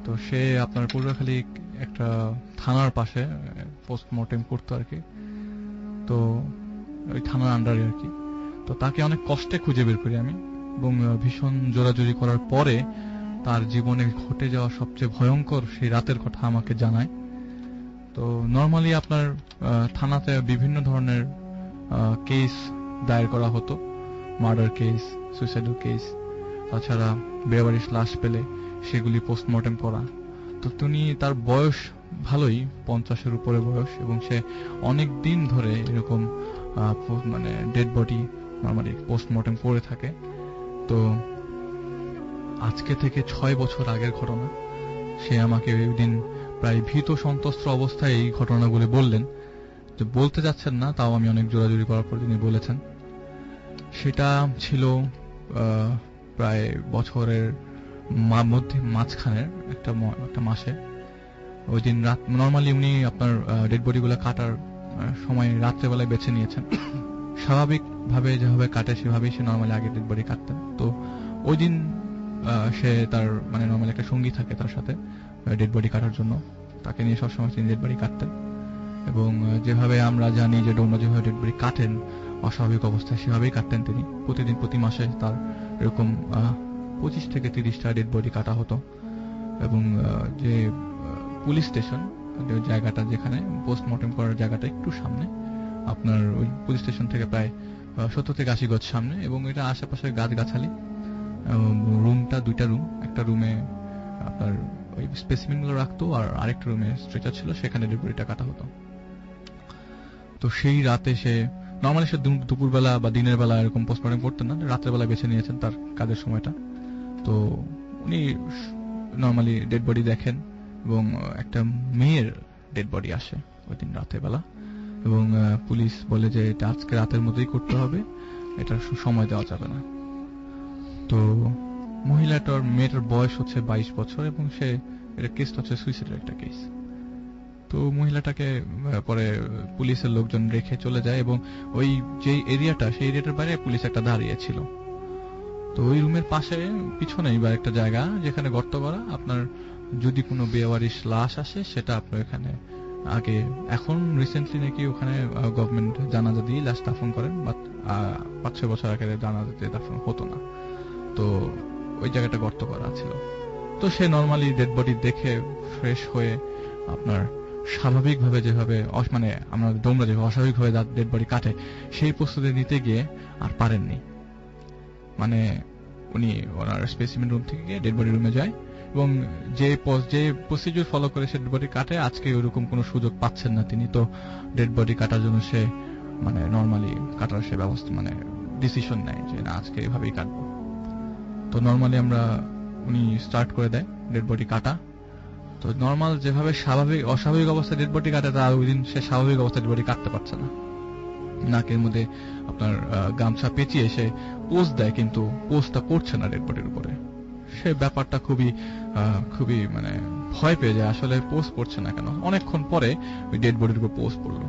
D: তো সে আপনার পটুয়াখালী একটা থানার পাশে পোস্টমর্টেম করতো আর কি, তো ওই থানার আন্ডারে আর কি। তো তাকে অনেক কষ্টে খুঁজে বের করি আমি, এবং ভীষণ জোরাজুরি করার পরে তার জীবনে ঘটে যাওয়া সবচেয়ে ভয়ঙ্কর সেই রাতের কথা আমাকে জানায়। তো নর্মালি আপনার থানাতে বিভিন্ন ধরনের কেস দায়ের করা হতো, মার্ডার কেস, সুইসাইডাল কেস, তাছাড়া বেবারিশ লাশ পেলে সেগুলি পোস্টমর্টেম করা। তো তিনি, তার বয়স ভালোই, 50-এর উপরে বয়স, এবং সে অনেক দিন ধরে এরকম মানে ডেড বডি নর্মালি পোস্টমর্টেম করে থাকে। তো আজকে থেকে 6 বছর আগের ঘটনা। সে আমাকে ওই দিন প্রায় ভীত সন্ত্রস্ত অবস্থায় এই ঘটনাগুলি বললেন, যে বলতে যাচ্ছেন না, তাও আমি অনেক জোরাজুরি করার পর তিনি বলেছেন। সেটা ছিল প্রায় বছরের মাঝখানের একটা মাসে। ওই দিন রাত, নর্মালি উনি আপনার ডেড বডি গুলা কাটার সময় রাত্রেবেলায় বেছে নিয়েছেন। স্বাভাবিক ভাবে যেভাবে কাটে সেভাবেই সে নর্মালি আগে ডেড বডি কাটতেন। তো ওই দিন সে তার মানে নর্মালি একটা সঙ্গী থাকে তার সাথে ডেড বডি কাটার জন্য, তাকে নিয়ে সবসময় তিনি ডেড বডি কাটতেন। এবং যেভাবে আমরা জানি যে ডোমরা যেভাবে ডেড বডি কাটেন অস্বাভাবিক অবস্থায়, সেভাবেই কাটতেন তিনি। প্রতিদিন প্রতি মাসে তার এরকম 25 থেকে 30টা ডেড বডি কাটা হতো। এবং যে পুলিশ স্টেশন জায়গাটা, যেখানে পোস্টমর্টেম করার জায়গাটা একটু সামনে, আপনার ওই পুলিশ স্টেশন থেকে প্রায় 70 থেকে 80 গজ সামনে, এবং এটা আশেপাশে গাছগাছালি। রুমটা 2টা রুম, একটা রুমে আপনার ওই স্পেসিমেন গুলো রাখতো, আর আরেকটা রুমে স্ট্রেচার ছিল, সেখানে ডেড বডিটা কাটা হতো। তো সেই রাতে সে নর্মালি সে দুপুরবেলা বা দিনের বেলা এরকম পোস্টমর্টেম করতেন না, রাতের বেলা বেছে নিয়েছেন তার কাজের সময়টা। তো উনি নর্মালি ডেড বডি দেখেন, এবং একটা মেয়ের ডেড বডি আসে ওই দিন রাতের বেলা, এবং পুলিশ বলে যে এটা আজকে রাতের মধ্যেই করতে হবে, এটা সময় দেওয়া যাবে না। তো মেয়েটার বয়স হচ্ছে 22 বছর, এবং সে এটা কেসটা হচ্ছে সুইসাইডের একটা কেস। তো মহিলাটাকে পরে পুলিশের লোকজন রেখে চলে যায়, এবং ওই যে এরিয়াটা, সেই এরিয়াটার বাইরে পুলিশ একটা দাঁড়িয়ে ছিল। তো ওই রুমের পাশে পিছনেই বা একটা জায়গা যেখানে গর্ত করা, আপনার যদি কোনো বেওয়ারিশ লাশ আসে সেটা আপনার এখানে আগে, এখন রিসেন্টলি নাকি ওখানে গভর্নমেন্ট জানাজা দিয়ে লাশ দাফন করেন, বাট 5-6 বছর আগে জানাজা দিয়ে দাফন হতো না। তো ওই জায়গাটা গর্ত করা ছিল। তো সে নর্মালি ডেড বডি দেখে ফ্রেশ হয়ে আপনার স্বাভাবিকভাবে যেভাবে মানে আমরা ডোমরা যেভাবে অস্বাভাবিকভাবে ডেড বডি কাটে, সেই প্রস্তুতি নিতে গিয়ে আর পারেননি। মানে উনি ওনার স্পেসিমেন রুম থেকে গিয়ে ডেড বডি রুমে যায়, এবং যে প্রসিডিউর ফলো করে সে ডেড বডি কাটে, আজকে ওরকম কোনো সুযোগ পাচ্ছেন না তিনি। তো ডেড বডি কাটার জন্য সে মানে নর্মালি কাটার সে ব্যবস্থা মানে ডিসিশন নেয় যে না, আজকে এভাবেই কাটবো। তো নর্মালি উনি স্টার্ট করে দেয় ডেড বডি কাটা। তো নর্মাল যেভাবে অস্বাভাবিক অবস্থায় ডেড বডি কাটে, তার ওই দিন সে স্বাভাবিক অবস্থায় ডেড বডি কাটতে পারছে না। নাকের মধ্যে আপনার গামছা পেঁচিয়ে সে পোস্ট দেয়, কিন্তু পোস্টটা পড়ছে না ডেড বডির উপরে। সে ব্যাপারটা খুবই মানে ভয় পেয়ে যায়, আসলে পোস্ট পড়ছে না কেন। অনেকক্ষণ পরে ওই ডেড বডির উপর পোস্ট পড়লো।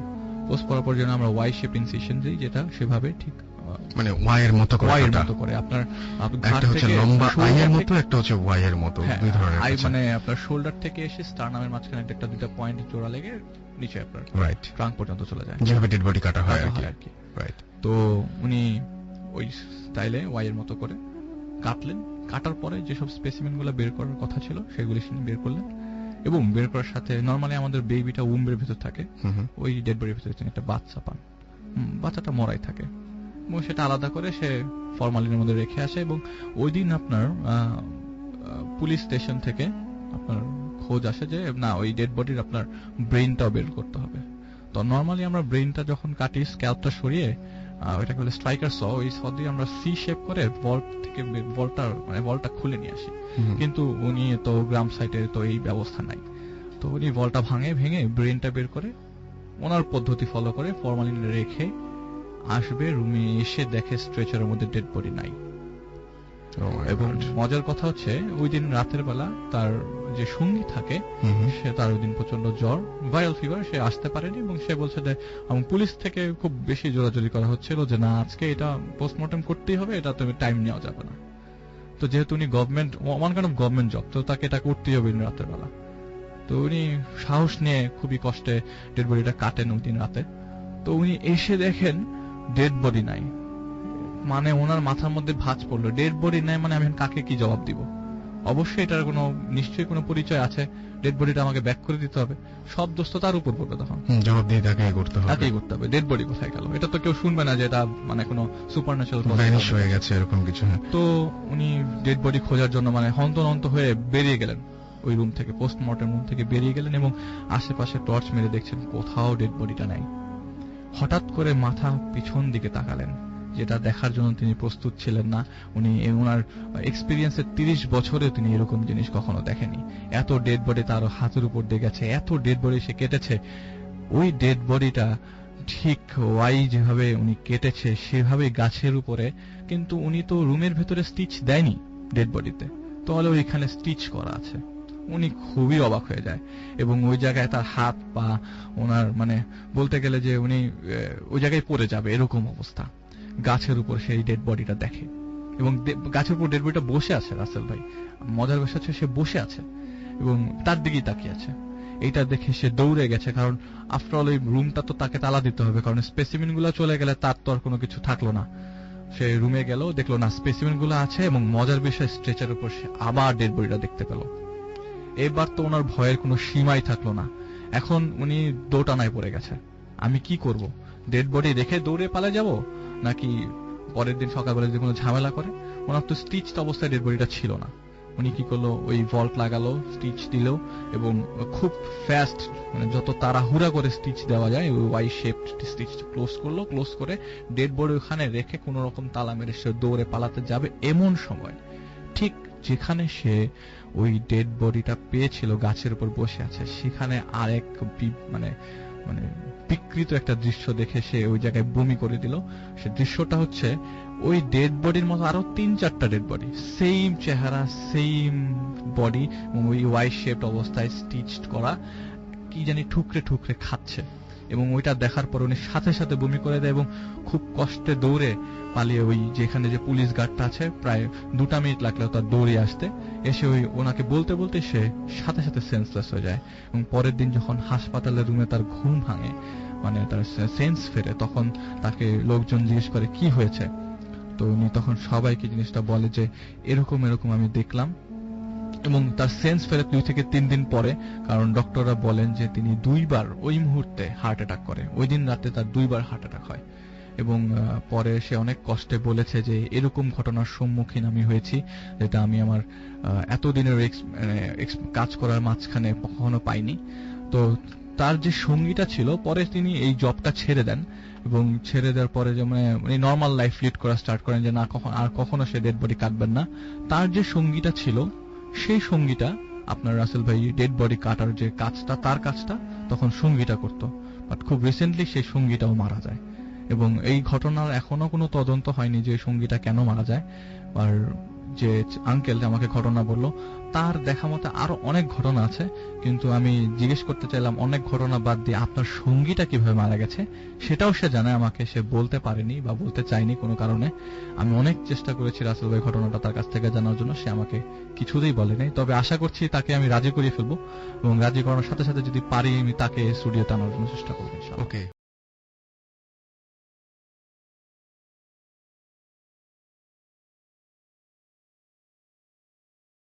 D: পোস্ট পড়ার পর যেন আমরা ওয়াই শেপ ইনসিশন দিই, যেটা সেভাবে ঠিক
B: মানে ওয়াই এর মতো করে
D: ওয়াই এর
B: কাটা।
D: মতো করে আপনার
B: একটা হচ্ছে লম্বা আই এর মতো, একটা হচ্ছে ওয়াই এর মতো, দুই ধরনের
D: আই
B: আছে।
D: মানে আপনার শোল্ডার থেকে এসে স্টার্নামের মাঝখানে একটা দুটো পয়েন্ট জোড়া লেগে নিচে আপনার
B: রাইট,
D: ট্রাঙ্ক পর্যন্ত চলে যায়,
B: যেভাবে ডেড বডি কাটা হয়
D: কাটা
B: আর কি।
D: হয় আর কি।
B: রাইট।
D: তো উনি ওই স্টাইলে ওয়াই এর মতো করে কাটলেন। কাটার পরে যেসব স্পেসিমেন গুলো বের করার কথা ছিল সেগুলি বের করলেন, এবং বের করার সাথে নর্মালি আমাদের বেবিটা উম্বের ভিতর থাকে, ওই ডেড বডির ভিতরে তিনি একটা বাচ্চা পান। বাচ্চাটা মরাই থাকে, এবং সেটা আলাদা করে সে ফরমালিনের মধ্যে রেখে আসে। এবং ওই দিন আপনার পুলিশ স্টেশন থেকে আপনার খোঁজ আসে যে না, ওই ডেড বডির আপনার ব্রেনটাও বের করতে হবে। তো নর্মালি আমরা ব্রেনটা যখন কাটি, স্ক্যাল্পটা সরিয়ে ওইটাকে বলে স্ট্রাইকার স, ওই স দিয়ে আমরা সি শেপ করে ভল্ট থেকে ভল্টটা খুলে নিয়ে আসি। কিন্তু উনি তো গ্রাম সাইটে তো এই ব্যবস্থা নাই, তো উনি ভল্টটা ভেঙে ব্রেনটা বের করে ওনার পদ্ধতি ফলো করে ফরমালিনে রেখে আসবে, রুমে এসে দেখে স্ট্রেচারের মধ্যে ডেড বডি নাই। এবং মজার কথা হচ্ছে ওই দিন রাতের বেলা তার যে সঙ্গী থাকে সে, তার ওই দিন প্রচন্ড জ্বর, ভাইরাল ফিভার, সে আসতে পারেনি। এবং সে বলছে যে পুলিশ থেকে খুব বেশি জোরাজোরি করা হচ্ছিল যে না, আজকে এটা পোস্টমর্টম করতেই হবে, এটা তুমি টাইম নেওয়া যাবে না। তো যেহেতু উনি government, one kind of government job, তো তাকে এটা করতেই হবে রাতের বেলা। তো উনি সাহস নিয়ে খুবই কষ্টে ডেড বডিটা কাটেন ওই দিন রাতে। তো উনি এসে দেখেন ডেড বডি নাই। মানে ওনার মাথার মধ্যে ভাঁজ পড়লো, ডেড বডি নাই মানে আমি কাকে কি জবাব দিব? অবশ্যই এটার কোনো নিশ্চয়ই কোনো পরিচয় আছে, ডেড বডিটা আমাকে ব্যাক করে দিতে হবে। সব দোষ তো তার উপর পড়বে, তখন
B: জবাব দিয়ে তাকেই করতে হবে,
D: তাকেই করতে হবে। ডেড বডি কোথায় গেল এটা তো কেউ শুনবে না যে এটা মানে কোনো সুপারন্যাচুরাল
B: ভ্যানিশ হয়ে গেছে এরকম কিছু।
D: তো উনি ডেড বডি খোঁজার জন্য মানে হন্তদন্ত হয়ে বেরিয়ে গেলেন ওই রুম থেকে, পোস্টমর্টম রুম থেকে বেরিয়ে গেলেন, এবং আশেপাশে টর্চ মেরে দেখছেন কোথাও ডেড বডিটা নাই। হঠাৎ করে মাথা পিছন দিকে তাকালেন, যেটা দেখার জন্য তিনি প্রস্তুত ছিলেন না। উনি ওনার এক্সপিরিয়েন্সের 30 বছরে তিনি এরকম জিনিস কখনো দেখেনি। এত ডেড বডি তার হাতের উপর দিয়ে গেছে, এত ডেড বডি সে কেটেছে। ওই ডেড বডিটা ঠিক ওয়াই যেভাবে উনি কেটেছে সেভাবেই গাছের উপরে, কিন্তু উনি তো রুমের ভেতরে স্টিচ দেয়নি ডেড বডিতে, তাহলে ওইখানে স্টিচ করা আছে। উনি খুবই অবাক হয়ে যায়, এবং ওই জায়গায় তার হাত পা ওনার মানে বলতে গেলে যে উনি ওই জায়গায় পড়ে যাবে এরকম অবস্থা। গাছের উপর সেই ডেড বডিটা দেখে, এবং গাছের উপর ডেড বডিটা বসে আছে। রাসেল ভাই, মজার বিষয় হচ্ছে সে বসে আছে এবং তার দিকেই তাকিয়ে আছে। এইটা দেখে সে দৌড়ে গেছে, কারণ আফটার অল ওই রুমটা তো তাকে তালা দিতে হবে, কারণ স্পেসিমেন গুলো চলে গেলে তার তো আর কোনো কিছু থাকলো না। সে রুমে গেল, দেখলো না স্পেসিমেন গুলো আছে, এবং মজার বিষয় স্ট্রেচার উপর সে আবার ডেড বডিটা দেখতে পেল। এবার তো ওনার ভয়ের কোনো সীমাই থাকলো না, এখন উনি দোটানায় পড়ে গেছে। আমি কি করব? ডেড বডি রেখে দৌড়ে পালা যাব, নাকি পরের দিন সকালবেলা যদি কোনো ঝামেলা করে? ওনার তো স্টিচড অবস্থায় ডেড বডিটা ছিল না। উনি কি করলো, ওই ভল্ট লাগালো, স্টিচ দিল, এবং খুব ফাস্ট মানে যত তাড়াহুড়া করে স্টিচ দেওয়া যায় ওই ওয়াই শেপড স্টিচ ক্লোজ করলো। ক্লোজ করে ডেড বডি ওখানে রেখে কোন রকম তালা মেরে সে দৌড়ে পালাতে যাবে, এমন সময় ঠিক যেখানে সে ওই ডেড বডিটা পেয়েছিল গাছের উপর বসে আছে, সেখানে আরেক মানে মানে বিকৃত একটা দৃশ্য দেখে সে ওই জায়গায় বমি করে দিল। সে দৃশ্যটা হচ্ছে ওই ডেড বডির মতো আরো 3-4টা ডেড বডি, সেম চেহারা, সেম বডি, এবং ওই ওয়াই শেপড অবস্থায় স্টিচড করা, কি জানি ঠুকরে ঠুকরে খাচ্ছে। এবং ওইটা দেখার পর উনি সাথে সাথে বমি করে দেয়, এবং খুব কষ্টে দৌড়ে পালিয়ে ওই যেখানে যে পুলিশ গার্ডটা আছে, প্রায় 2 মিনিট লাগলো তার দৌড়ে আসতে, এসে ওই ওনাকে বলতে বলতে সে সাথে সাথে সেন্সলেস হয়ে যায়। এবং পরের দিন যখন হাসপাতালের রুমে তার ঘুম ভাঙে, মানে তার সেন্স ফেরে, তখন তাকে লোকজন জিজ্ঞেস করে কি হয়েছে। তো উনি তখন সবাইকে জিনিসটা বলে যে এরকম এরকম আমি দেখলাম। এবং তার সেন্স ফেরে 2 থেকে 3 দিন পরে, কারণ ডক্টররা বলেন যে তিনি 2বার ওই মুহূর্তে হার্ট অ্যাটাক করে। ওই দিন রাতে তার 2বার হার্ট অ্যাটাক হয়। এবং পরে সে অনেক কষ্টে বলেছে যে এরকম ঘটনার সম্মুখীন আমি হয়েছি, যেটা আমি আমার এতদিনের কাজ করার মাঝখানে কখনো পাইনি। তো তার যে সঙ্গীটা ছিল, পরে তিনি এই জবটা ছেড়ে দেন, এবং ছেড়ে দেওয়ার পরে যে মানে নর্মাল লাইফ লিড করা স্টার্ট করেন, যে না কখনো সে ডেড বডি কাটবেন না। তার যে সঙ্গীটা ছিল, সেই সঙ্গীটা আপনার রাসেল ভাই ডেড বডি কাটার যে কাজটা, তার কাজটা তখন সঙ্গীটা করতো। বাট খুব রিসেন্টলি সেই সঙ্গীটাও মারা যায়, এবং এই ঘটনার এখনো কোনো তদন্ত হয়নি যে সঙ্গীটা কেন মারা যায়। আর যে আঙ্কেল আমাকে ঘটনা বললো, তার দেখা মতে আরো অনেক ঘটনা আছে, কিন্তু আমি জিজ্ঞেস করতে চাইলাম অনেক ঘটনা বাদ দিয়ে আপনার সঙ্গীটা কিভাবে মারা গেছে সেটাও সে জানে আমাকে, সে বলতে পারেনি বা বলতে চায়নি কোনো কারণে। আমি অনেক চেষ্টা করেছি রাসেল ভাই ঘটনাটা তার কাছ থেকে জানার জন্য, সে আমাকে কিছুতেই বলেনি। তবে আশা করছি তাকে আমি রাজি করিয়ে ফেলবো, এবং রাজি করানোর সাথে সাথে যদি পারি আমি তাকে স্টুডিওতে আনার জন্য চেষ্টা করবো।
B: ওকে